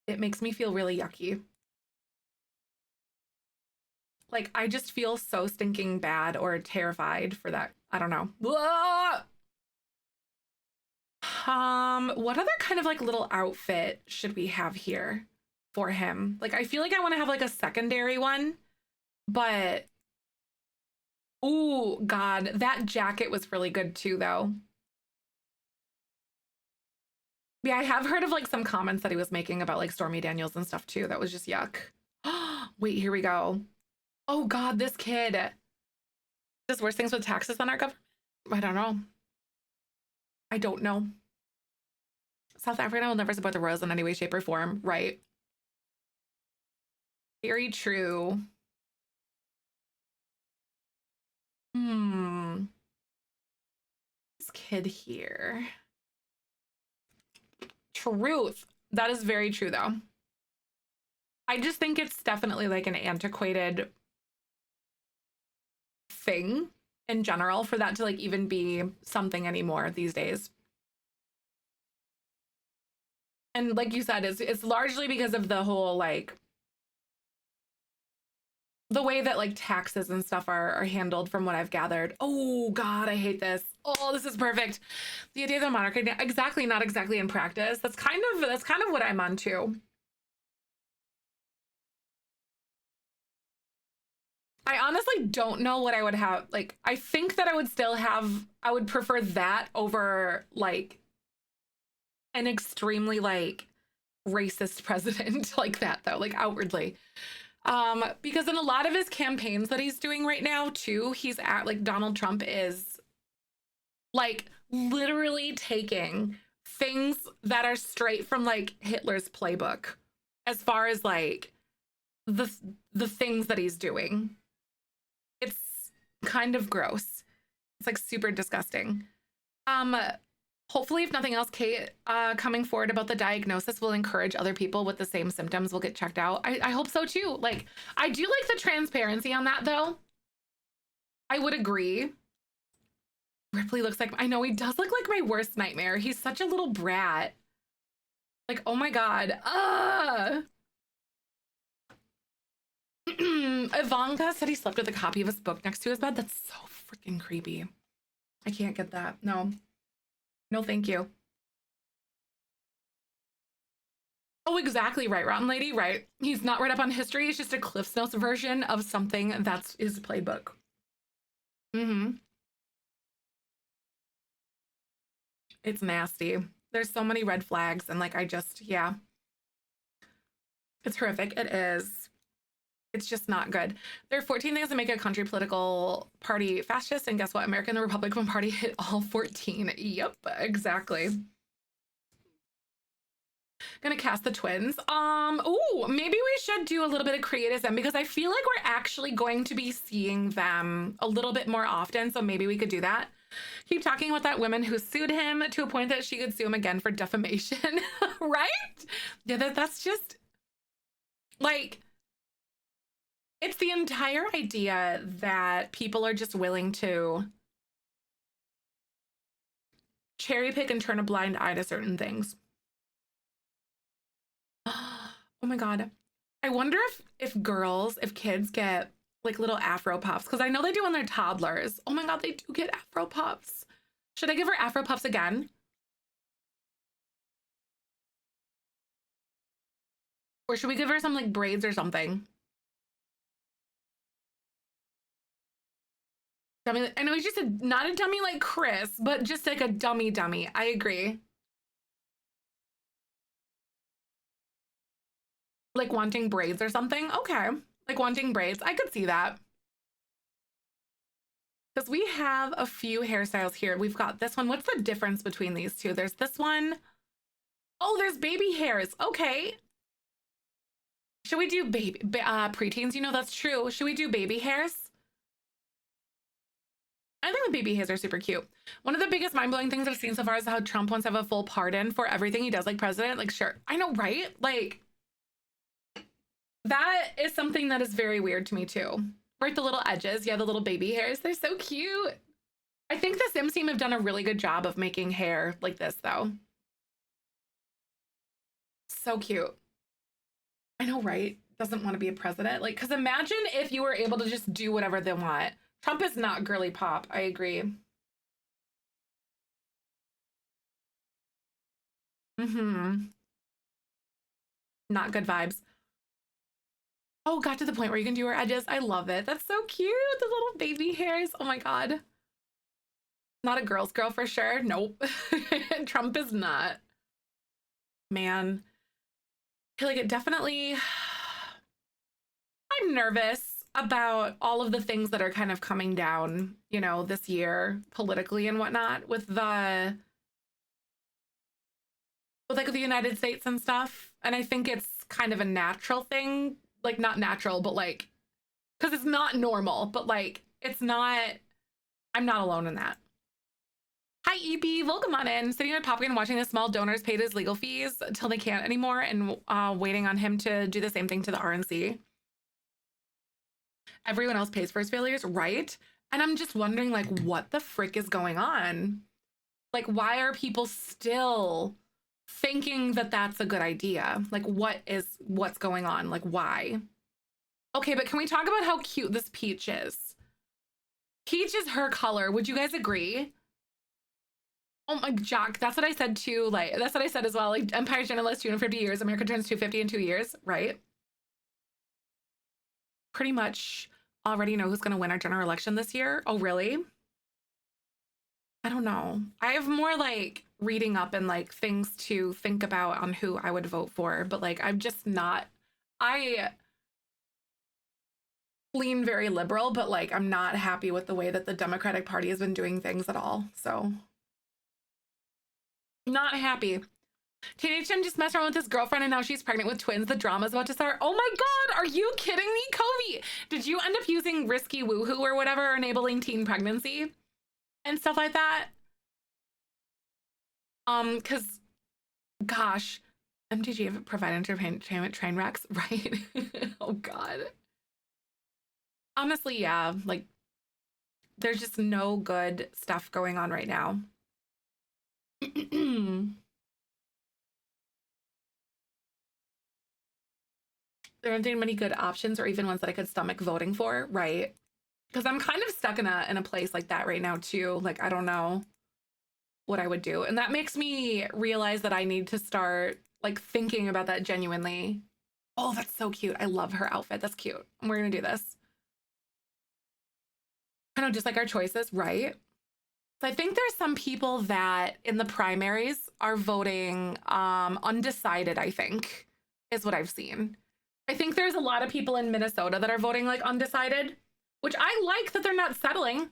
It makes me feel really yucky. Like, I just feel so stinking bad or terrified for that. I don't know. What other kind of like little outfit should we have here for him? Like, I feel like I want to have like a secondary one, but ooh, God, that jacket was really good too, though. Yeah, I have heard of like some comments that he was making about like Stormy Daniels and stuff too. That was just yuck. Wait, here we go. Oh God, this kid. Does worse things with taxes than our government? I don't know. I don't know. South Africa will never support the royals in any way, shape, or form, right? Very true. This kid here. Truth. That is very true, though. I just think it's definitely like an antiquated thing in general for that to like even be something anymore these days. And like you said, it's largely because of the whole like the way that like taxes and stuff are handled from what I've gathered. Oh God, I hate this. Oh, this is perfect. The idea of the monarchy, exactly, not exactly in practice. That's kind of what I'm on too. I honestly don't know what I would have. Like, I think that I would prefer that over like an extremely like racist president like that though, like outwardly. Because in a lot of his campaigns that he's doing right now too, he's at like Donald Trump is like literally taking things that are straight from like Hitler's playbook as far as like the things that he's doing. It's kind of gross. It's like super disgusting. Hopefully, if nothing else, Kate coming forward about the diagnosis will encourage other people with the same symptoms will get checked out. I hope so too. Like, I do like the transparency on that though. I would agree. Ripley looks like, I know he does look like my worst nightmare. He's such a little brat. Like, oh my God. Ivanka said he slept with a copy of his book next to his bed. That's so freaking creepy. I can't get that. No. No, thank you. Oh, exactly right, Rotten Lady, right. He's not read up on history. It's just a Cliff's Notes version of something that's his playbook. Mm-hmm. It's nasty. There's so many red flags and like, yeah. It's horrific. It is. It's just not good. There are 14 things that make a country political party fascist, and guess what? American the Republican Party hit all 14. Yep, exactly. Gonna cast the twins. Oh, maybe we should do a little bit of creatism because I feel like we're actually going to be seeing them a little bit more often. So maybe we could do that. Keep talking about that woman who sued him to a point that she could sue him again for defamation, right? Yeah, that's just like, it's the entire idea that people are just willing to cherry pick and turn a blind eye to certain things. Oh my God. I wonder if kids get like little Afro puffs, because I know they do when they're toddlers. Oh my God, they do get Afro puffs. Should I give her Afro puffs again? Or should we give her some like braids or something? Dummy, I know he's just not a dummy like Chris, but just like a dummy. I agree. Like wanting braids or something. Okay. Like wanting braids. I could see that. Because we have a few hairstyles here. We've got this one. What's the difference between these two? There's this one. Oh, there's baby hairs. Okay. Should we do preteens? You know, that's true. Should we do baby hairs? I think the baby hairs are super cute. One of the biggest mind-blowing things I've seen so far is how Trump wants to have a full pardon for everything he does like president. Like, sure. I know, right? Like, that is something that is very weird to me too. Right, the little edges. Yeah, the little baby hairs. They're so cute. I think the Sims team have done a really good job of making hair like this though. So cute. I know, right? Doesn't want to be a president. Like, because imagine if you were able to just do whatever they want. Trump is not girly pop. I agree. Mm-hmm. Not good vibes. Oh, got to the point where you can do her edges. I love it. That's so cute. The little baby hairs. Oh my God. Not a girl's girl for sure. Nope. Trump is not. Man. I feel like it definitely... I'm nervous about all of the things that are kind of coming down, you know, this year politically and whatnot with like the United States and stuff. And I think it's kind of a natural thing, like not natural, but like, because it's not normal, but like, it's not, I'm not alone in that. Hi, EP. Welcome on in. Sitting on popcorn watching the small donors paid his legal fees until they can't anymore and waiting on him to do the same thing to the RNC. Everyone else pays for his failures, right? And I'm just wondering, like, what the frick is going on? Like, why are people still thinking that that's a good idea. Like, what's going on? Like, why? Okay, but can we talk about how cute this peach is? Peach is her color. Would you guys agree? Oh my, Jack, that's what I said too. Like, that's what I said as well. Like, Empire's gonna last 250 years. America turns 250 in 2 years, right? Pretty much already know who's gonna win our general election this year. Oh, really? I don't know. I have more like reading up and like things to think about on who I would vote for, but like, I'm just not, I lean very liberal, but like, I'm not happy with the way that the Democratic Party has been doing things at all. So not happy. Teenage Tim just messed around with his girlfriend and now she's pregnant with twins. The drama's about to start. Oh my God, are you kidding me, Kobe? Did you end up using risky woohoo or whatever, enabling teen pregnancy and stuff like that? Cause gosh, MTG provide entertainment train wrecks, right? Oh God. Honestly, yeah, like there's just no good stuff going on right now. There aren't many good options or even ones that I could stomach voting for, right? Because I'm kind of stuck in a place like that right now too. Like, I don't know what I would do. And that makes me realize that I need to start like thinking about that genuinely. Oh, that's so cute. I love her outfit. That's cute. We're gonna do this. I know, just like our choices, right? So I think there's some people that in the primaries are voting undecided, I think, is what I've seen. I think there's a lot of people in Minnesota that are voting like undecided, which I like that they're not settling.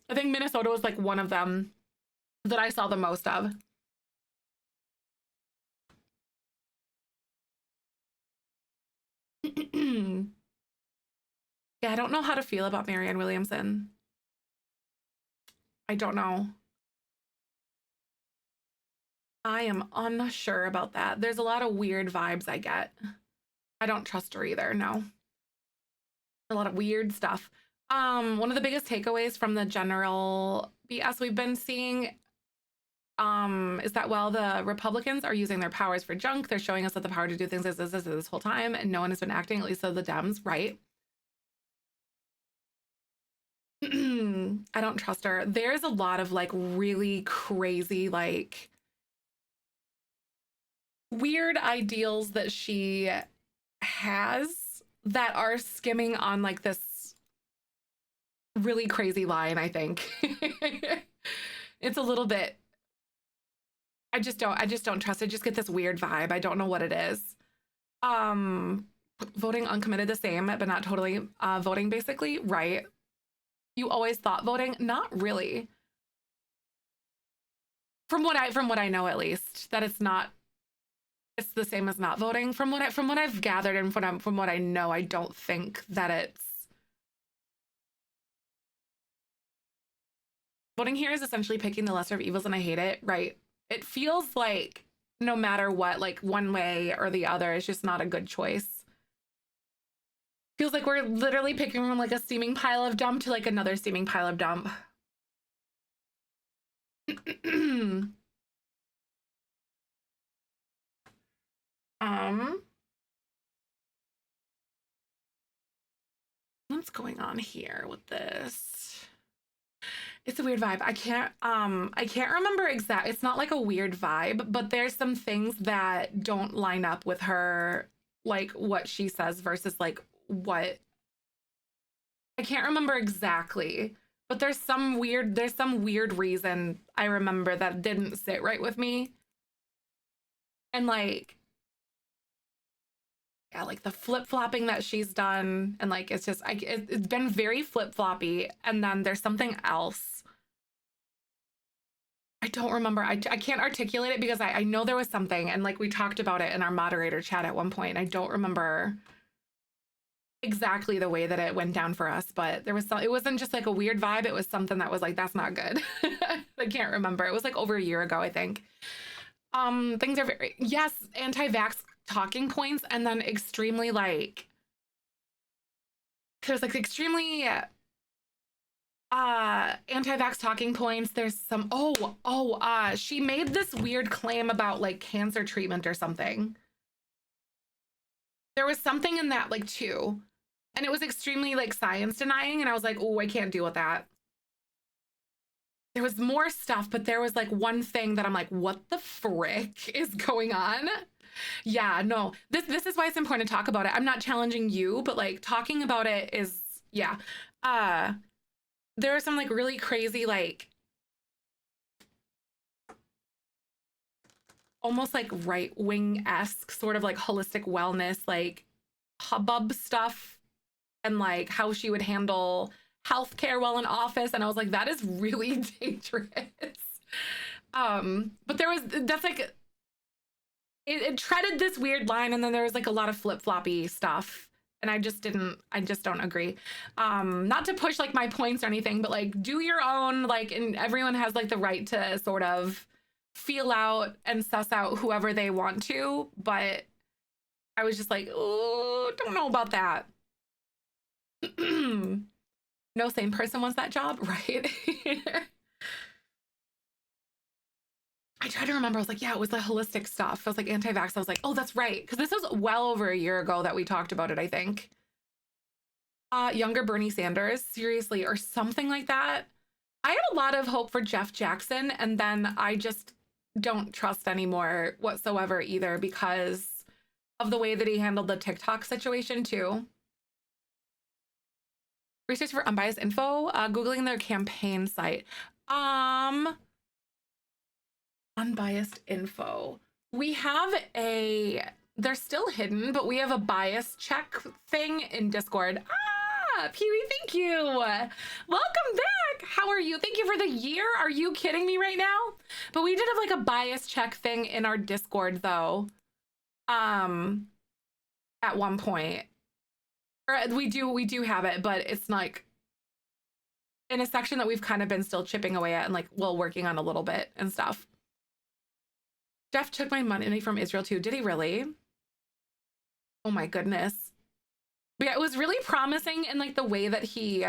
I think Minnesota was like one of them that I saw the most of. Yeah, I don't know how to feel about Marianne Williamson. I don't know. I am unsure about that. There's a lot of weird vibes I get. I don't trust her either, no. A lot of weird stuff. One of the biggest takeaways from the general BS we've been seeing is that while the Republicans are using their powers for junk, they're showing us that the power to do things is this whole time, and no one has been acting, at least so the Dems, right? I don't trust her. There's a lot of like really crazy, like weird ideals that she has that are skimming on like this really crazy line, I think. It's a little bit, I just don't trust it. Just get this weird vibe. I don't know what it is. Voting uncommitted the same, but not totally voting basically, right? You always thought voting? Not really. From what I know, at least, that it's the same as not voting. From what I've gathered and from what I know, I don't think that it's voting here is essentially picking the lesser of evils, and I hate it, right? It feels like no matter what, like one way or the other, it's just not a good choice. Feels like we're literally picking from like a steaming pile of dump to like another steaming pile of dump. What's going on here with this? It's a weird vibe. I can't remember exact. It's not like a weird vibe, but there's some things that don't line up with her, like what she says versus like what I can't remember exactly, but there's some weird reason I remember that didn't sit right with me. And like, yeah, like the flip-flopping that she's done, and like it's just it's been very flip-floppy. And then there's something else. I don't remember. I can't articulate it because I know there was something, and like we talked about it in our moderator chat at one point. I don't remember exactly the way that it went down for us, but there was it wasn't just like a weird vibe. It was something that was like, that's not good. I can't remember. It was like over a year ago, I think. Things are very, yes, anti-vax talking points, and then extremely like, there's like extremely Anti-vax talking points. There's some, she made this weird claim about like cancer treatment or something. There was something in that like too. And it was extremely like science denying. And I was like, oh, I can't deal with that. There was more stuff, but there was like one thing that I'm like, what the frick is going on? Yeah, no, this is why it's important to talk about it. I'm not challenging you, but like talking about it is, yeah. There are some like really crazy, like almost like right-wing-esque sort of like holistic wellness, like hubbub stuff and like how she would handle healthcare while in office. And I was like, that is really dangerous. But that's like, it treaded this weird line, and then there was like a lot of flip-floppy stuff. And I just don't agree. Not to push like my points or anything, but like do your own, like, and everyone has like the right to sort of feel out and suss out whoever they want to. But I was just like, oh, don't know about that. No sane person wants that job, right? I tried to remember. I was like, yeah, it was the holistic stuff. I was like anti-vax. I was like, oh, that's right. Because this was well over a year ago that we talked about it, I think. Younger Bernie Sanders, seriously, or something like that. I had a lot of hope for Jeff Jackson, and then I just don't trust anymore whatsoever either because of the way that he handled the TikTok situation too. Research for unbiased info, Googling their campaign site. Unbiased info. We have they're still hidden, but we have a bias check thing in Discord. Pee-wee, thank you. Welcome back. How are you? Thank you for the year. Are you kidding me right now? But we did have like a bias check thing in our Discord though. At one point. Or we do have it, but it's like in a section that we've kind of been still chipping away at and like, well, working on a little bit and stuff. Jeff took my money from Israel too. Did he really? Oh my goodness. But yeah, it was really promising, and like the way that he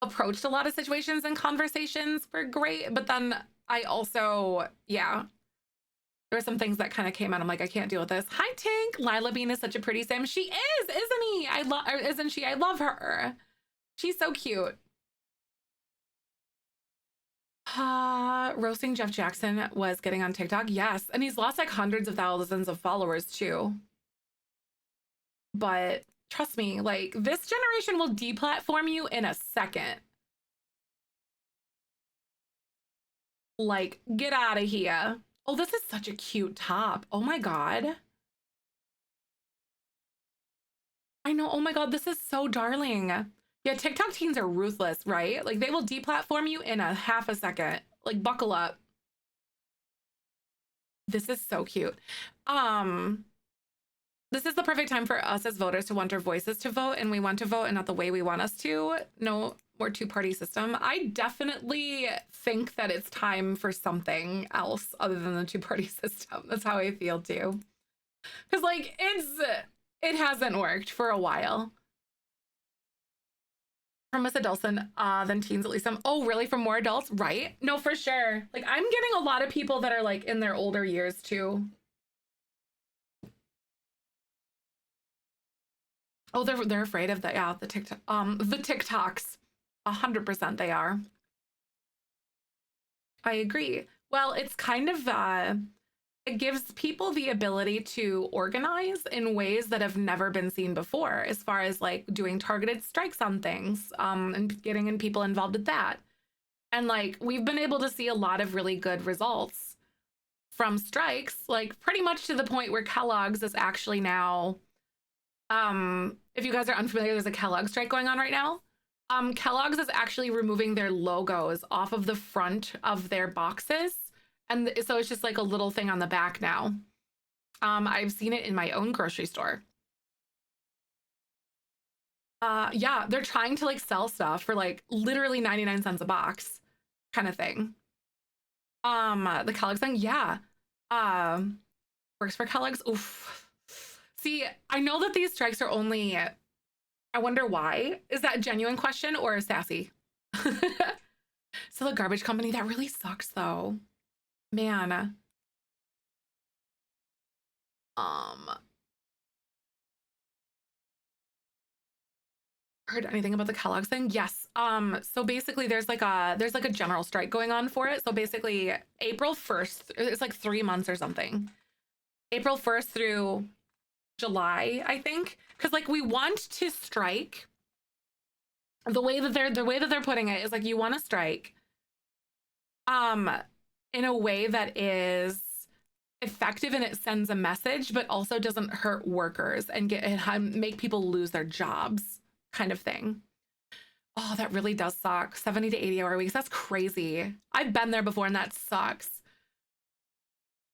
approached a lot of situations and conversations were great. But then I also, yeah, there were some things that kind of came out. I'm like, I can't deal with this. Hi, Tank. Lila Bean is such a pretty sim. She is, isn't he? Isn't she? I love her. She's so cute. Roasting Jeff Jackson was getting on TikTok. Yes. And he's lost like hundreds of thousands of followers too. But trust me, like this generation will deplatform you in a second. Like, get out of here. Oh, this is such a cute top. Oh my God. I know. Oh my God, this is so darling. Yeah, TikTok teens are ruthless, right? Like they will deplatform you in a half a second. Like buckle up. This is so cute. This is the perfect time for us as voters to want our voices to vote, and we want to vote and not the way we want us to. No more two-party system. I definitely think that it's time for something else other than the two-party system. That's how I feel too. Because like it hasn't worked for a while. From Miss Adulson, than teens at least. Oh, really? From more adults? Right? No, for sure. Like I'm getting a lot of people that are like in their older years too. Oh, they're afraid of the TikTok, the TikToks. 100% they are. I agree. Well, it's kind of it gives people the ability to organize in ways that have never been seen before, as far as like doing targeted strikes on things, and getting in people involved with that. And like we've been able to see a lot of really good results from strikes, like pretty much to the point where Kellogg's is actually now, if you guys are unfamiliar, there's a Kellogg strike going on right now. Kellogg's is actually removing their logos off of the front of their boxes. And so it's just like a little thing on the back now. I've seen it in my own grocery store. Yeah, they're trying to like sell stuff for like literally 99 cents a box kind of thing. The Kellogg's thing, yeah. Works for Kellogg's. Oof. See, I know that these strikes are only, I wonder why. Is that a genuine question or sassy? So the garbage company, that really sucks though. Man. Um, heard anything about the Kellogg's thing? Yes. So basically there's like a general strike going on for it. So basically April 1st, it's like 3 months or something. April 1st through July, I think. Because like we want to strike. The way that they're putting it is like you want to strike um in a way that is effective and it sends a message, but also doesn't hurt workers and make people lose their jobs, kind of thing. Oh, that really does suck. 70 to 80-hour weeks. That's crazy. I've been there before and that sucks.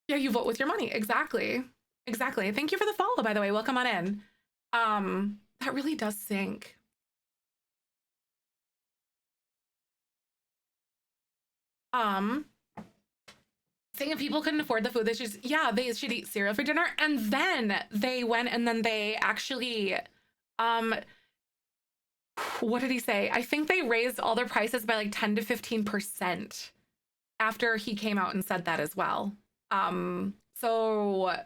Yeah, you vote with your money. Exactly. Exactly. Thank you for the follow, by the way. Welcome on in. That really does sink. Um, saying if people couldn't afford the food, they should eat cereal for dinner. And then they went and then they actually, um, what did he say? I think they raised all their prices by like 10 to 15% after he came out and said that as well. So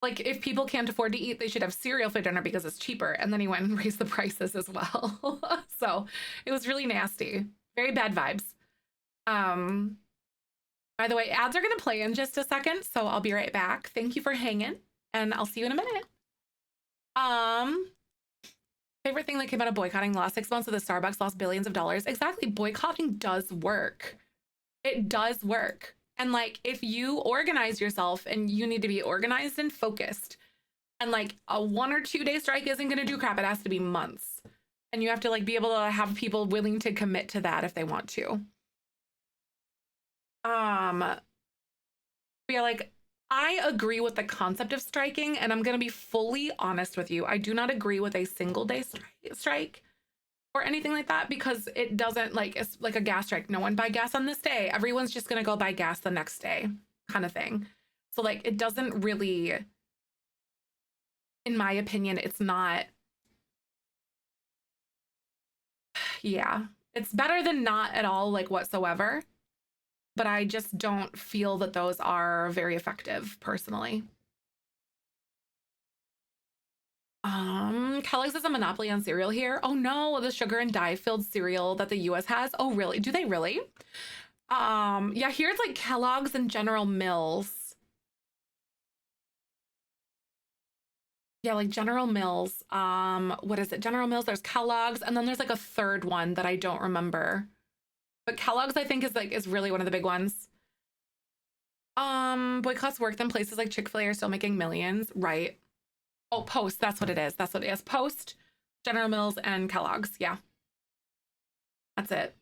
like if people can't afford to eat, they should have cereal for dinner because it's cheaper. And then he went and raised the prices as well. So it was really nasty. Very bad vibes. Um, by the way, ads are gonna play in just a second, so I'll be right back. Thank you for hanging, and I'll see you in a minute. Um, favorite thing that came out of boycotting the last 6 months of the Starbucks lost billions of dollars. Exactly, boycotting does work. It does work. And like if you organize yourself and you need to be organized and focused, and like a 1 or 2 day strike isn't gonna do crap, it has to be months. And you have to like be able to have people willing to commit to that if they want to. Yeah, like I agree with the concept of striking, and I'm gonna be fully honest with you. I do not agree with a single day strike or anything like that because it doesn't like it's like a gas strike. No one buy gas on this day. Everyone's just gonna go buy gas the next day, kind of thing. So like it doesn't really, in my opinion, it's not. Yeah, it's better than not at all, like whatsoever. But I just don't feel that those are very effective personally. Kellogg's is a monopoly on cereal here. Oh no, the sugar and dye filled cereal that the US has. Oh really? Do they really? Yeah, here it's like Kellogg's and General Mills. Yeah, like General Mills. What is it? General Mills, there's Kellogg's, and then there's like a third one that I don't remember. But Kellogg's, I think, is really one of the big ones. Boycotts work, then places like Chick-fil-A are still making millions, right? Oh, Post, that's what it is. That's what it is. Post, General Mills, and Kellogg's. Yeah. That's it.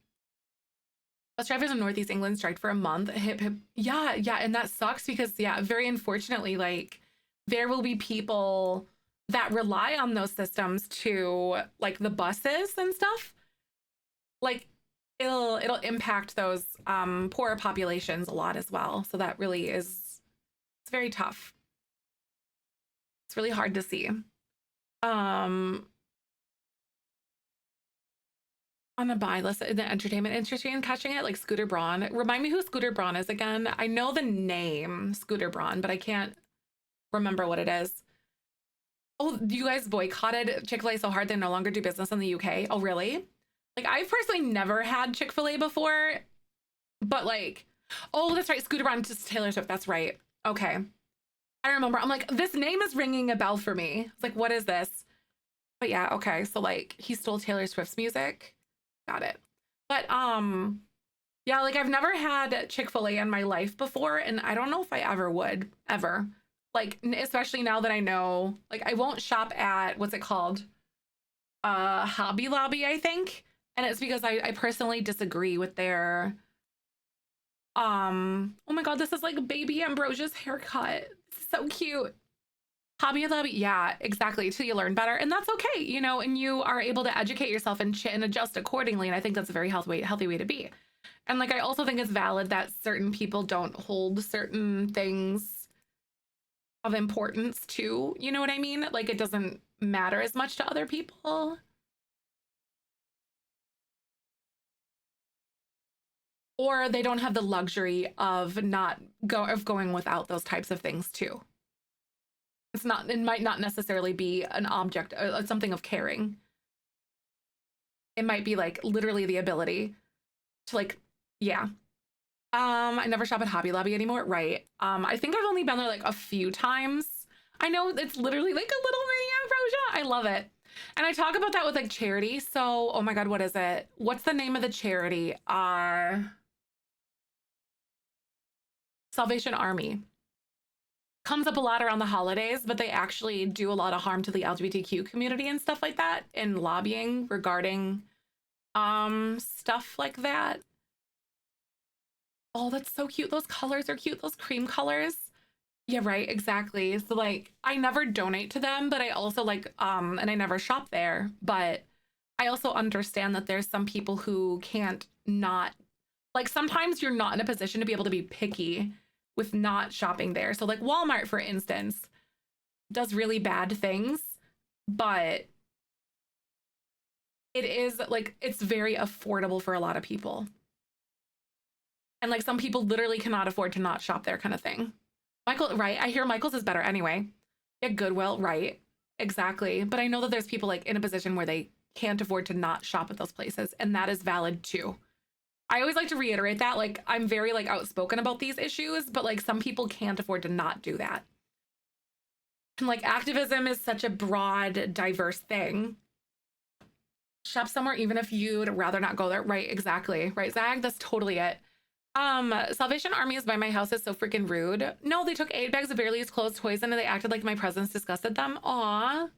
Bus drivers in Northeast England striked for a month. Hip hip. Yeah, yeah, and that sucks because yeah, very unfortunately, like there will be people that rely on those systems to like the buses and stuff. Like it'll impact those poorer populations a lot as well. So that really is it's very tough. It's really hard to see. Um on a buy list in the entertainment industry and catching it like Scooter Braun. Remind me who Scooter Braun is again. I know the name Scooter Braun, but I can't remember what it is. Oh, you guys boycotted Chick-fil-A so hard they no longer do business in the UK. Oh, really? Like I've personally never had Chick-fil-A before, but like, oh, that's right. Scooter Braun to Taylor Swift. That's right. Okay. I remember. I'm like, this name is ringing a bell for me. It's like, what is this? But yeah, okay. So like he stole Taylor Swift's music. Got it. But yeah, like I've never had Chick-fil-A in my life before, and I don't know if I ever would, ever. Like, especially now that I know, like I won't shop at what's it called? Hobby Lobby, I think. And it's because I personally disagree with their oh my god, this is like baby Ambrosia's haircut. So cute. Hobby Lobby, yeah, exactly. Till you learn better, and that's okay, you know. And you are able to educate yourself and adjust accordingly. And I think that's a very healthy way to be. And like, I also think it's valid that certain people don't hold certain things of importance too. You know what I mean? Like, it doesn't matter as much to other people. or they don't have the luxury of going without those types of things too. It might not necessarily be an object, something of caring. It might be like literally the ability to like, yeah. I never shop at Hobby Lobby anymore. Right. I think I've only been there like a few times. I know it's literally like a little mini Ambrosia. I love it. And I talk about that with like charity. So, oh my God, what is it? What's the name of the charity? Salvation Army. Comes up a lot around the holidays, but they actually do a lot of harm to the LGBTQ community and stuff like that in lobbying regarding stuff like that. Oh, that's so cute. Those colors are cute. Those cream colors. Yeah, right, exactly. So like I never donate to them, but I also like and I never shop there, but I also understand that there's some people who can't not like sometimes you're not in a position to be able to be picky with not shopping there. So like Walmart, for instance, does really bad things, but it is like it's very affordable for a lot of people. And like some people literally cannot afford to not shop there kind of thing. Michael, right? I hear Michael's is better anyway. Yeah, Goodwill, right? Exactly. But I know that there's people like in a position where they can't afford to not shop at those places, and that is valid too. I always like to reiterate that, like, I'm very like outspoken about these issues, but like some people can't afford to not do that. And like activism is such a broad, diverse thing. Shop somewhere even if you'd rather not go there. Right, exactly. Right, Zag, that's totally it. Salvation Army is by my house is so freaking rude. No, they took 8 bags of barely used clothes, toys, and they acted like my presence disgusted them. Aw.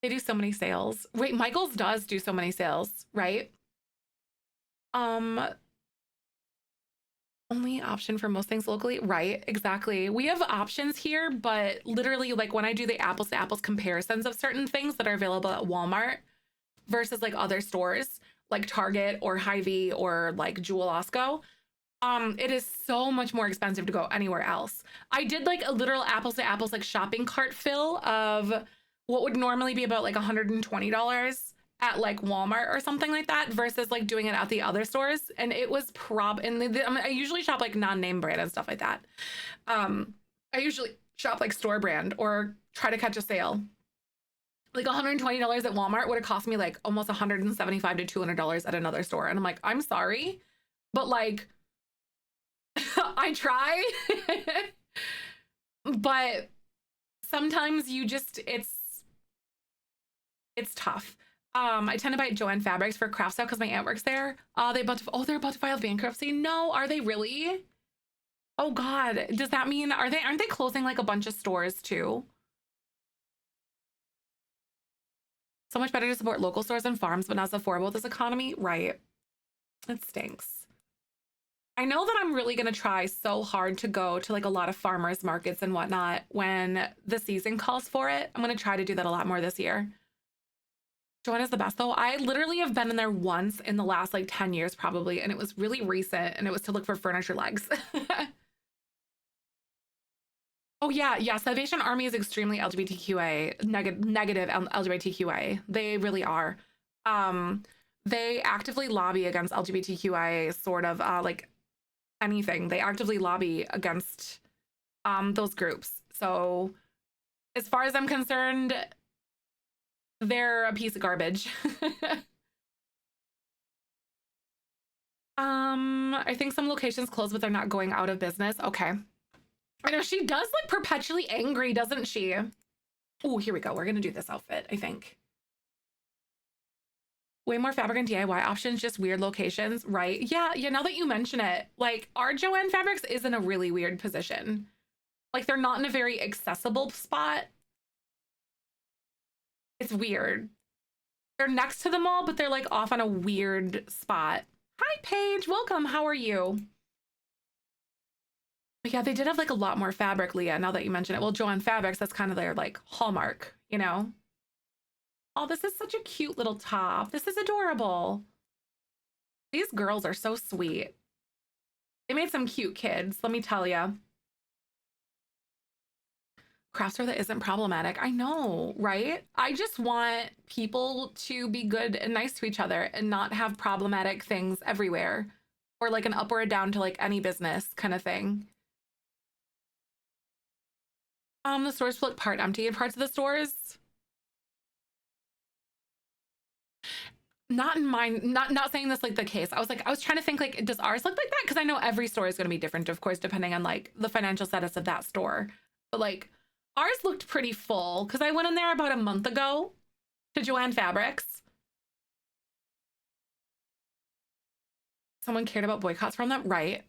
They do so many sales. Wait, Michael's does do so many sales, right? Only option for most things locally, right? Exactly. We have options here, but literally like when I do the apples to apples comparisons of certain things that are available at Walmart versus like other stores like Target or Hy-Vee or like Jewel Osco, it is so much more expensive to go anywhere else. I did like a literal apples to apples like shopping cart fill of what would normally be about like $120 at like Walmart or something like that versus like doing it at the other stores. And it was I usually shop like non-name brand and stuff like that. I usually shop like store brand or try to catch a sale. Like $120 at Walmart would have cost me like almost $175 to $200 at another store. And I'm like, I'm sorry, but like, I try, but sometimes you just, it's tough. I tend to buy Joann Fabrics for craft stuff because my aunt works there. They're about to file bankruptcy. No, are they really? Oh God, does that mean, aren't they closing like a bunch of stores too? So much better to support local stores and farms, but not as affordable with this economy. Right. It stinks. I know that I'm really going to try so hard to go to like a lot of farmers markets and whatnot when the season calls for it. I'm going to try to do that a lot more this year. Joanna's the best though. I literally have been in there once in the last like 10 years probably, and it was really recent and it was to look for furniture legs. Oh yeah, yeah. Salvation Army is extremely LGBTQA negative LGBTQA. They really are. They actively lobby against LGBTQIA sort of like anything. They actively lobby against those groups. So as far as I'm concerned, they're a piece of garbage. I think some locations close, but they're not going out of business. Okay. I know she does look perpetually angry, doesn't she? Oh, here we go. We're gonna do this outfit, I think. Way more fabric and DIY options, just weird locations, right? Yeah, now that you mention it, like our Joann Fabrics is in a really weird position. Like they're not in a very accessible spot. It's weird. They're next to the mall, but they're like off on a weird spot. Hi, Paige. Welcome. How are you? But yeah, they did have like a lot more fabric, Leah, now that you mention it. Well, Joann Fabrics, that's kind of their like hallmark, you know? Oh, this is such a cute little top. This is adorable. These girls are so sweet. They made some cute kids, let me tell you. craft store that isn't problematic. I know, right? I just want people to be good and nice to each other and not have problematic things everywhere, or like an up or a down to like any business kind of thing. The stores feel like part empty in parts of the stores. Not in mine, not saying this like the case. I was trying to think like, does ours look like that? Because I know every store is going to be different, of course, depending on like the financial status of that store. But like ours looked pretty full because I went in there about a month ago to Joanne Fabrics. Someone cared about boycotts from them, right?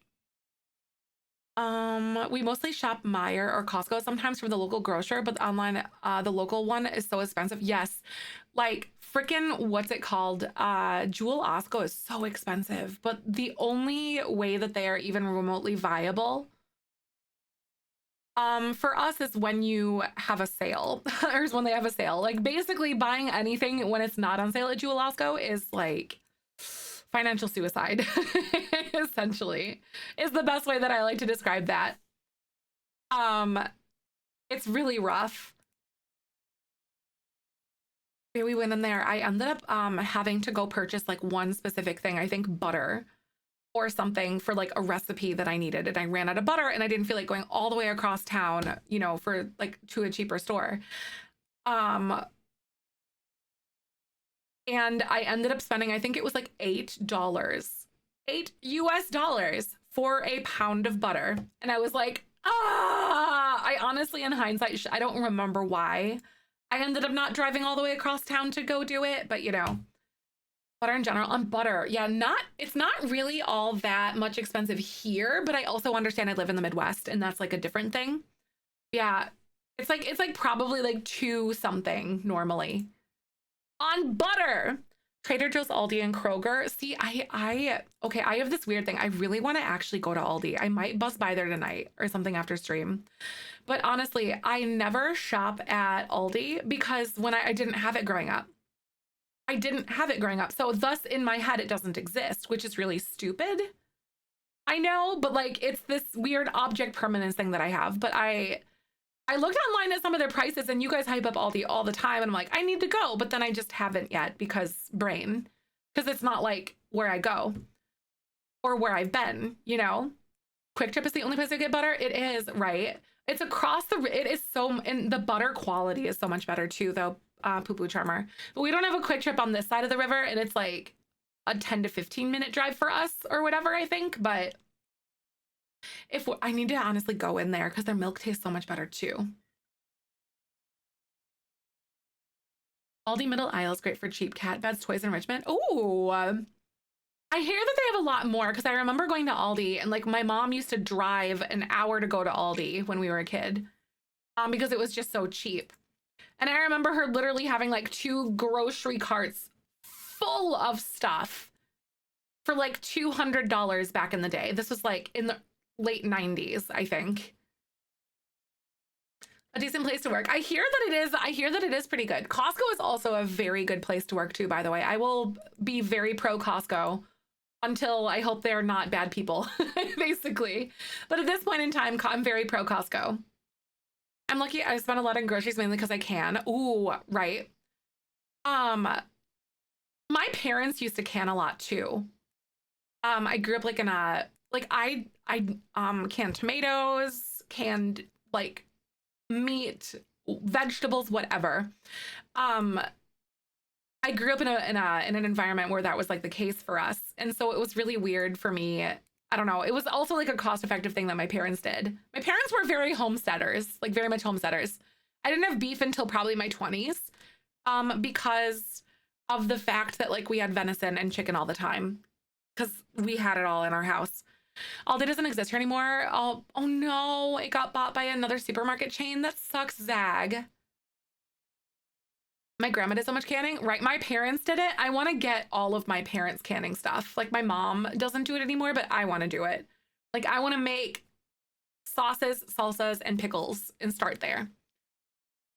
We mostly shop Meijer or Costco sometimes from the local grocer, but online, the local one is so expensive. Yes, like freaking what's it called? Jewel Osco is so expensive, but the only way that they are even remotely viable, for us is when you have a sale, or is when they have a sale. Like basically buying anything when it's not on sale at Jewel Osco is like financial suicide, essentially, is the best way that I like to describe that. It's really rough. We went in there. I ended up having to go purchase like one specific thing, I think butter or something for like a recipe that I needed. And I ran out of butter and I didn't feel like going all the way across town, you know, for like to a cheaper store. And I ended up spending, I think it was like $8, $8 for a pound of butter. And I was like, I honestly, in hindsight, I don't remember why I ended up not driving all the way across town to go do it. But you know, butter in general, on butter. Yeah, it's not really all that much expensive here, but I also understand I live in the Midwest and that's like a different thing. Yeah, it's like probably like 2 something normally. On butter. Trader Joe's, Aldi, and Kroger. See, okay, I have this weird thing. I really want to actually go to Aldi. I might buzz by there tonight or something after stream. But honestly, I never shop at Aldi because when I didn't have it growing up. I didn't have it growing up. So thus in my head, it doesn't exist, which is really stupid. I know, but like it's this weird object permanence thing that I have. But I looked online at some of their prices and you guys hype up Aldi all the time. And I'm like, I need to go. But then I just haven't yet because brain, because it's not like where I go or where I've been, you know? Quick Trip is the only place I get butter. It is, right? It's across it is so, and the butter quality is so much better too, though, Poo Poo Charmer. But we don't have a Quick Trip on this side of the river. And it's like a 10 to 15 minute drive for us or whatever, I think. But I need to honestly go in there because their milk tastes so much better too. Aldi Middle Aisle is great for cheap cat beds, toys, and enrichment. Oh, I hear that they have a lot more because I remember going to Aldi and like my mom used to drive an hour to go to Aldi when we were a kid, because it was just so cheap. And I remember her literally having like 2 grocery carts full of stuff for like $200 back in the day. This was like in the late 90s, I think. A decent place to work. I hear that it is pretty good. Costco is also a very good place to work too, by the way. I will be very pro Costco until I hope they're not bad people, basically. But at this point in time, I'm very pro Costco. I'm lucky I spend a lot on groceries mainly because I can. Ooh, right. My parents used to can a lot too. I grew up like in a, like I canned tomatoes, canned like meat, vegetables, whatever. I grew up in an environment where that was like the case for us. And so it was really weird for me. I don't know. It was also like a cost-effective thing that my parents did. My parents were very homesteaders, like very much homesteaders. I didn't have beef until probably my 20s, because of the fact that like we had venison and chicken all the time because we had it all in our house. Aldi doesn't exist here anymore. Oh no, it got bought by another supermarket chain. That sucks, Zag. My grandma did so much canning, right? My parents did it. I want to get all of my parents' canning stuff. Like my mom doesn't do it anymore, but I want to do it. Like I want to make sauces, salsas, and pickles and start there.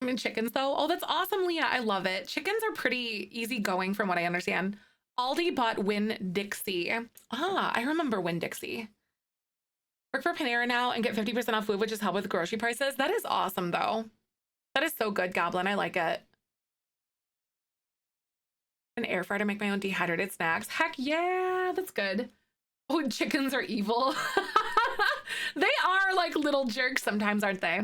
I mean, chickens though. Oh, that's awesome, Leah. I love it. Chickens are pretty easygoing from what I understand. Aldi bought Winn-Dixie. Ah, I remember Winn-Dixie. Work for Panera now and get 50% off food, which is help with grocery prices. That is awesome, though. That is so good, Goblin. I like it. An air fryer to make my own dehydrated snacks. Heck yeah, that's good. Oh, chickens are evil. They are like little jerks sometimes, aren't they?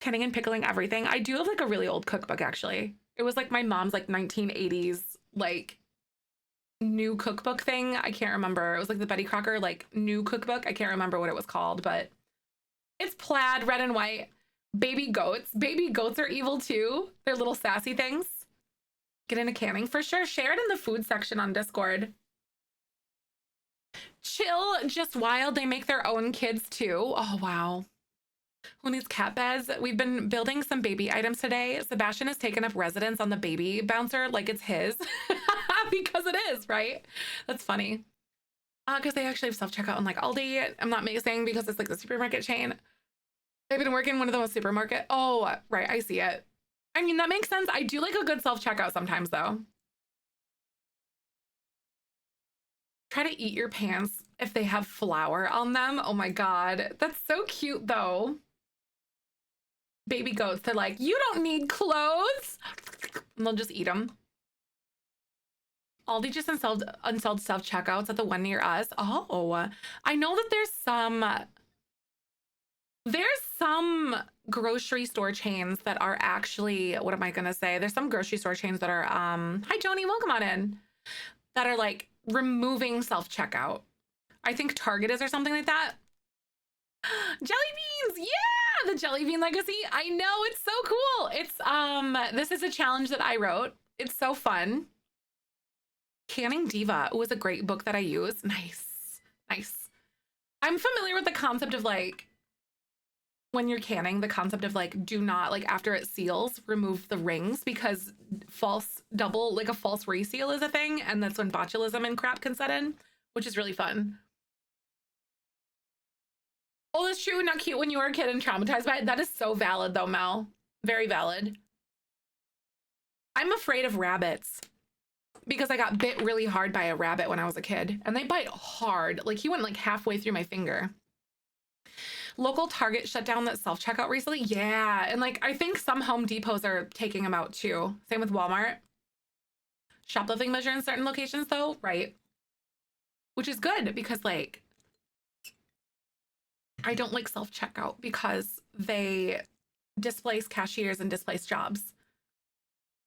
Canning and pickling everything. I do have like a really old cookbook, actually. It was like my mom's like 1980s like new cookbook thing. I can't remember. It was like the Betty Crocker like new cookbook. I can't remember what it was called, but it's plaid, red and white. Baby goats. Baby goats are evil too. They're little sassy things. Get into canning for sure. Share it in the food section on Discord. Chill, just wild. They make their own kids too. Oh, wow. Who needs cat beds? We've been building some baby items today. Sebastian has taken up residence on the baby bouncer like it's his. Because it is, right? That's funny. Because they actually have self-checkout on like Aldi. I'm not saying because it's like the supermarket chain. They've been working one of those supermarket. Oh, right. I see it. I mean, that makes sense. I do like a good self-checkout sometimes, though. Try to eat your pants if they have flour on them. Oh my God. That's so cute, though. Baby goats, they're like, you don't need clothes. And they'll just eat them. Aldi just unsold self-checkouts at the one near us. Oh, I know that there's some grocery store chains that are actually, what am I gonna say? There's some grocery store chains that are, hi Joni, welcome on in, that are like removing self-checkout. I think Target is or something like that. Jelly beans, yeah, the Jelly Bean legacy. I know, it's so cool. It's this is a challenge that I wrote. It's so fun. Canning Diva was a great book that I use. Nice. I'm familiar with the concept of like when you're canning, the concept of like do not, like after it seals, remove the rings, because a false reseal is a thing, and that's when botulism and crap can set in, which is really fun. Oh, that's true. Not cute when you were a kid and traumatized by it. That is so valid though, Mel. Very valid. I'm afraid of rabbits because I got bit really hard by a rabbit when I was a kid, and they bite hard. Like he went like halfway through my finger. Local Target shut down that self-checkout recently. Yeah, and like I think some Home Depots are taking them out too. Same with Walmart. Shoplifting measure in certain locations though, right? Which is good because like I don't like self-checkout because they displace cashiers and displace jobs.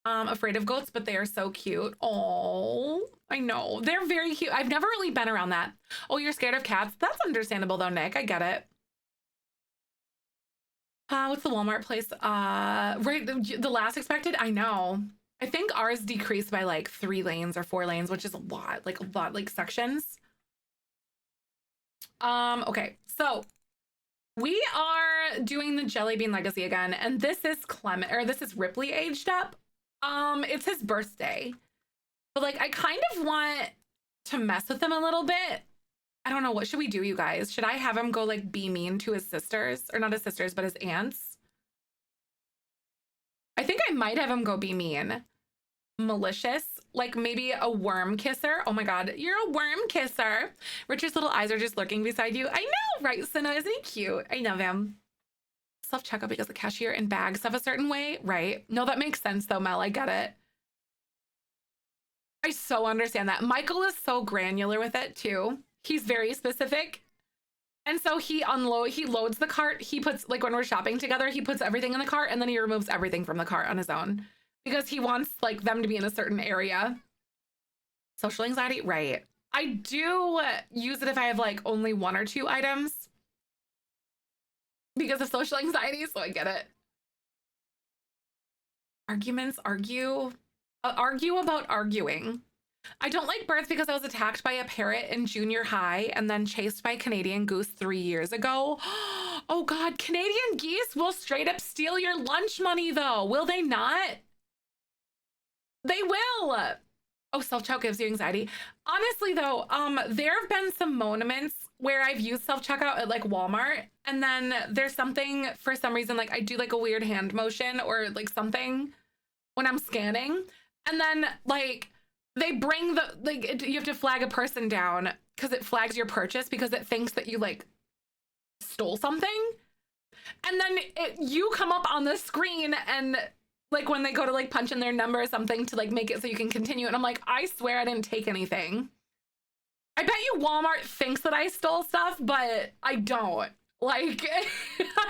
Afraid of goats, but they are so cute. Oh, I know. They're very cute. I've never really been around that. Oh, you're scared of cats? That's understandable though, Nick. I get it. What's the Walmart place? Right, the last expected? I know. I think ours decreased by like 3 lanes or 4 lanes, which is a lot, like sections. Okay, so we are doing the Jellybean legacy again, and this is this is Ripley aged up. It's his birthday, but like I kind of want to mess with him a little bit. I don't know, what should we do, you guys? Should I have him go like be mean to his sisters, or not his sisters, but his aunts? I think I might have him go be mean. Malicious, like maybe a worm kisser. Oh my God, you're a worm kisser. Richard's little eyes are just lurking beside you. I know, right, Senna? Isn't he cute? I love him. Self-checkout because the cashier and bags stuff a certain way, right? No, that makes sense though, Mel. I get it. I so understand that. Michael is so granular with it too. He's very specific. And so he loads the cart. He puts, like when we're shopping together, he puts everything in the cart and then he removes everything from the cart on his own because he wants like them to be in a certain area. Social anxiety, right? I do use it if I have like only 1 or 2 items because of social anxiety, so I get it. Arguments, argue about arguing. I don't like birds because I was attacked by a parrot in junior high and then chased by a Canadian goose 3 years ago. Oh God, Canadian geese will straight up steal your lunch money though. Will they not? They will. Oh, self-checkout gives you anxiety. Honestly though, there have been some moments where I've used self-checkout at like Walmart, and then there's something, for some reason, like I do like a weird hand motion or like something when I'm scanning, and then like they bring you have to flag a person down because it flags your purchase because it thinks that you like stole something. And then you come up on the screen and like when they go to like punch in their number or something to like make it so you can continue. And I'm like, I swear I didn't take anything. I bet you Walmart thinks that I stole stuff, but I don't. Like,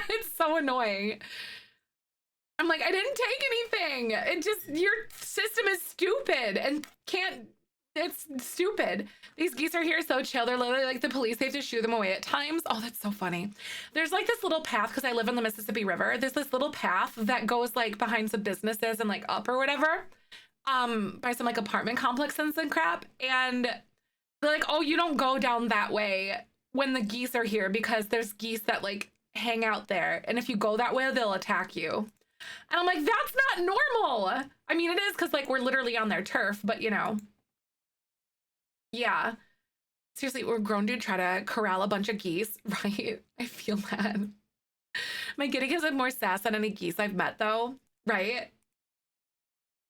it's so annoying. I'm like, I didn't take anything. It just, your system is stupid and can't, it's stupid. These geese are here so chill. They're literally like the police. They have to shoo them away at times. Oh, that's so funny. There's like this little path, because I live on the Mississippi River. There's this little path that goes like behind some businesses and like up or whatever, by some like apartment complexes and crap. And they're like, oh, you don't go down that way when the geese are here because there's geese that like hang out there. And if you go that way, they'll attack you. And I'm like, that's not normal. I mean, it is because like we're literally on their turf, but you know. Yeah. Seriously, we're grown dude try to corral a bunch of geese, right? I feel that. My guinea gives it more sass than any geese I've met though, right?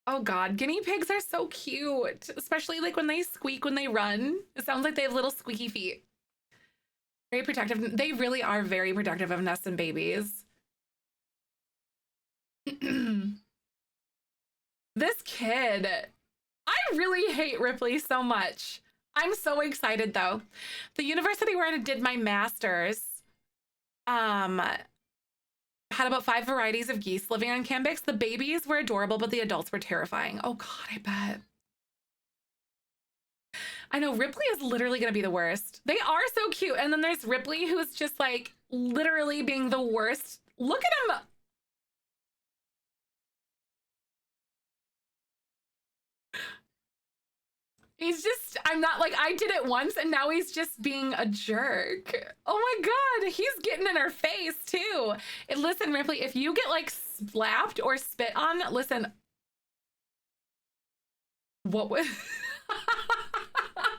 Oh God, guinea pigs are so cute, especially like when they squeak when they run. It sounds like they have little squeaky feet. Very protective. They really are very protective of nests and babies. This kid, I really hate Ripley so much. I'm so excited though. The university where I did my master's had about 5 varieties of geese living on campus. The babies were adorable, but the adults were terrifying. Oh God, I bet. I know Ripley is literally gonna be the worst. They are so cute. And then there's Ripley who's just like literally being the worst. Look at him. He's just, I'm not like, I did it once and now he's just being a jerk. Oh my God, he's getting in her face too. And listen, Ripley, if you get like slapped or spit on, listen. What was,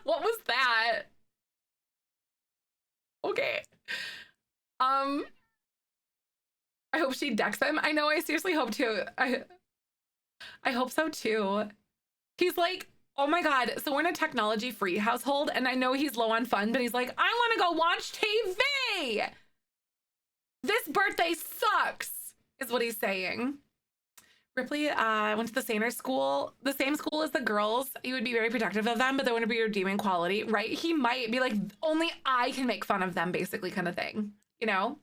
what was that? Okay. I hope she decks him. I know, I seriously hope to. I hope so too. He's like, oh my God. So we're in a technology free household and I know he's low on fun, but he's like, I want to go watch TV. This birthday sucks is what he's saying. Ripley went to the same school as the girls. You would be very protective of them, but there wouldn't be redeeming quality, right? He might be like, only I can make fun of them, basically, kind of thing, you know?